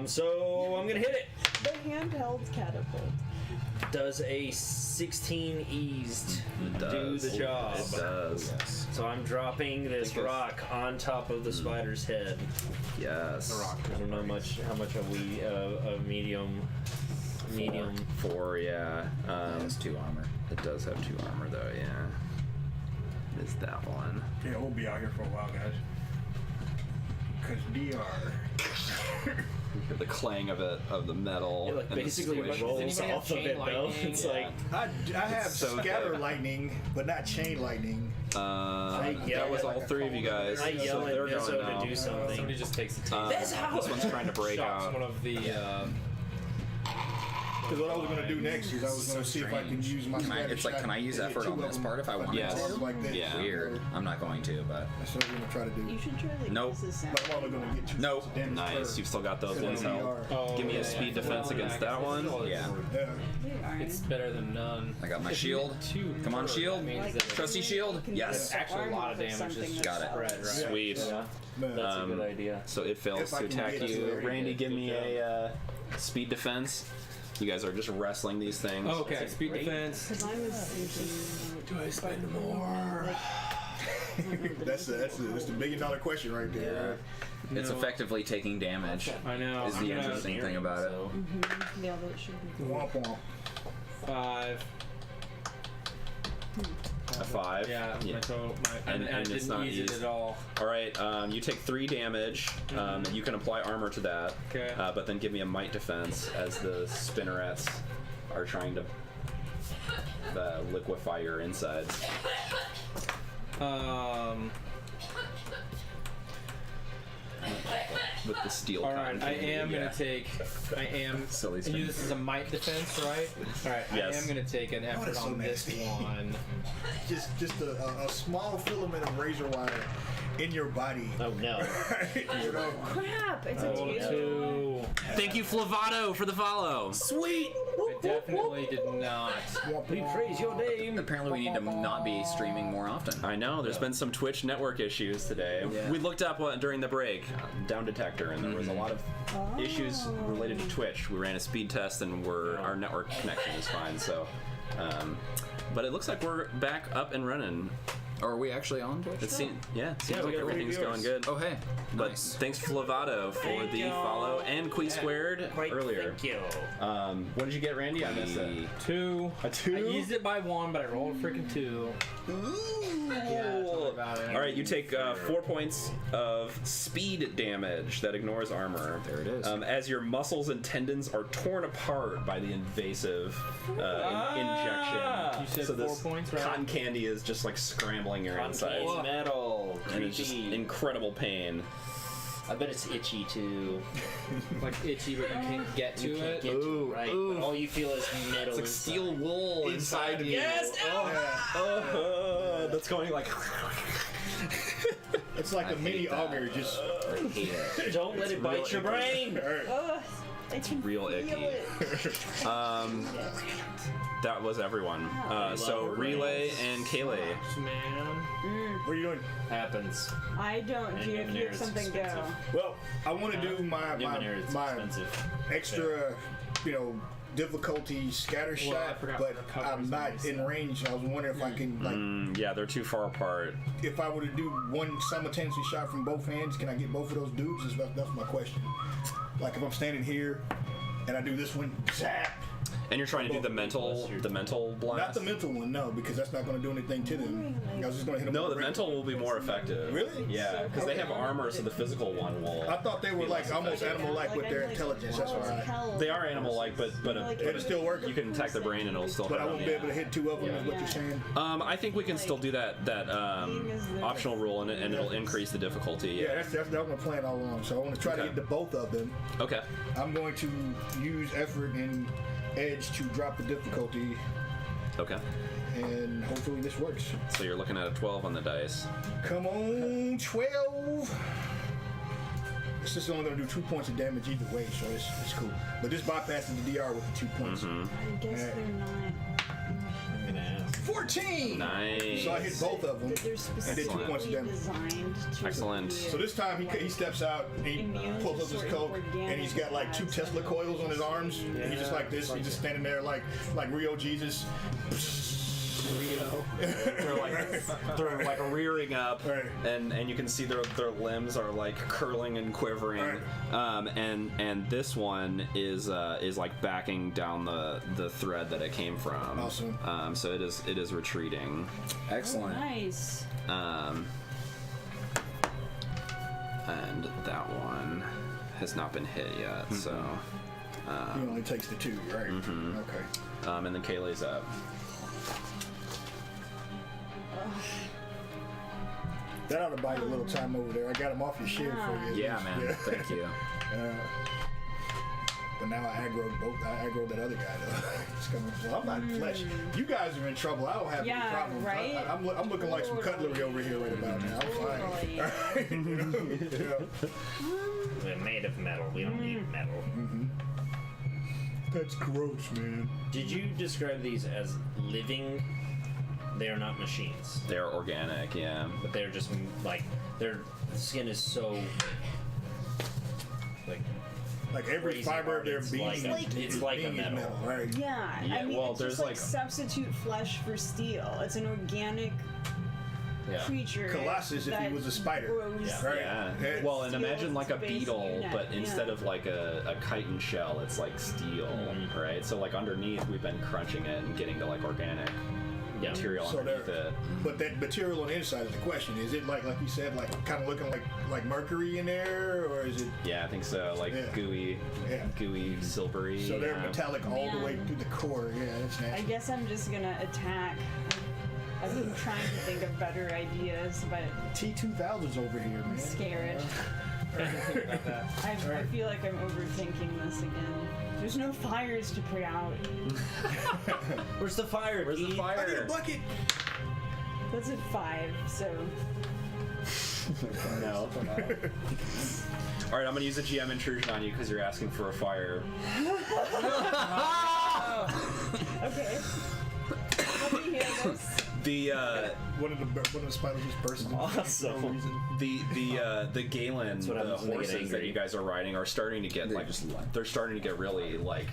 So I'm gonna hit it. The handheld catapult. Does a 16 eased It do does. the job? It does. Yes. So I'm dropping this Think it's- rock on top of the spider's head. Yes. I don't know how much a medium. 4, yeah. It has 2 armor. It does have 2 armor though, yeah. Is that one? Yeah, we'll be out here for a while, guys. Because DR. You hear the clang of it, of the metal. It like and the basically squish. rolls Does anybody have off of chain it though. lightning? It's Yeah. like I have so scatter good. lightning, but not chain lightning. That was all 3 of you guys. I yell so at they're Mizzo going now. to do something. Somebody just takes a taste. This one's trying to break Shocks out. one of the. Because what I was going to do next is I was going to see if I can use my scatter It's like, shot can I use and hit effort 2 on of this them part if I wanted Yes. to? Like this. Yeah. Weird. I'm not going to, but That's what I'm going to try to do. You should try like Nope. use the sound. But I'm only going to get 2 Nope. points of damage Nice. per. You've still got those So ones we held. are- Give me a speed defense against that one. yeah. Yeah. They are. It's better than none. I got my If you shield. get 2 Come on, per, shield. that means that Trusty shield. Yes. actually a lot of damage is just Got it. spread, right? Sweet. Yeah, Man. that's a good idea. So it fails If I to can attack get you. it. Randy, give me Good a speed defense. You guys are just wrestling these things. Oh, okay, That's speed great. defense. Because I was thinking. Do I spend more? That's the $1 million question right there. It's No. effectively taking damage. I know. Is I'm the gonna- interesting thing about it. So, Yeah, that should be. Womp womp. 5. A 5. Yeah, my total. And I it's didn't not use it used. at all. All right. You take 3 damage. You can apply armor to that. Okay. But then give me a might defense as the spinnerets are trying to liquefy your insides. with the steel. All right, I conjuring, am yeah. gonna take. I am. Silly And you, this is a might defense, right? All right, Yes. I am gonna take an effort that's so on this nasty. one. Just a small filament of razor wire in your body. Oh no. You know? Crap! It's a Roll a 2. 2. Thank you, Flavato, for the follow. Sweet. I definitely did not. We praise your name. Apparently, we need to not be streaming more often. I know, there's been some Twitch network issues today. Yeah. We looked up during the break, Down Detector, and there was a lot of issues related to Twitch. We ran a speed test, and our network connection is fine, so... but it looks like we're back up and running. Are we actually on Twitch? It seems we like got everything's viewers. going good. Oh, hey. But Nice. thanks, Flavato, for Thank the you. follow, and Quee Squared Quite earlier. Thank you. What did you get, Randy? I missed it. 2. A 2? I used it by 1, but I rolled a freaking 2. Yeah, tell me about it. All right, you take 4 points of speed damage that ignores armor. There it is. As your muscles and tendons are torn apart by the invasive injection. You said so 4 this points, right? cotton candy is just like scrambling your insides, Concave metal. and it's just Creepy. incredible pain. I bet it's itchy too. Like itchy, but you can't get to You can't it. get to it right. But all you feel is metal. It's like steel wool inside you. Yes, That's going like. It's like I a mini hate that. auger. Just Don't let it bite your brain. Ugh, I can Real feel icky. it. That was everyone. So love Relay and Kele. Man. what are you doing? Happens. I don't. And Do you Numenera hear is something go? expensive. Well, I want to do my Numenera is expensive. extra, difficulty scatter Well, I shot, forgot but what the cover I'm is not gonna in say. range. I was wondering if I can Yeah, they're too far apart. if I were to do one simultaneously shot from both hands, can I get both of those dudes? That's my question. Like if I'm standing here and I do this one, zap. And you're trying to do the mental blast. Not the mental one, no, because that's not going to do anything to them. I was just going to hit them. No, with the a regular- mental will be more effective. Really? Yeah, because they have armor, so the physical one will. I thought they were like almost animal-like with their intelligence. That's why. They are animal-like, but It'll still work. you can attack the brain and it'll still But I hurt won't them. be able to hit two of them. Is what you're saying? I think we can still do that optional rule, and it'll increase the difficulty. Yeah, that was my plan all along. So I want to try to Okay. get to both of them. Okay. I'm going to use effort and edge to drop the difficulty, Okay. and hopefully this works. So you're looking at a 12 on the dice. Come on, 12. It's just only going to do 2 points of damage either way, so it's cool. But this bypasses the DR with the 2 points. I guess they're not. I'm gonna ask. 14! Nice. So I hit both of them. They're specifically points of damage. designed to Excellent. be So this time he steps out, and he Immune pulls to up his certain coat, organic and he's got like 2 Tesla coils on his arms, and he's just like this. He's just standing there like Rio Jesus. They're like rearing up, Right. and you can see their limbs are like curling and quivering. And this one is like backing down the thread that it came from. Awesome. So it is retreating. Excellent. nice. And that one has not been hit yet. So He only takes the 2, right? Okay. and then Kaylee's up. That ought to buy you a little time over there. I got him off your shield for you. Yeah, man. Thank you. But now I aggroed that other guy though. He's coming. Well, I'm not in flesh. You guys are in trouble. I don't have any Yeah, problems. right? I'm looking like some cutlery over here right about now. I'm fine. Yeah. We're made of metal. We don't need metal. That's gross, man. Did you describe these as living? They are not machines, They're organic, yeah. but they're just like their skin is so like Like every crazy fiber hard. of their It's being, like is it's like a being is metal. right? Yeah, Yeah, I mean, well, it's there's just like like- substitute flesh for steel. It's an organic Yeah. creature. Colossus if he that was a spider. grows- Yeah. Right. Yeah. Yeah. Well, and Steel imagine is like a the base beetle, unit, but instead yeah. of like a chitin shell, it's like steel, right? So like underneath, we've been crunching it and getting to like organic Yeah. material So underneath there, it. but that material on the inside is the question. Is it like you said, like kind of looking like mercury in there, or is it? Yeah, I think so. Like Yeah. gooey, silvery. So they're yeah. metallic all the way Man. through the core. Yeah, that's I nasty. guess I'm just gonna attack. I've been trying to think of better ideas, but T2000's over here, man. I'm scared. anything about that. I feel like I'm overthinking this again. There's no fires to put out. Where's the fire? Where's the Pete? I need a fire? bucket. That's at 5, so No. All right, I'm gonna use a GM intrusion on you because you're asking for a fire. okay. Let me hear this. The One of the spiders just burst. Awesome. For no reason. the Galen, what the happens when they get horses that angry. you guys are riding are starting to get they're starting to get really like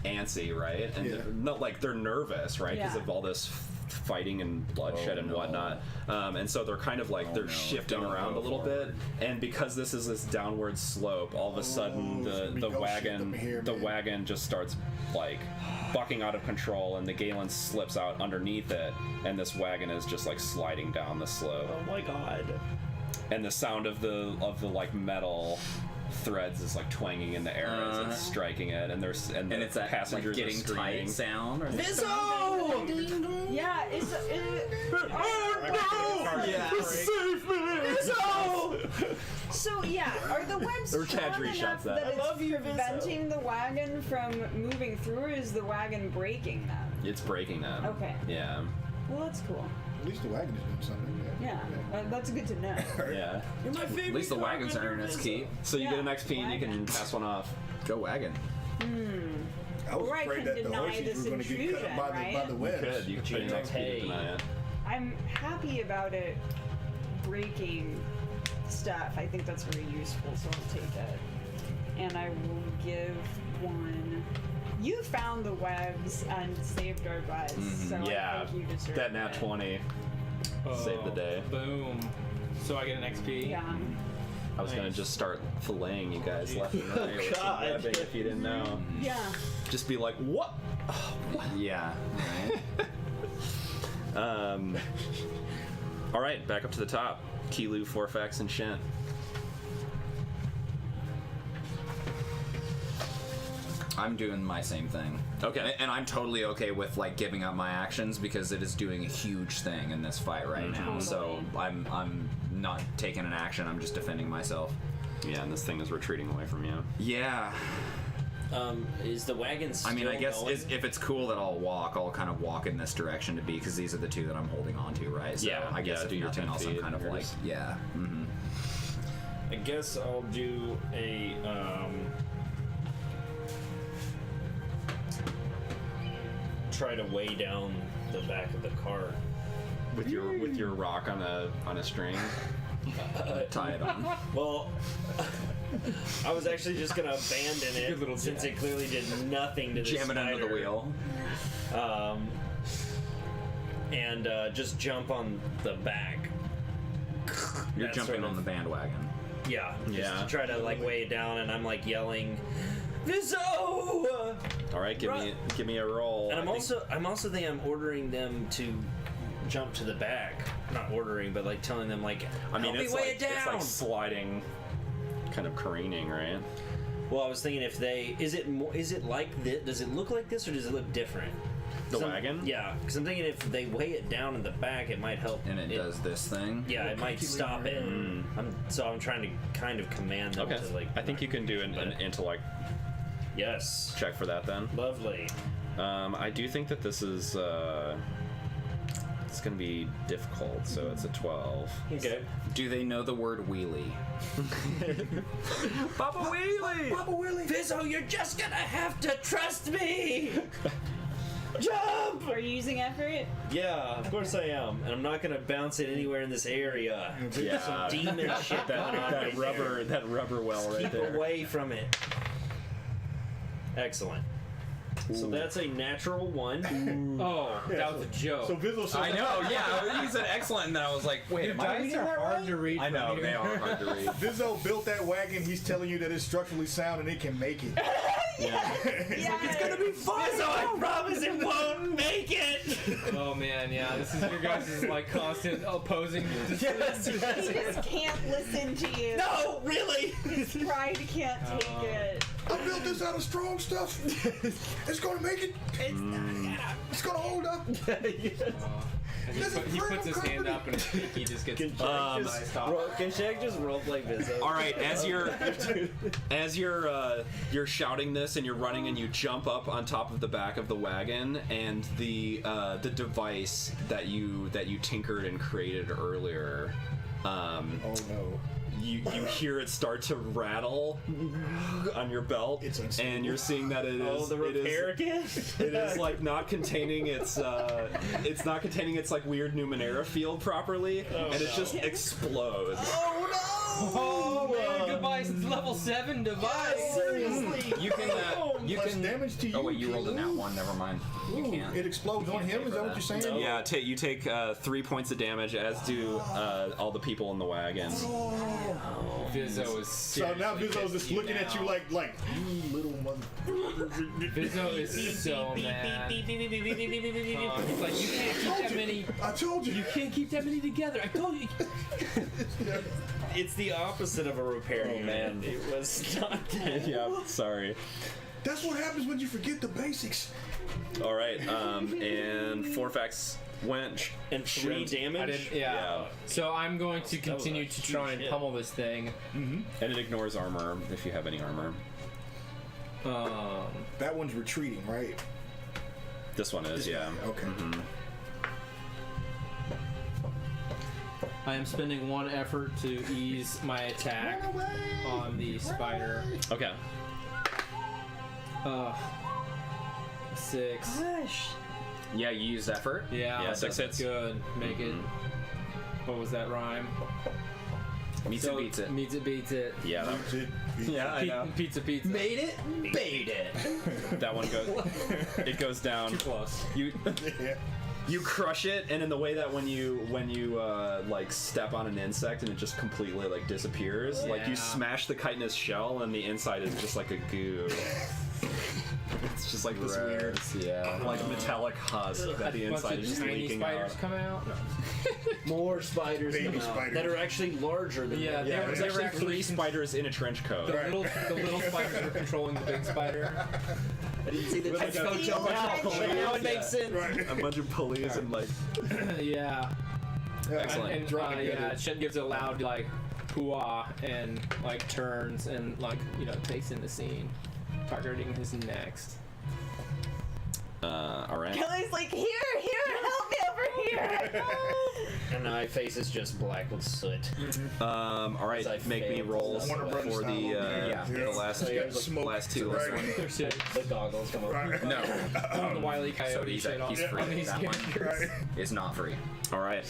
antsy, right? And Yeah. they're not like they're nervous, right? Because Yeah. of all this fighting and bloodshed and whatnot. And so they're kind of like they're shifting around a little bit. And because this is this downward slope, all of a sudden it's gonna be the ghost shit wagon up here, the man. wagon just starts like bucking out of control, and the Galen slips out underneath it, and this wagon is just like sliding down the slope. Oh my god. And the sound of the like metal threads is like twanging in the air as it's striking it, and there's and it's that passengers like, getting are screaming. tight sound. Or Vizzo! Yeah, it's Yeah. Save me! Vizzo! so yeah, are the webs Or strong Chadri enough shouts that. that I it's love you, Vizzo. preventing the wagon from moving through, or is the wagon breaking them? It's breaking them. Okay. Yeah. Well, that's cool. At least the wagon is doing something. Yeah, that's good to know. Yeah. You're my favorite. At least the wagon's earning its keep. So you Yeah, get an XP and you can wagon. pass one off. Go wagon. I was Or I afraid can that the deny horses this were going to get cut intrusion, up by right? the webs. You could pay an XP to Hey. deny it. I'm happy about it breaking stuff. I think that's very useful, so I'll take it. And I will give one. You found the webs and saved our butts, so Yeah. I think you deserve That nat it. 20 saved the day. Boom. So I get an XP. Yeah. I was gonna Nice. just start filleting you guys left and right with some God. webbing if you didn't know. Yeah. Just be like, what? Yeah. Right. All right, back up to the top. Kelu, Forfax, and Shent. I'm doing my same thing. Okay. And I'm totally okay with like giving up my actions because it is doing a huge thing in this fight right now. So I'm not taking an action. I'm just defending myself. Yeah, and this thing is retreating away from you. Yeah. Is the wagon still I mean, I guess going? if it's cool that I'll kind of walk in this direction to be because these are the two that I'm holding on to, right? So Yeah, I guess yeah, if do your nothing 10 else, I'm feet kind of and like, yours. yeah. Mm-hmm. I guess I'll do a try to weigh down the back of the cart. With your rock on a string. Tie it on. Well, I was actually just gonna abandon it Good little since jack. it clearly did nothing to the Jam it under the spider. wheel. And just jump on the back. You're That jumping sort on of- the bandwagon. Yeah, just Yeah. to try to like weigh it down, and I'm like yelling, "Vizzo!" All right, give me a roll. And I'm I think- also thinking I'm ordering them to jump to the back. Not ordering, but like telling them like, I mean, "Help me it's weigh like it down." it's like sliding, kind of careening, right? Well, I was thinking if they is it like this? Does it look like this or does it look different? The 'Cause wagon? Yeah, because I'm thinking if they weigh it down in the back, it might help. And it does this thing. Yeah, it might stop it. I'm trying to kind of command them Okay. to like. I think you can do an intellect Yes. check for that then. Lovely. I do think that this is it's gonna be difficult, so it's a 12. Okay. Do they know the word wheelie? Papa Wheelie! Vizzo, you're just gonna have to trust me. Jump! Are you using effort? Yeah, of course I am, and I'm not gonna bounce it anywhere in this area. Yeah, Some demon shit going on right there. that rubber well right Keep there. away from it. Excellent. So that's a natural 1. Oh, that was a joke. So Vizzo says, I know, yeah. You said excellent, and then I was like, wait, Dude, am I dice reading are that hard right? to read. I know, from they here. are hard to read. Vizzo built that wagon. He's telling you that it's structurally sound and it can make it. Yeah. It's gonna be fun! Vizzo, I promise it won't make it! Oh man, yeah, this is your guys' like constant opposing. Yes, He just can't listen to you. No, really! His pride can't take it. I built this out of strong stuff. It's gonna make it. It's gonna hold up. He puts his hand up and he just gets. Can Shaq just roleplay Vizzo? All right, as you're shouting this and you're running and you jump up on top of the back of the wagon, and the device that you tinkered and created earlier. Oh no. You hear it start to rattle on your belt, and you're seeing that it is the repair kit. it is like not containing its not containing its like weird Numenera field properly, and it just explodes. Oh no! Oh man, goodbye, level 7 device. Seriously. You can damage to you. Oh wait, you rolled a nat 1. Never mind. You can't. It explodes on him. Is that what you're saying? No. Yeah, you take 3 points of damage, as do all the people in the wagon. Vizzo is So now Vizzo's just looking at you like you little mother. Vizzo is so mad. He's like, you can't keep that many. I told you. You can't keep that many together. I told you. It's the opposite of a repair, man. It was not that. Yeah, sorry. That's what happens when you forget the basics. All right, and Forfax went And 3 damage. Yeah. So I'm going to continue to try and pummel this thing. and it ignores armor if you have any armor. That one's retreating, right? This one is, yeah. Okay. I am spending 1 effort to ease my attack on the spider. Okay. 6. Gosh. Yeah, you use effort. Yeah, Yeah, 6 hits. Good. Make it. What was that rhyme? Meets it, beats it. Meets it, beats it. Yeah, yeah, I know. Pizza. Made it, bait it. That one goes. It goes down. Too close. You crush it, and in the way that when you like step on an insect and it just completely like disappears, like you Yeah. smash the chitinous shell and the inside is just like a goo. It's just like this weird, like metallic husk that the Bunch inside of is just tiny leaking spiders out. come out. No. More spiders Baby come out spiders. that are actually larger than Yeah, them. they were There's actually actually 3 spiders in a trench coat. The little spiders were controlling the big spider. I didn't see the With like trench coat jump out. bunch of Now it makes sense. A bunch of pulleys and like. Yeah. Excellent. And Shen gives a loud like hoo-ah and like turns and like takes in the scene, targeting his next. All right. Kelly's like, here, help me over here. And my face is just black with soot. All right. As I Make me failed. roll Warner for Brothers the style. last You got smoke. last 2. Right. The goggles come over. No, The Wile E. Coyote so he's shit on free. on these That one characters. is not free. All right.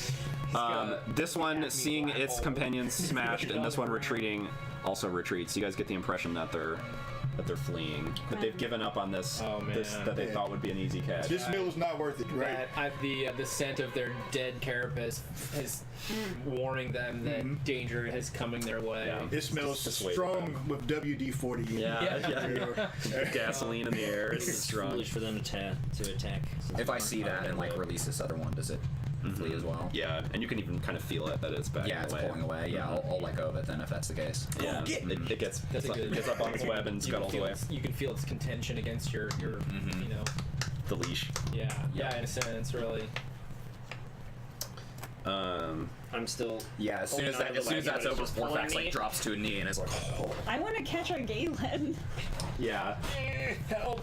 This one, seeing its companions smashed, and this one retreating, also retreats. You guys get the impression that they're fleeing, that they've given up on this. Oh, man. This that they thought would be an easy catch. This meal is not worth it, right? The scent of their dead carapace is warning them that danger is coming their way. Yeah. It smells Just wait strong with WD-40. Yeah. Gasoline in the air. It's It's strong. foolish for them to attack. If I see that and like release this other one, does it flee as well? Yeah, and you can even kind of feel it that it's backing Yeah, it's away. pulling away. Yeah, I'll let go of it then if that's the case. Yeah, it gets That's a good- it gets up on its web and You can scuttles feel away. you can feel its contention against your The leash. yeah, in a sense, really. I'm still. Yeah, as soon as Holding that, as soon as onto that's the over, wagon, Forfax it's like just drops to a knee and is like, oh. I want to catch a Galen. Yeah. Help!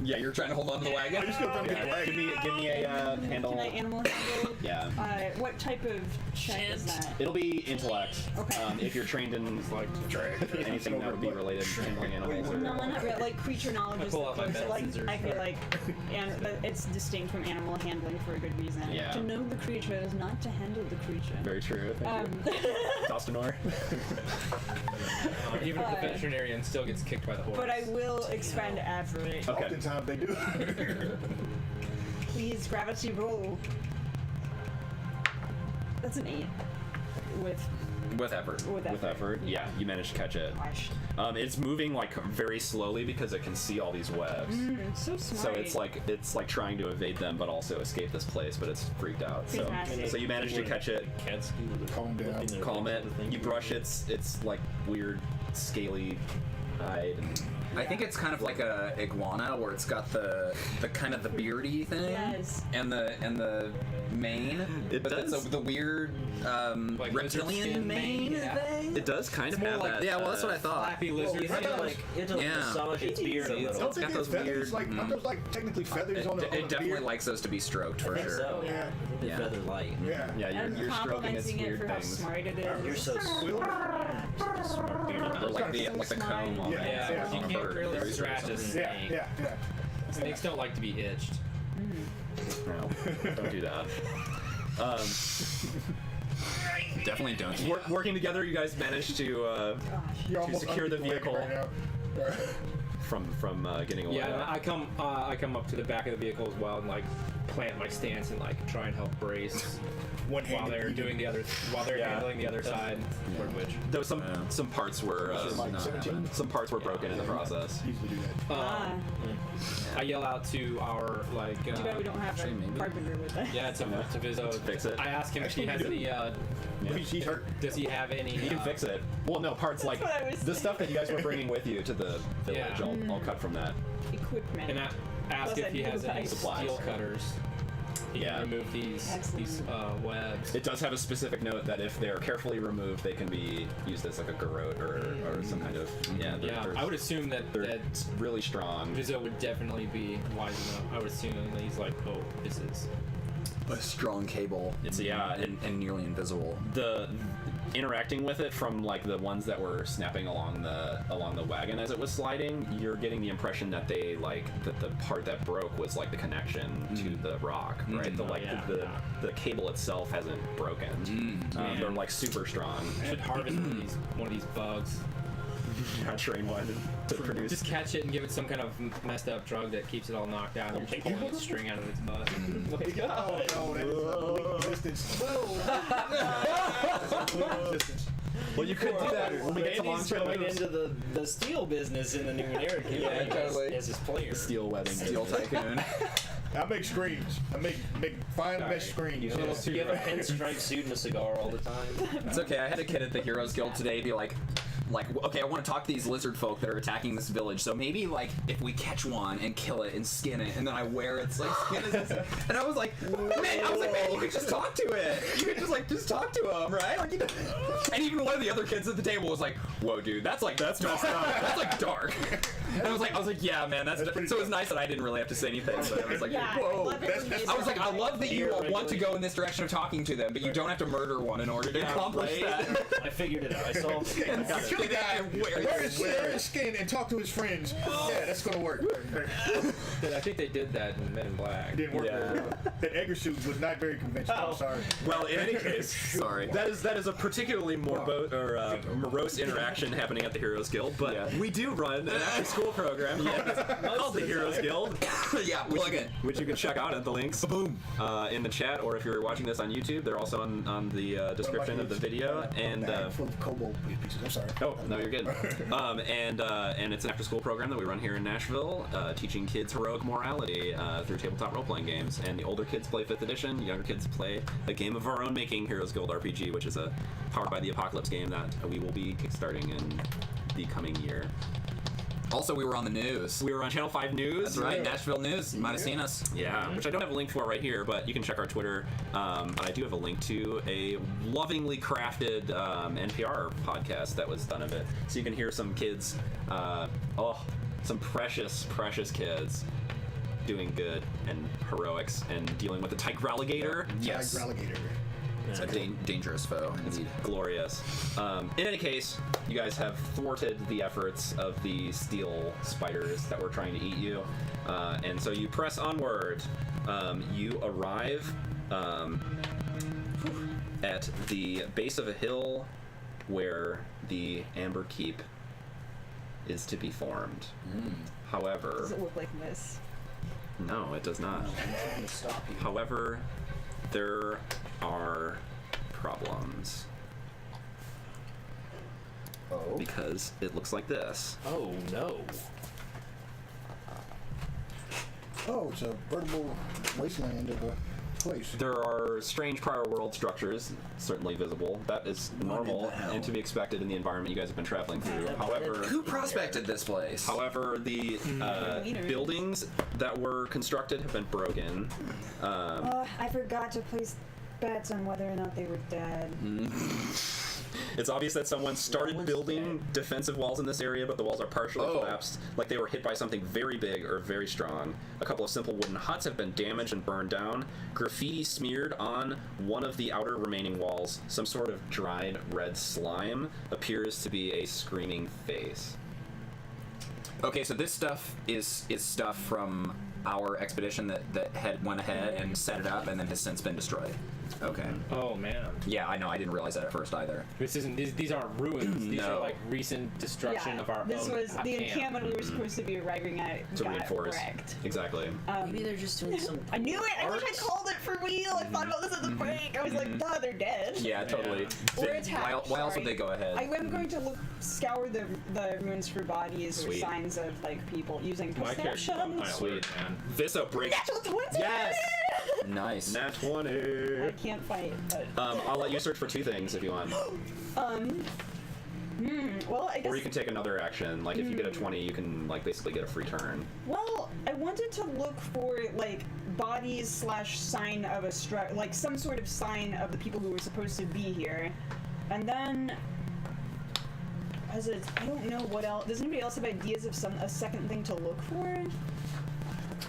Yeah, you're trying to hold on to the wagon. I'm just gonna throw the wagon. Give me a handle. Can I animal handle? Yeah. What type of check is that? It'll be intellect. Okay. If you're trained in like anything that would be related to handling animals. No, Or, not really. Like creature knowledge is pull out my so, like medicines or I feel like it's distinct from animal handling for a good reason. Yeah. To know the creature is not to handle the creature. very true. Thank you. Costanor. Even if the veterinarian still gets kicked by the horse. But I will expend average. Okay. Oftentimes they do. Please, gravity roll. That's an 8. With effort. With effort. Yeah, you managed to catch it. Gosh. It's moving like very slowly because it can see all these webs. So smart. So it's like trying to evade them, but also escape this place. But it's freaked out. Fantastic. So you managed to catch it, Cats do Calm down. calm it. You brush its like weird scaly I think it's kind of like a iguana where it's got the kind of the beardy thing Yes. and the mane. It but does. that's the weird Like reptilian lizard skin mane yeah. thing. It does kind of more have like- that. Yeah, well, that's what I thought. Flappy Well, lizard you have skin. to Yeah. massage its beard a See, it's little. Don't they got get those feathers? weird- Like, aren't those like technically feathers on the It definitely beard? likes those to be stroked for I think sure. so. Yeah. I think Yeah. feather light. Yeah. Yeah, I'm you're stroking its complimenting it weird for how things. smart it is. You're so smart beard. Or like the comb on Yeah. it. Yeah, Yeah. you on a can't bird. really Razor or scratch a something. snake. Yeah. Snakes don't like to be itched. No, don't do that. Definitely don't. Working together, you guys managed to You're almost secure the under leg vehicle. right now. from getting away. Yeah, and I come up to the back of the vehicle as well and like plant my stance and like try and help brace while they're doing the other handling the other side. Which Though some parts were Like 17? some parts were broken in the process. Usually do that. I yell out to our like. Too bad we don't have Actually, a maybe. carpenter with us. Yeah, to Vizzo. Fix it. I ask him if he has any. He's hurt. Does he have any? You can fix it. Well, no, parts like what I was the stuff that you guys were bringing with you to the village. Yeah. I'll cut from that. Equipment. And I ask Plus if he I has need any supplies. steel cutters. He Yeah. can remove these webs. It does have a specific note that if they're carefully removed, they can be used as like a garrote or some kind of Yeah, they're- I would assume that they're really strong. Vizzo would definitely be wise enough. I would assume that he's like, oh, this is. A strong cable. It's and nearly invisible. the interacting with it from like the ones that were snapping along the wagon as it was sliding, you're getting the impression that they like that the part that broke was like the connection to the rock, right? The cable itself hasn't broken. They're like super strong. I should harvest one of these bugs. Train one to produce. Just catch it and give it some kind of messed up drug that keeps it all knocked out and just pulling its string out of its butt. Oh, that is resistance. Resistance. Well, you could do that when we get to long Randy's trail going moves. into the steel business in the Numenera campaign as his player. Steel webbing. Steel tycoon. I make screens. I make fine mesh screens. You have a pinstripe suit and a cigar all the time. It's okay. I had a kid at the Heroes Guild today be like, okay, I want to talk to these lizard folk that are attacking this village. So maybe like if we catch one and kill it and skin it, and then I wear its like skin as and I was like, man, you could just talk to it. You could just talk to him, right? Like, and even one of the other kids at the table was like, whoa, dude, that's dark. That's like dark. And I was like, yeah, man, that's pretty so it was nice that I didn't really have to say anything. But I was like, Yeah, I whoa. love it when you I was like, I love that you You're want to go in this direction of talking to them, but you don't have to murder one in order to accomplish that. I figured it out. I saw And kill the guy and Wear his skin and talk to his friends. Yeah, that's gonna work. I think they did that in Men in Black. It didn't work very well. That Edgar suit was not very convincing. I'm sorry. Well, in any case, Sorry. that is a particularly morose interaction happening at the Heroes Guild. But we do run an after-school program called the Heroes Guild, Yeah, plug it. which you can check out at the links in the chat, or if you're watching this on YouTube, they're also on the description of the video. And full of cobalt pieces. I'm sorry. oh no, you're good. And it's an after-school program that we run here in Nashville, teaching kids heroic morality through tabletop role-playing games. And the older kids play 5th edition, younger kids play a game of our own making, Heroes Guild RPG, which is a Powered by the Apocalypse game that we will be kickstarting in the coming year. Also, we were on the news. We were on Channel 5 News. That's right, Nashville News. You might have seen us. Yeah, which I don't have a link for right here, but you can check our Twitter. But I do have a link to a lovingly crafted NPR podcast that was done of it. So you can hear some kids, some precious kids doing good and heroics and dealing with the tiger alligator. Yes. Tiger alligator. It's a dangerous foe, indeed. Glorious. In any case, you guys have thwarted the efforts of the steel spiders that were trying to eat you, and so you press onward. You arrive at the base of a hill where the Amber Keep is to be formed. However, Does it look like this? no, it does not. However, there are problems. Oh. Because it looks like this. Oh no. Oh, it's a veritable wasteland of a place? There are strange prior world structures certainly visible. That is normal and to be expected in the environment you guys have been traveling through. However, Who prospected this place? However, the buildings that were constructed have been broken. I forgot to place bets on whether or not they were dead. It's obvious that someone started building defensive walls in this area, but the walls are partially collapsed, like they were hit by something very big or very strong. A couple of simple wooden huts have been damaged and burned down. Graffiti smeared on one of the outer remaining walls. Some sort of dried red slime appears to be a screaming face. Okay, so this stuff is stuff from our expedition that went ahead and set it up and then has since been destroyed. Okay. Oh man. Yeah, I know. I didn't realize that at first either. This isn't. These aren't ruins. These No. are like recent destruction of our This own was the camp. encampment we were supposed to be arriving at. To got reinforce. wrecked. Exactly. Maybe they're just doing some. I knew it! I wish I called it for real! I thought about this at the break! I was like, duh, they're dead. Yeah, totally. Or attacked. Why else would they go ahead? I am going to scour the ruins for bodies Sweet. or signs of like people using My character's on perception. high Sweet. alert, man. Vissa breaks. Natural 20! Yes! Nice. Nat 20. I can't fight, but I'll let you search for two things if you want. well, I guess. Or you can take another action. Like, if you get a 20, you can, like, basically get a free turn. Well, I wanted to look for like bodies / sign of a like some sort of sign of the people who were supposed to be here, and then I don't know what else. Does anybody else have ideas of a second thing to look for?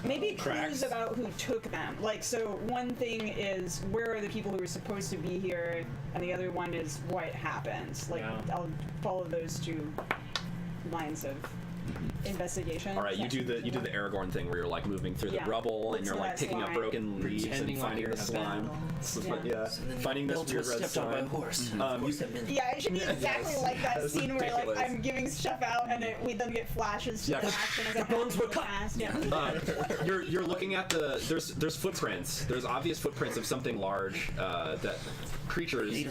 Maybe clues about who took them. Like, so one thing is where are the people who were supposed to be here, and the other one is what happened. Like, Yeah. I'll follow those two lines of investigation. All right, you do the Aragorn thing where you're like moving through the Yeah. rubble and Look you're for like that picking up slime. broken leaves and Pretending like finding you're the in a slime. Yeah. Finding this weird red stepped on by a slime. horse. Yeah, it should be exactly like that That's scene where like ridiculous. I'm giving stuff out and we then get flashes to Yeah. the action as it happens really fast. Yeah. You're looking at there's footprints. There's obvious footprints of something large that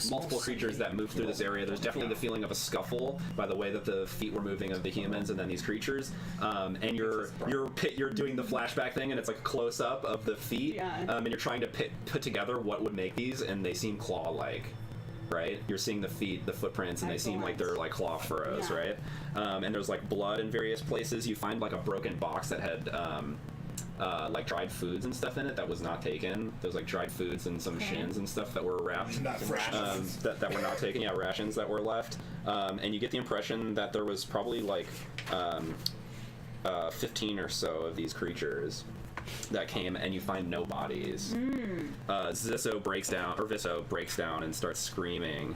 multiple creatures that move through this area. There's definitely the feeling of a scuffle by the way that the feet were moving of the humans and then these creatures. And you're doing the flashback thing and it's like a close up of the feet. Yeah. And you're trying to put together what would make these, and they seem claw-like. Right, you're seeing the feet, the footprints, and they seem like they're like claw furrows, Yeah. right? And there's like blood in various places. You find like a broken box that had like dried foods and stuff in it that was not taken. There's like dried foods and some shins and stuff that were wrapped. Not fresh. That were not taken. Yeah, rations that were left. And you get the impression that there was probably like 15 or so of these creatures that came, and you find no bodies. Visso breaks down and starts screaming.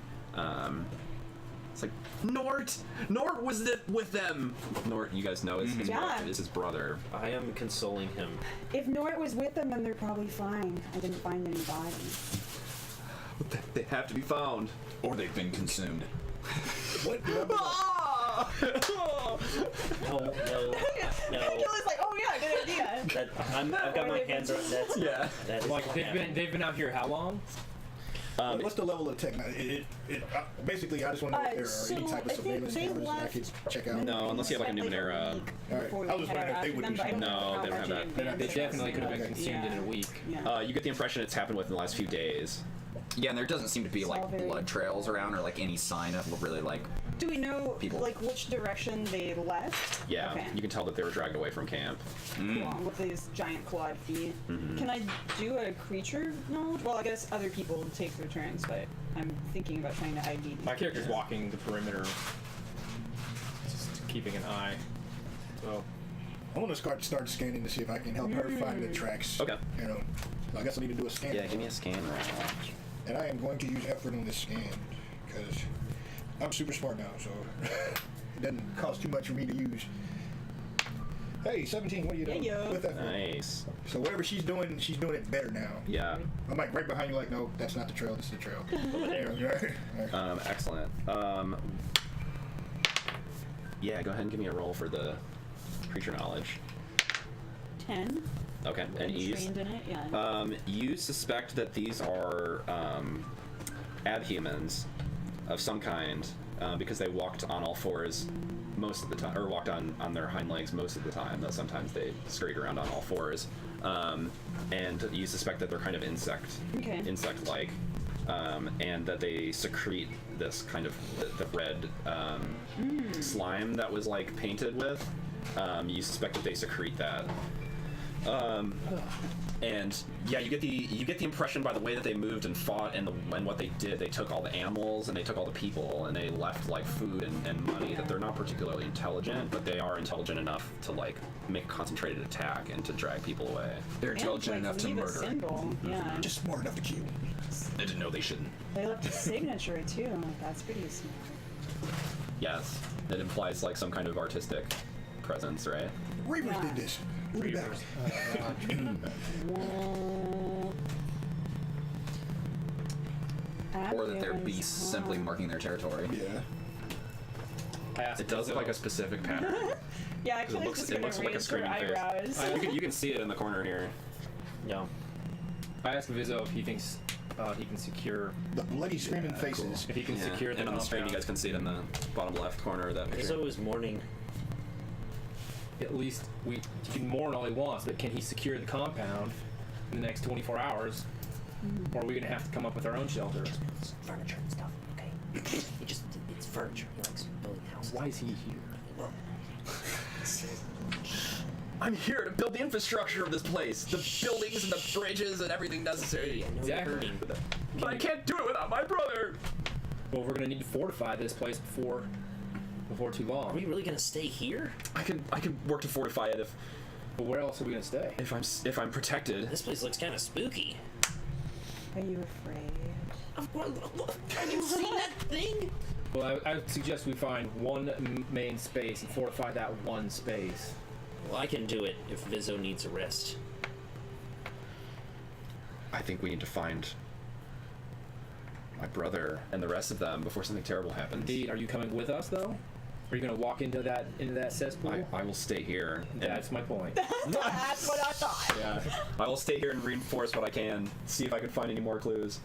It's like, Nort was with them. Nort, you guys know, is his brother. I am consoling him. If Nort was with them, then they're probably fine. I didn't find any bodies. They have to be found. Or they've been consumed. What? No. Kele's like, oh yeah, good idea. I've got my hands around that. Yeah. That is Like they've been out here how long? What's the level of technology? Basically, I just want to know if there are any type of I think surveillance they cameras that I could check out. No, unless you have like a Numenera. Alright. I was wondering if they would do something. No, they don't have that. They definitely could have been Okay. consumed in a week. Yeah. You get the impression it's happened within the last few days. Yeah, and there doesn't seem to be It's all like very- blood trails around or like any sign of really like. Do we know People. like which direction they left? Yeah, Okay. you can tell that they were dragged away from camp. Cool, with these giant clawed feet. Can I do a creature knowledge? Well, I guess other people take their turns, but I'm thinking about trying to ID these My character's creatures. walking the perimeter, just keeping an eye. So I want to start scanning to see if I can help her find the tracks. Okay. You know, I guess I need to do a scan. Yeah, give me a scan roll. And I am going to use effort on this scan because I'm super smart now, so it doesn't cost too much for me to use. Hey, 17, what are you doing Yeah. with effort? Nice. So whatever she's doing it better now. Yeah. I'm like right behind you, like, no, that's not the trail. This is the trail. Over there. Excellent. Yeah, go ahead and give me a roll for the creature knowledge. 10. Okay, and I'm ease. trained in it, yeah. You suspect that these are abhumans of some kind because they walked on all fours most of the time, or walked on their hind legs most of the time, though sometimes they scurried around on all fours. And you suspect that they're kind of insect-like, and that they secrete this kind of the red slime that was like painted with. You suspect that they secrete that. And yeah, you get the impression by the way that they moved and fought and what they did. They took all the animals and they took all the people and they left like food and money. That they're not particularly intelligent, but they are intelligent enough to like make a concentrated attack and to drag people away. They're intelligent and, enough to leave a murder. symbol. Yeah. Just smart enough to kill. They didn't know they shouldn't. They left a signature too. That's pretty smart. Yes, it implies like some kind of artistic presence, right? Reavers Yeah. did this. We'll be back. Or that they're beasts simply marking their territory. Yeah. I asked It does look Vizzo- like a specific pattern. Yeah, It actually, looks, just it gonna looks like a raise her screaming face. eyebrows. You can see it in the corner here. Yeah. I asked Vizzo if he thinks he can secure The bloody screaming faces. if he can secure the and on the screen, you compound. guys can see it in the bottom left corner of that It's picture. always morning. At least he can mourn all he wants, but can he secure the compound in the next 24 hours? Or are we gonna have to come up with our own shelter? It's furniture and stuff, okay? It's furniture. He likes building houses. Why is he here? Well, I'm here to build the infrastructure of this place, the buildings and the bridges and everything necessary. I know Exactly. you're hurting. But I can't do it without my brother. Well, we're gonna need to fortify this place before too Are long. we really gonna stay here? I can work to fortify it But where else are we gonna stay? if I'm protected. This place looks kind of spooky. Are you afraid? Have you seen that thing? Well, I would suggest we find one main space and fortify that one space. Well, I can do it if Vizzo needs a rest. I think we need to find my brother and the rest of them before something terrible happens. Indeed, are you coming with us though? Are you gonna walk into that cesspool? I will stay here. That's my point. That's what I thought. Yeah. I will stay here and reinforce what I can, see if I can find any more clues.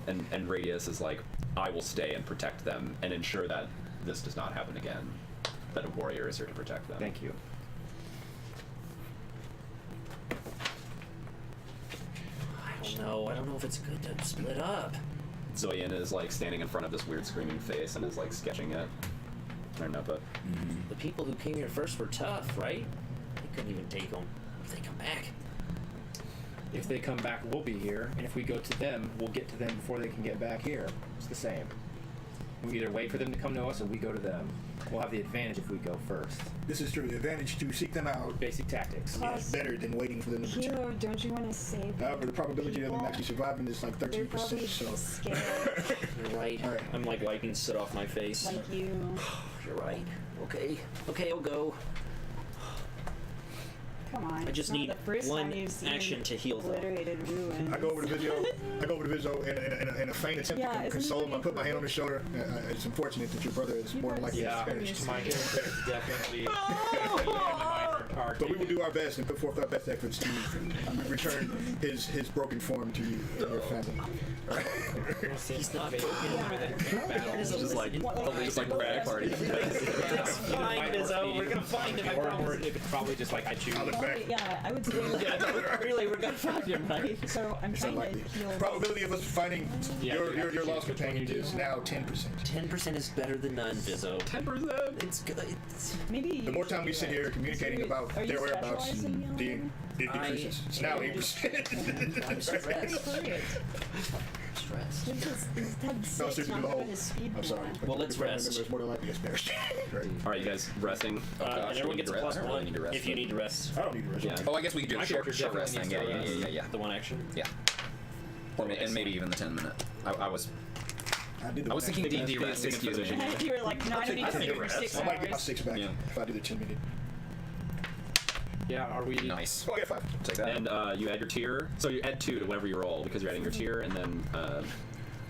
And Radius is like, I will stay and protect them and ensure that this does not happen again. That a warrior is here to protect them. Thank you. I don't know if it's good to split up. Zoyan is like standing in front of this weird screaming face and is like sketching it in her notebook. The people who came here first were tough, right? They couldn't even take them. If they come back. If they come back, we'll be here, and if we go to them, we'll get to them before they can get back here. It's the same. We either wait for them to come to us, or we go to them. We'll have the advantage if we go first. This is true. The advantage to seek them out Basic tactics. is better than waiting for them to return. Hero, don't you want to save However, the probability of them people? actually surviving is like They're 13%. probably So scared You're right. All right. I'm like wiping soot off my face. like you. You're right. Okay. Okay, I'll go. Come on. I it's just not need the first one time you've seen action to heal them. obliterated ruins. I go over to Vizzo in a faint attempt Yeah, to isn't console him. I it put my hand on his shoulder. It's unfortunate that your brother is more than likely Yeah, experienced. my character is definitely minor target. But we will do our best and put forth our best efforts to return his broken form to you and your family. He's not Battle. It's Just like frat party. It's fine, Vizzo. We're gonna find him. I Or promise. if it's probably just like I choose. I look back. Yeah, I would say. Really, we're gonna find him, right? So I'm It's trying to unlikely. heal. Probability of us finding Yeah, your you have to lost choose which one companion you do. is now 10%. 10% is better than none, Vizzo. 10%. It's good. It's... Maybe The more time we sit here communicating about Are you their whereabouts, specializing in it healing? decreases. It's now 8%. I'm stressed. Great. Stressed. He's had No, six, seriously, not the whole. good at speed I'm sorry. now. Well, let's rest. It's more than likely experienced. Right. All right, you guys resting. And everyone gets a plus I really one need to rest. if you need to rest. I don't need to rest. Yeah. Oh, I guess we could do My a short character rest definitely thing. needs to rest. The one action. Yeah. Or and maybe even the 10-minute. I was I was thinking D&D rest. Excuse me. You were like, no, I don't need to take sleep a for rest. 6 I might get my hours. 6 back Yeah. if I do the 10-minute. Yeah, are we? Nice. Oh, I get 5. Take that. And you add your tier. So you add 2 to whatever you roll because you're adding your tier, and then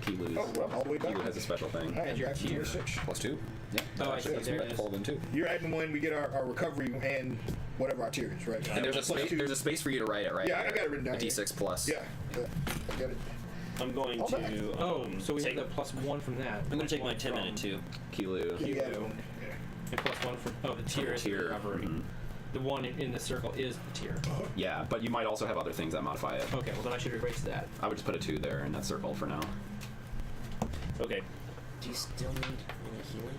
Kilu's. Oh, well, all the way back. Kilu has a special thing. All right, back to 26. Plus 2. Yeah. Oh, I see. That's There it right. is. Fold in 2. You're adding when we get our recovery and whatever our tier is, right? And there's a Plus space. 2. There's a space for you to write it, right? Yeah, I got it written down A here. D6 plus. Yeah, I got it. I'm going Oh, to. nice. Oh, so we take, have the +1 from that. I'm going to take my 10-minute too. Kilu. Yeah. And +1 for the tier is tier. recovery. Mhm. The one in the circle is the tier. Yeah, but you might also have other things that modify it. Okay, well then I should erase that. I would just put a 2 there in that circle for now. Okay. Do you still need any healing?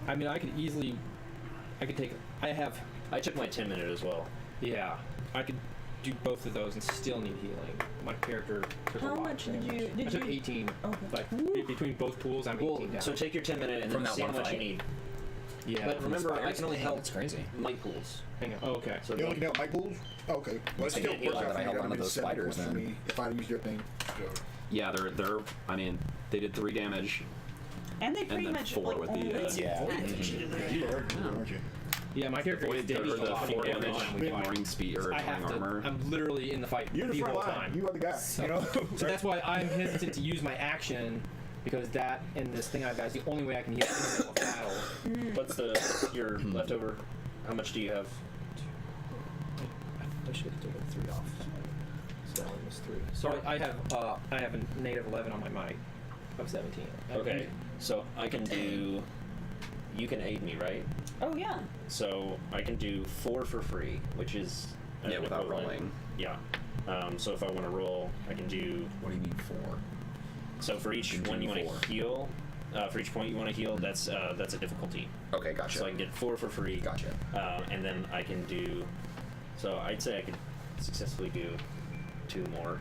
I mean, I could take. I took my 10-minute as well. Yeah, I could do both of those and still need healing. My character took a How lot much of did damage. you- I took 18. Okay. Like between both pools, I'm 18 down. So take your 10-minute and From then that see how one much you fight? need. yeah. But remember, I Spires? can only help That's crazy. might pools. hang on. Oh, okay. So You only help light pools? Oh, okay. Well, it I still can't works heal out that for I me. held That one of would've been those 7 spiders points for then. me if I used your thing. Yeah, I mean, they did 3 damage. And they pretty then much 4 like with the, only Yeah. You are, aren't you? Yeah, my character Void is or the damaged 4 damage, with ignoring speed or I have ignoring to. armor. I'm literally in the fight You're the the front whole line. time. You are the guy. So, You know? so that's why I'm hesitant to use my action because that and this thing I've got is the only way I can heal in the middle of battle. What's your leftover? How much do you have? I should have taken 3 off. So that one was 3. So I have a native 11 on my might of 17. Okay, so I can do. You can aid me, right? Oh yeah. So I can do 4 for free, which is Yeah, without equivalent. rolling. Yeah. So if I want to roll, I can do. What do you mean 4? So for each You can one do you want 4. to heal, for each point you want to heal, that's a difficulty. Okay, gotcha. So I can get 4 for free. Gotcha. And then I can do. So I'd say I could successfully do 2 more.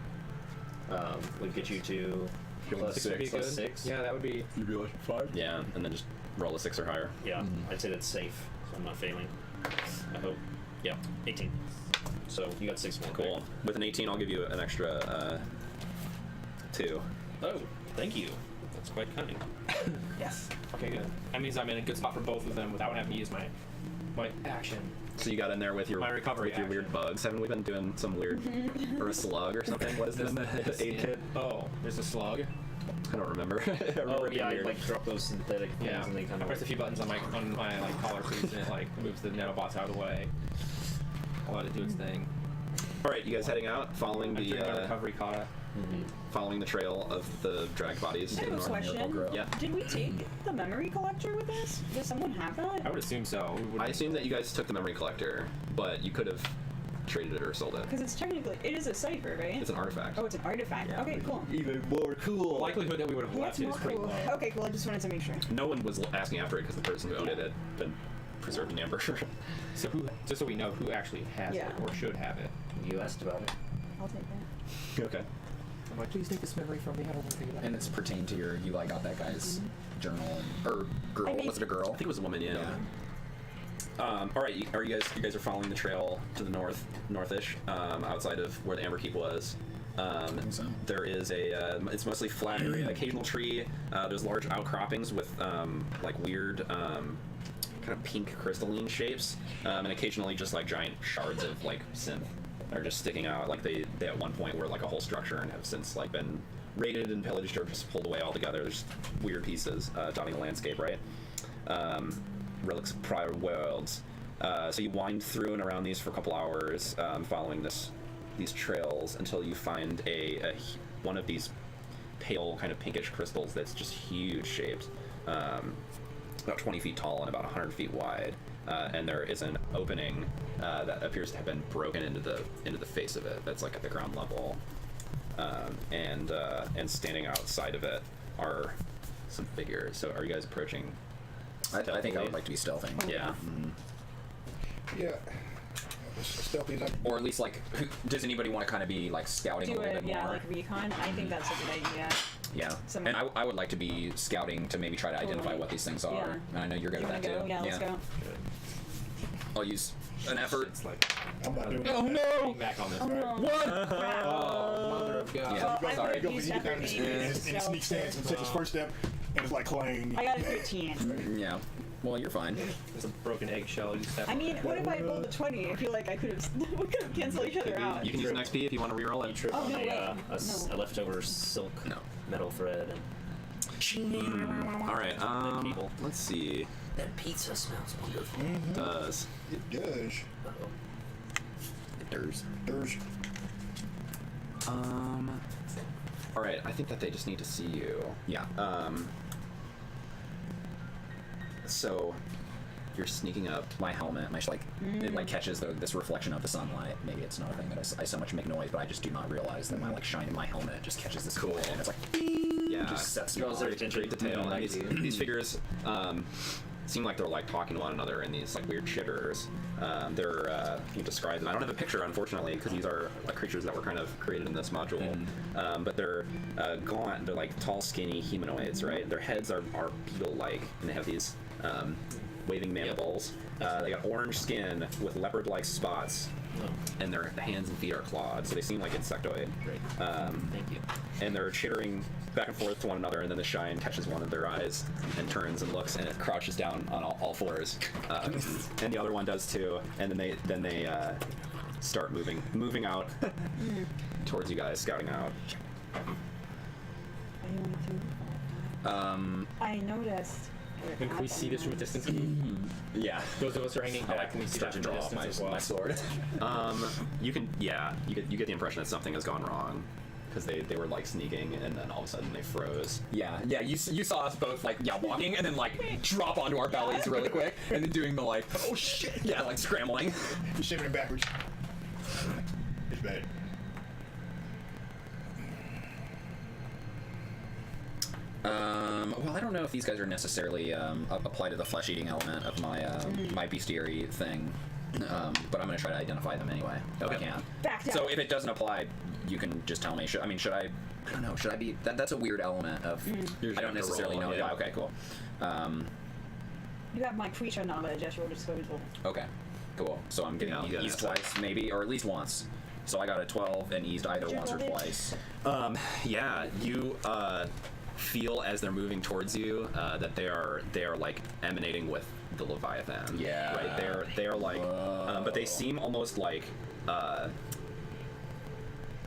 Would get you to plus 6 would be good. 6. Yeah, that would be. You'd be like 5? Yeah, and then just roll a 6 or higher. Yeah, I'd say that's safe, so I'm not failing. I hope. Yeah, 18. So you got 6 more. Cool. With an 18, I'll give you an extra 2. Oh, thank you. That's quite kind. Yes. Okay, good. That means I'm in a good spot for both of them without having to use my action. So you got in there with your My recovery with your weird action. bugs. Haven't we been doing some weird or a slug or something? What is this? The aid kit? Oh, there's a slug. I don't remember. I remember Oh it being yeah, I weird. like drop those synthetic things Yeah. and they kind I of. press a few buttons on my like collar piece and it like moves the nanobots out of the way. I'll let it do its thing. All right, you guys heading out, following I'm the doing my recovery kata. following the trail of the drag bodies. I have a question. Yeah. Did we take the memory collector with us? Does someone have I that? would assume so. I assume that you guys took the memory collector, but you could have traded it or sold it. Because it's technically it is a cipher, right? It's an artifact. Oh, it's an artifact. Yeah. Okay, cool. Even more cool. The likelihood that we would have Yeah, left it's it more is pretty cool. low. Okay, cool. I just wanted to make sure. No one was asking after it because the person who owned it had been preserved in amber. So who, just so we know who actually has Yeah. it or should have it. You asked about it. I'll take that. Okay. I'm like, please take this memory from me. I don't want to think about it. And it's pertained to you like got that guy's journal or girl. I mean- Was it a girl? I think it was a woman. Yeah. Yeah. All right. Are you guys are following the trail to the northish, outside of where the Amber Keep was. think so. There is a. It's mostly flat area. Occasional tree. There's large outcroppings with like weird. Kind of pink crystalline shapes, and occasionally just like giant shards of like synth are just sticking out. Like they at one point were like a whole structure and have since like been raided and pillaged or just pulled away altogether. There's weird pieces dotting the landscape, right? Relics of prior worlds. So you wind through and around these for a couple hours, following these trails until you find a one of these pale kind of pinkish crystals that's just huge shaped. About 20 feet tall and about 100 feet wide, and there is an opening that appears to have been broken into the face of it. That's like at the ground level, and standing outside of it are some figures. So, are you guys approaching? I think I stealthily? would like to be stealthing. Yeah. Yeah. Stealthy like Or at least like, does anybody want to kind of be like scouting a Do little it, bit yeah, more? like recon. I think that's a good idea. Yeah. Some- And I would like to be scouting to maybe try to identify Totally. what these things are. Yeah. And I know you're good You at wanna that go? too. Yeah, let's go. I'll use an effort. It's like, I'm not doing Oh that. no! getting back on this. Oh, no. What? Crap. Oh, mother of God. Yeah. Well, I Sorry. would Go have used for you effort down the anyway, and it so- sneak stance and take his first step and it's like clang. I got a 15. Yeah. Well, you're fine. It's a broken eggshell. You step I mean, what if I rolled a 20? I feel like I could have we could have canceled each other out. You can use an XP if you want to reroll it. Trip Oh, on no way. a leftover silk No. metal thread and All right. cable. Let's see. That pizza smells wonderful. It does. It does. Uh-oh. There's. There's All right. I think that they just need to see you. Yeah. So You're sneaking up. My helmet, it like catches this reflection of the sunlight. Maybe it's not a thing that I so much make noise, but I just do not realize that my like shine in my helmet just catches this cool, and it's like Yeah, just sets me Draws off. their attention. great detail. And these figures seem like they're like talking to one another in these like weird chitters. They're you describe them. I don't have a picture, unfortunately, because these are like creatures that were kind of created in this module. But they're gaunt. They're like tall, skinny humanoids, right? Their heads are beetle-like, and they have these waving mandibles. They got orange skin with leopard-like spots. And their hands and feet are clawed, so they seem like insectoid. Great. Thank you. And they're chittering back and forth to one another, and then the shine catches one of their eyes and turns and looks, and it crouches down on all fours. And the other one does too. And then they start moving out towards you guys, scouting out. I noticed. And can we see this from a distance? Yeah. Those of us who are hanging back, can we see Start that to from a draw off distance my as well? sword. You get the impression that something has gone wrong, because they were like sneaking, and then all of a sudden they froze. Yeah. You saw us both like walking and then like drop onto our bellies really quick and then doing the like oh shit like scrambling. You're shimmining backwards. It's bad. Well, I don't know if these guys are necessarily apply to the flesh-eating element of my my bestiary thing, but I'm gonna try to identify them anyway if I can. Back down. So if it doesn't apply, you can just tell me. Should I don't know. Should I be? That's a weird element of. I don't necessarily know. Yeah. Okay. Cool. You have my creature knowledge at your disposal. Okay. Cool. So I'm getting eased twice, maybe, or at least once. So I got a 12 and eased either once or twice. Yeah, you feel as they're moving towards you that they are like emanating with the Leviathan. Yeah. Right. They are like, but they seem almost like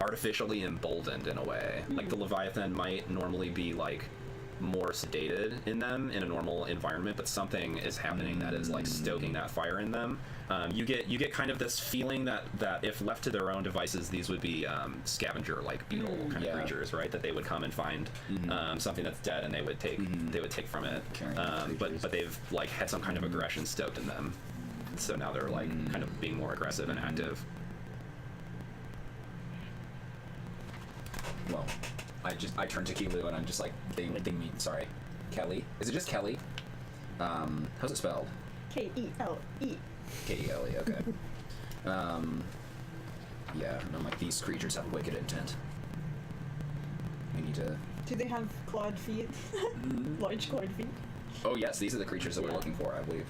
artificially emboldened in a way. Like the Leviathan might normally be like more sedated in them in a normal environment, but something is happening that is like stoking that fire in them. You get kind of this feeling that if left to their own devices, these would be scavenger like beetle kind of creatures, right? That they would come and find something that's dead, and they would take from it. But they've like had some kind of aggression stoked in them, so now they're like kind of being more aggressive and active. Well, I turn to Kele and I'm just like, they mean, sorry, Kele. Is it just Kele? How's it spelled? K-E-L-E. K-E-L-E, okay. Yeah, and I'm like, these creatures have wicked intent. We need to... Do they have clawed feet? Large clawed feet? Oh yes, these are the creatures that we're looking for, I believe.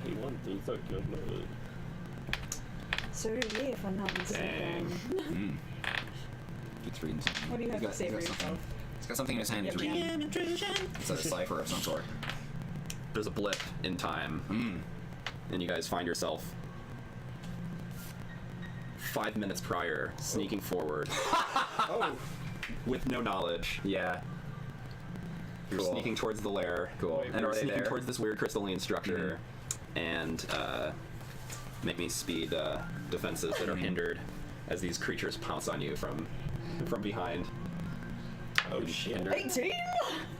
He wants to suck your blood. So do we, if I'm not mistaken. Keeps reading something. What do you have to say for yourself? He's got something in his hand he's reading. It's a cipher of some sort. There's a blip in time, and you guys find yourself 5 minutes prior sneaking forward with no knowledge. Yeah. You're sneaking towards the lair. Cool. And You're are they sneaking there? towards this weird crystalline structure, and make me speed defenses that are hindered as these creatures pounce on you from behind. Oh shit. 18?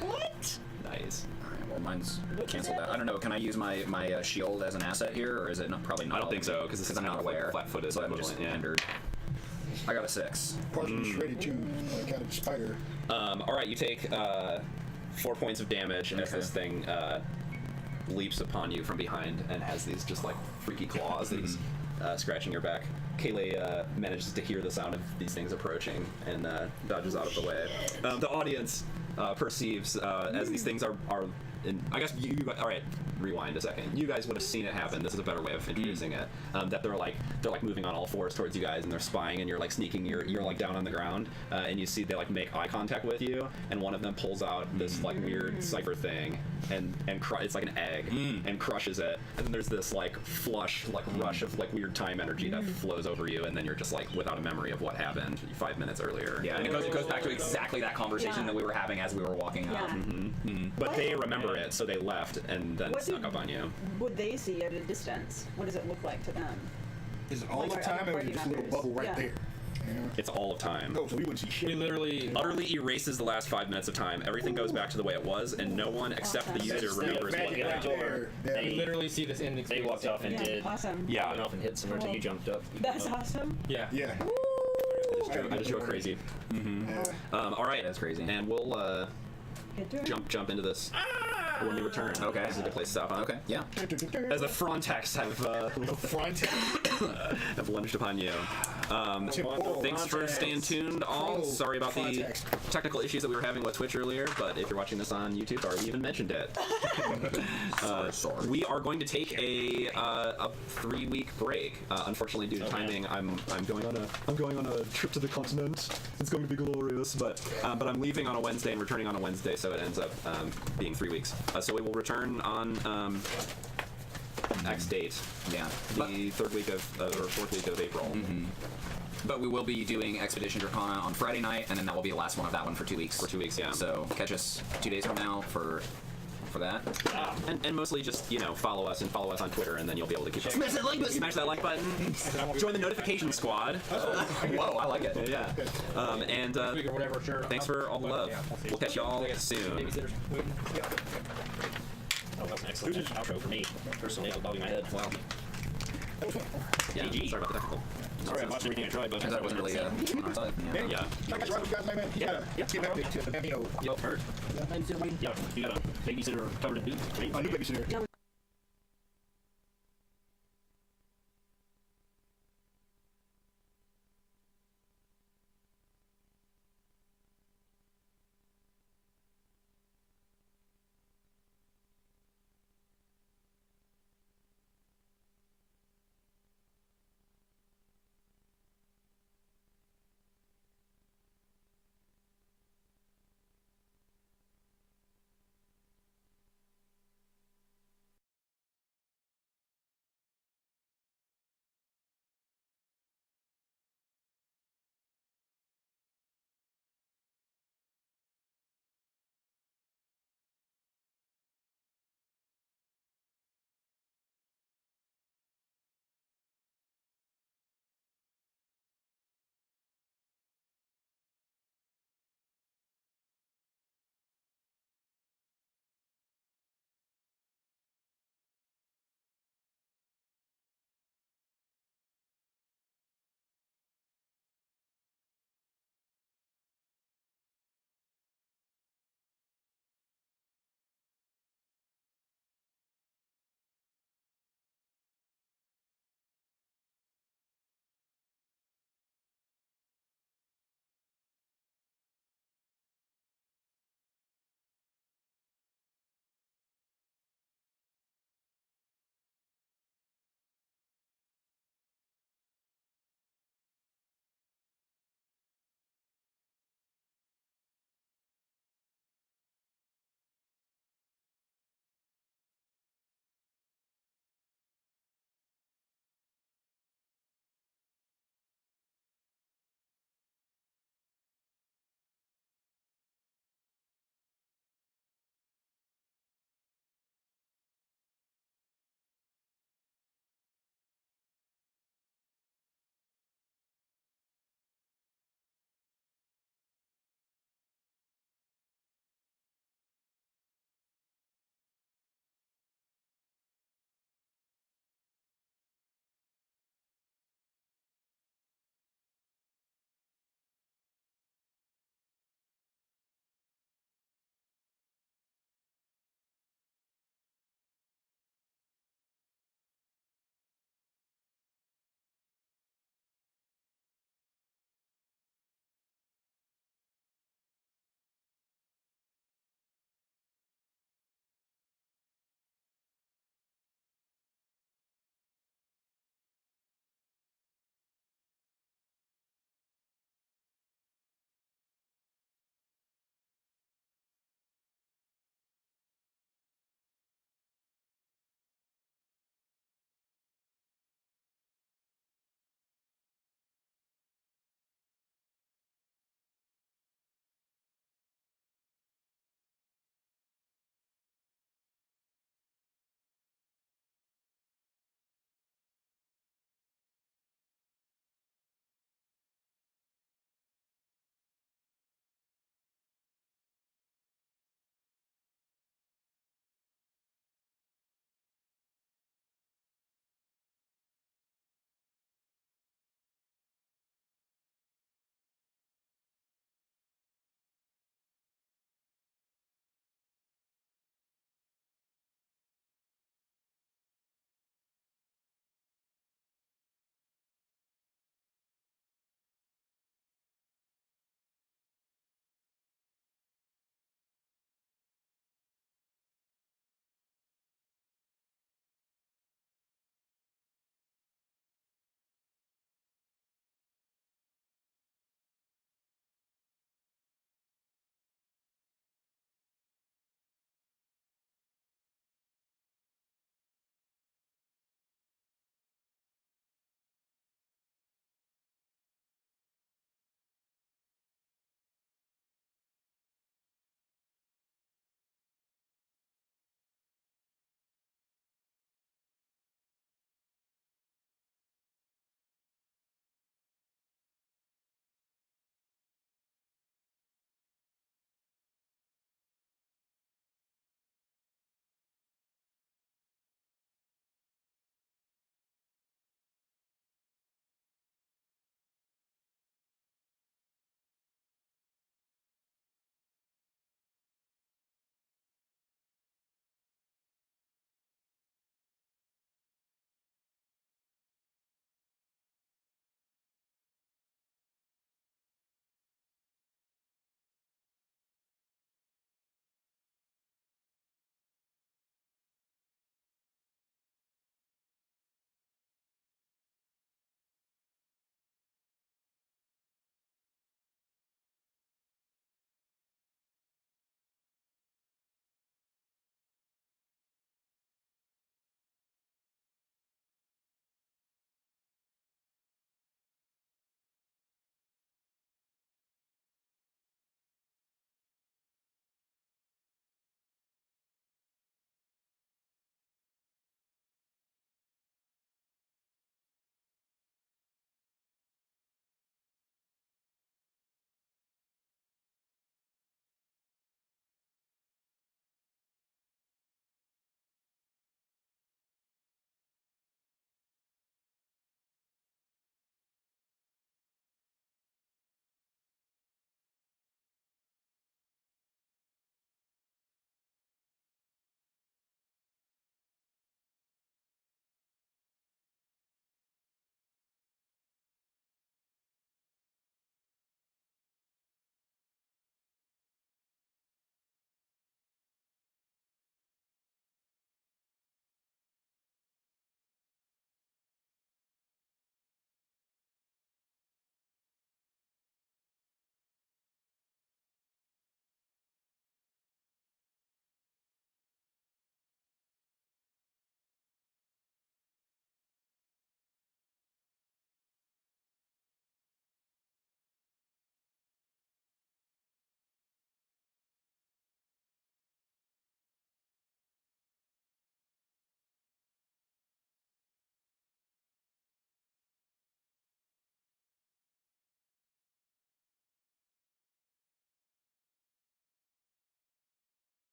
What? Nice. Alright, well mine's canceled out. I don't know, can I use my shield as an asset here, or is it probably not? I don't think so, because this is I'm not aware. Flat-footed, so I'm just hindered. I got a 6. Partially shredded too, like kind of spider. All right, you take 4 points of damage as this thing leaps upon you from behind and has these just like freaky claws that he's scratching your back. Kele manages to hear the sound of these things approaching and dodges out of the way. The audience perceives as these things are I guess you all right, rewind a second. You guys would have seen it happen. This is a better way of introducing it. That they're like moving on all fours towards you guys, and they're spying, and you're like sneaking. You're like down on the ground, and you see they like make eye contact with you, and one of them pulls out this like weird cipher thing, and it's like an egg, and crushes it, and then there's this like flush, like rush of like weird time energy that flows over you, and then you're just like without a memory of what happened 5 minutes earlier. Yeah, and it goes back to exactly that conversation that we were having as we were walking out. But they remember it, so they left and then snuck up on you. Would they see at a distance? What does it look like to them? Is it all the Like, time, or party is it just a little members? bubble right Yeah. there? It's all of time. Oh, so we wouldn't see shit. We literally Utterly erases the last 5 minutes of time. Everything goes back to the way it was, and no one except the user remembers what Magic right happened. there. we Yeah. literally see this ending. They walked off and Yeah, did. awesome. Yeah. Went off and hit somewhere until you jumped up. That's awesome. Yeah. Yeah. I just go crazy. All right, That's crazy. and we'll Get to it. jump into this when we return. Okay. This is a good place to stop. Huh? Okay, yeah. As the Frontex Front. have lunged upon you. Thanks for staying tuned, all. Sorry about the technical issues that we were having with Twitch earlier, but if you're watching this on YouTube, I already even mentioned it. Sorry. We are going to take a 3-week break. Unfortunately, due to timing, I'm going on a trip to the continent. It's going to be glorious, but I'm leaving on a Wednesday and returning on a Wednesday, so it ends up being 3 weeks. So we will return on X date. Yeah. The third week or fourth week of April. But we will be doing Expedition Dracona on Friday night, and then that will be the last one of that one for 2 weeks. For 2 weeks, yeah. So catch us 2 days from now for that. And mostly just, follow us on Twitter, and then you'll be able to keep up. Smash that like button. Join the notification squad. Whoa, I like it. Yeah. And Week or whatever, sure. thanks for all the love. We'll catch y'all soon. Babysitters waiting. Oh, that was an excellent outro for me. Personally, I was bobbing my head. Wow. Yeah, sorry about the technical. Sorry, I watched everything I tried, but Turns out it wasn't really on our side. Yeah. Yeah. I guess right with you guys, man. You gotta get back to the Yep, heard. Yeah, you got a babysitter covered in boots, right? new babysitter.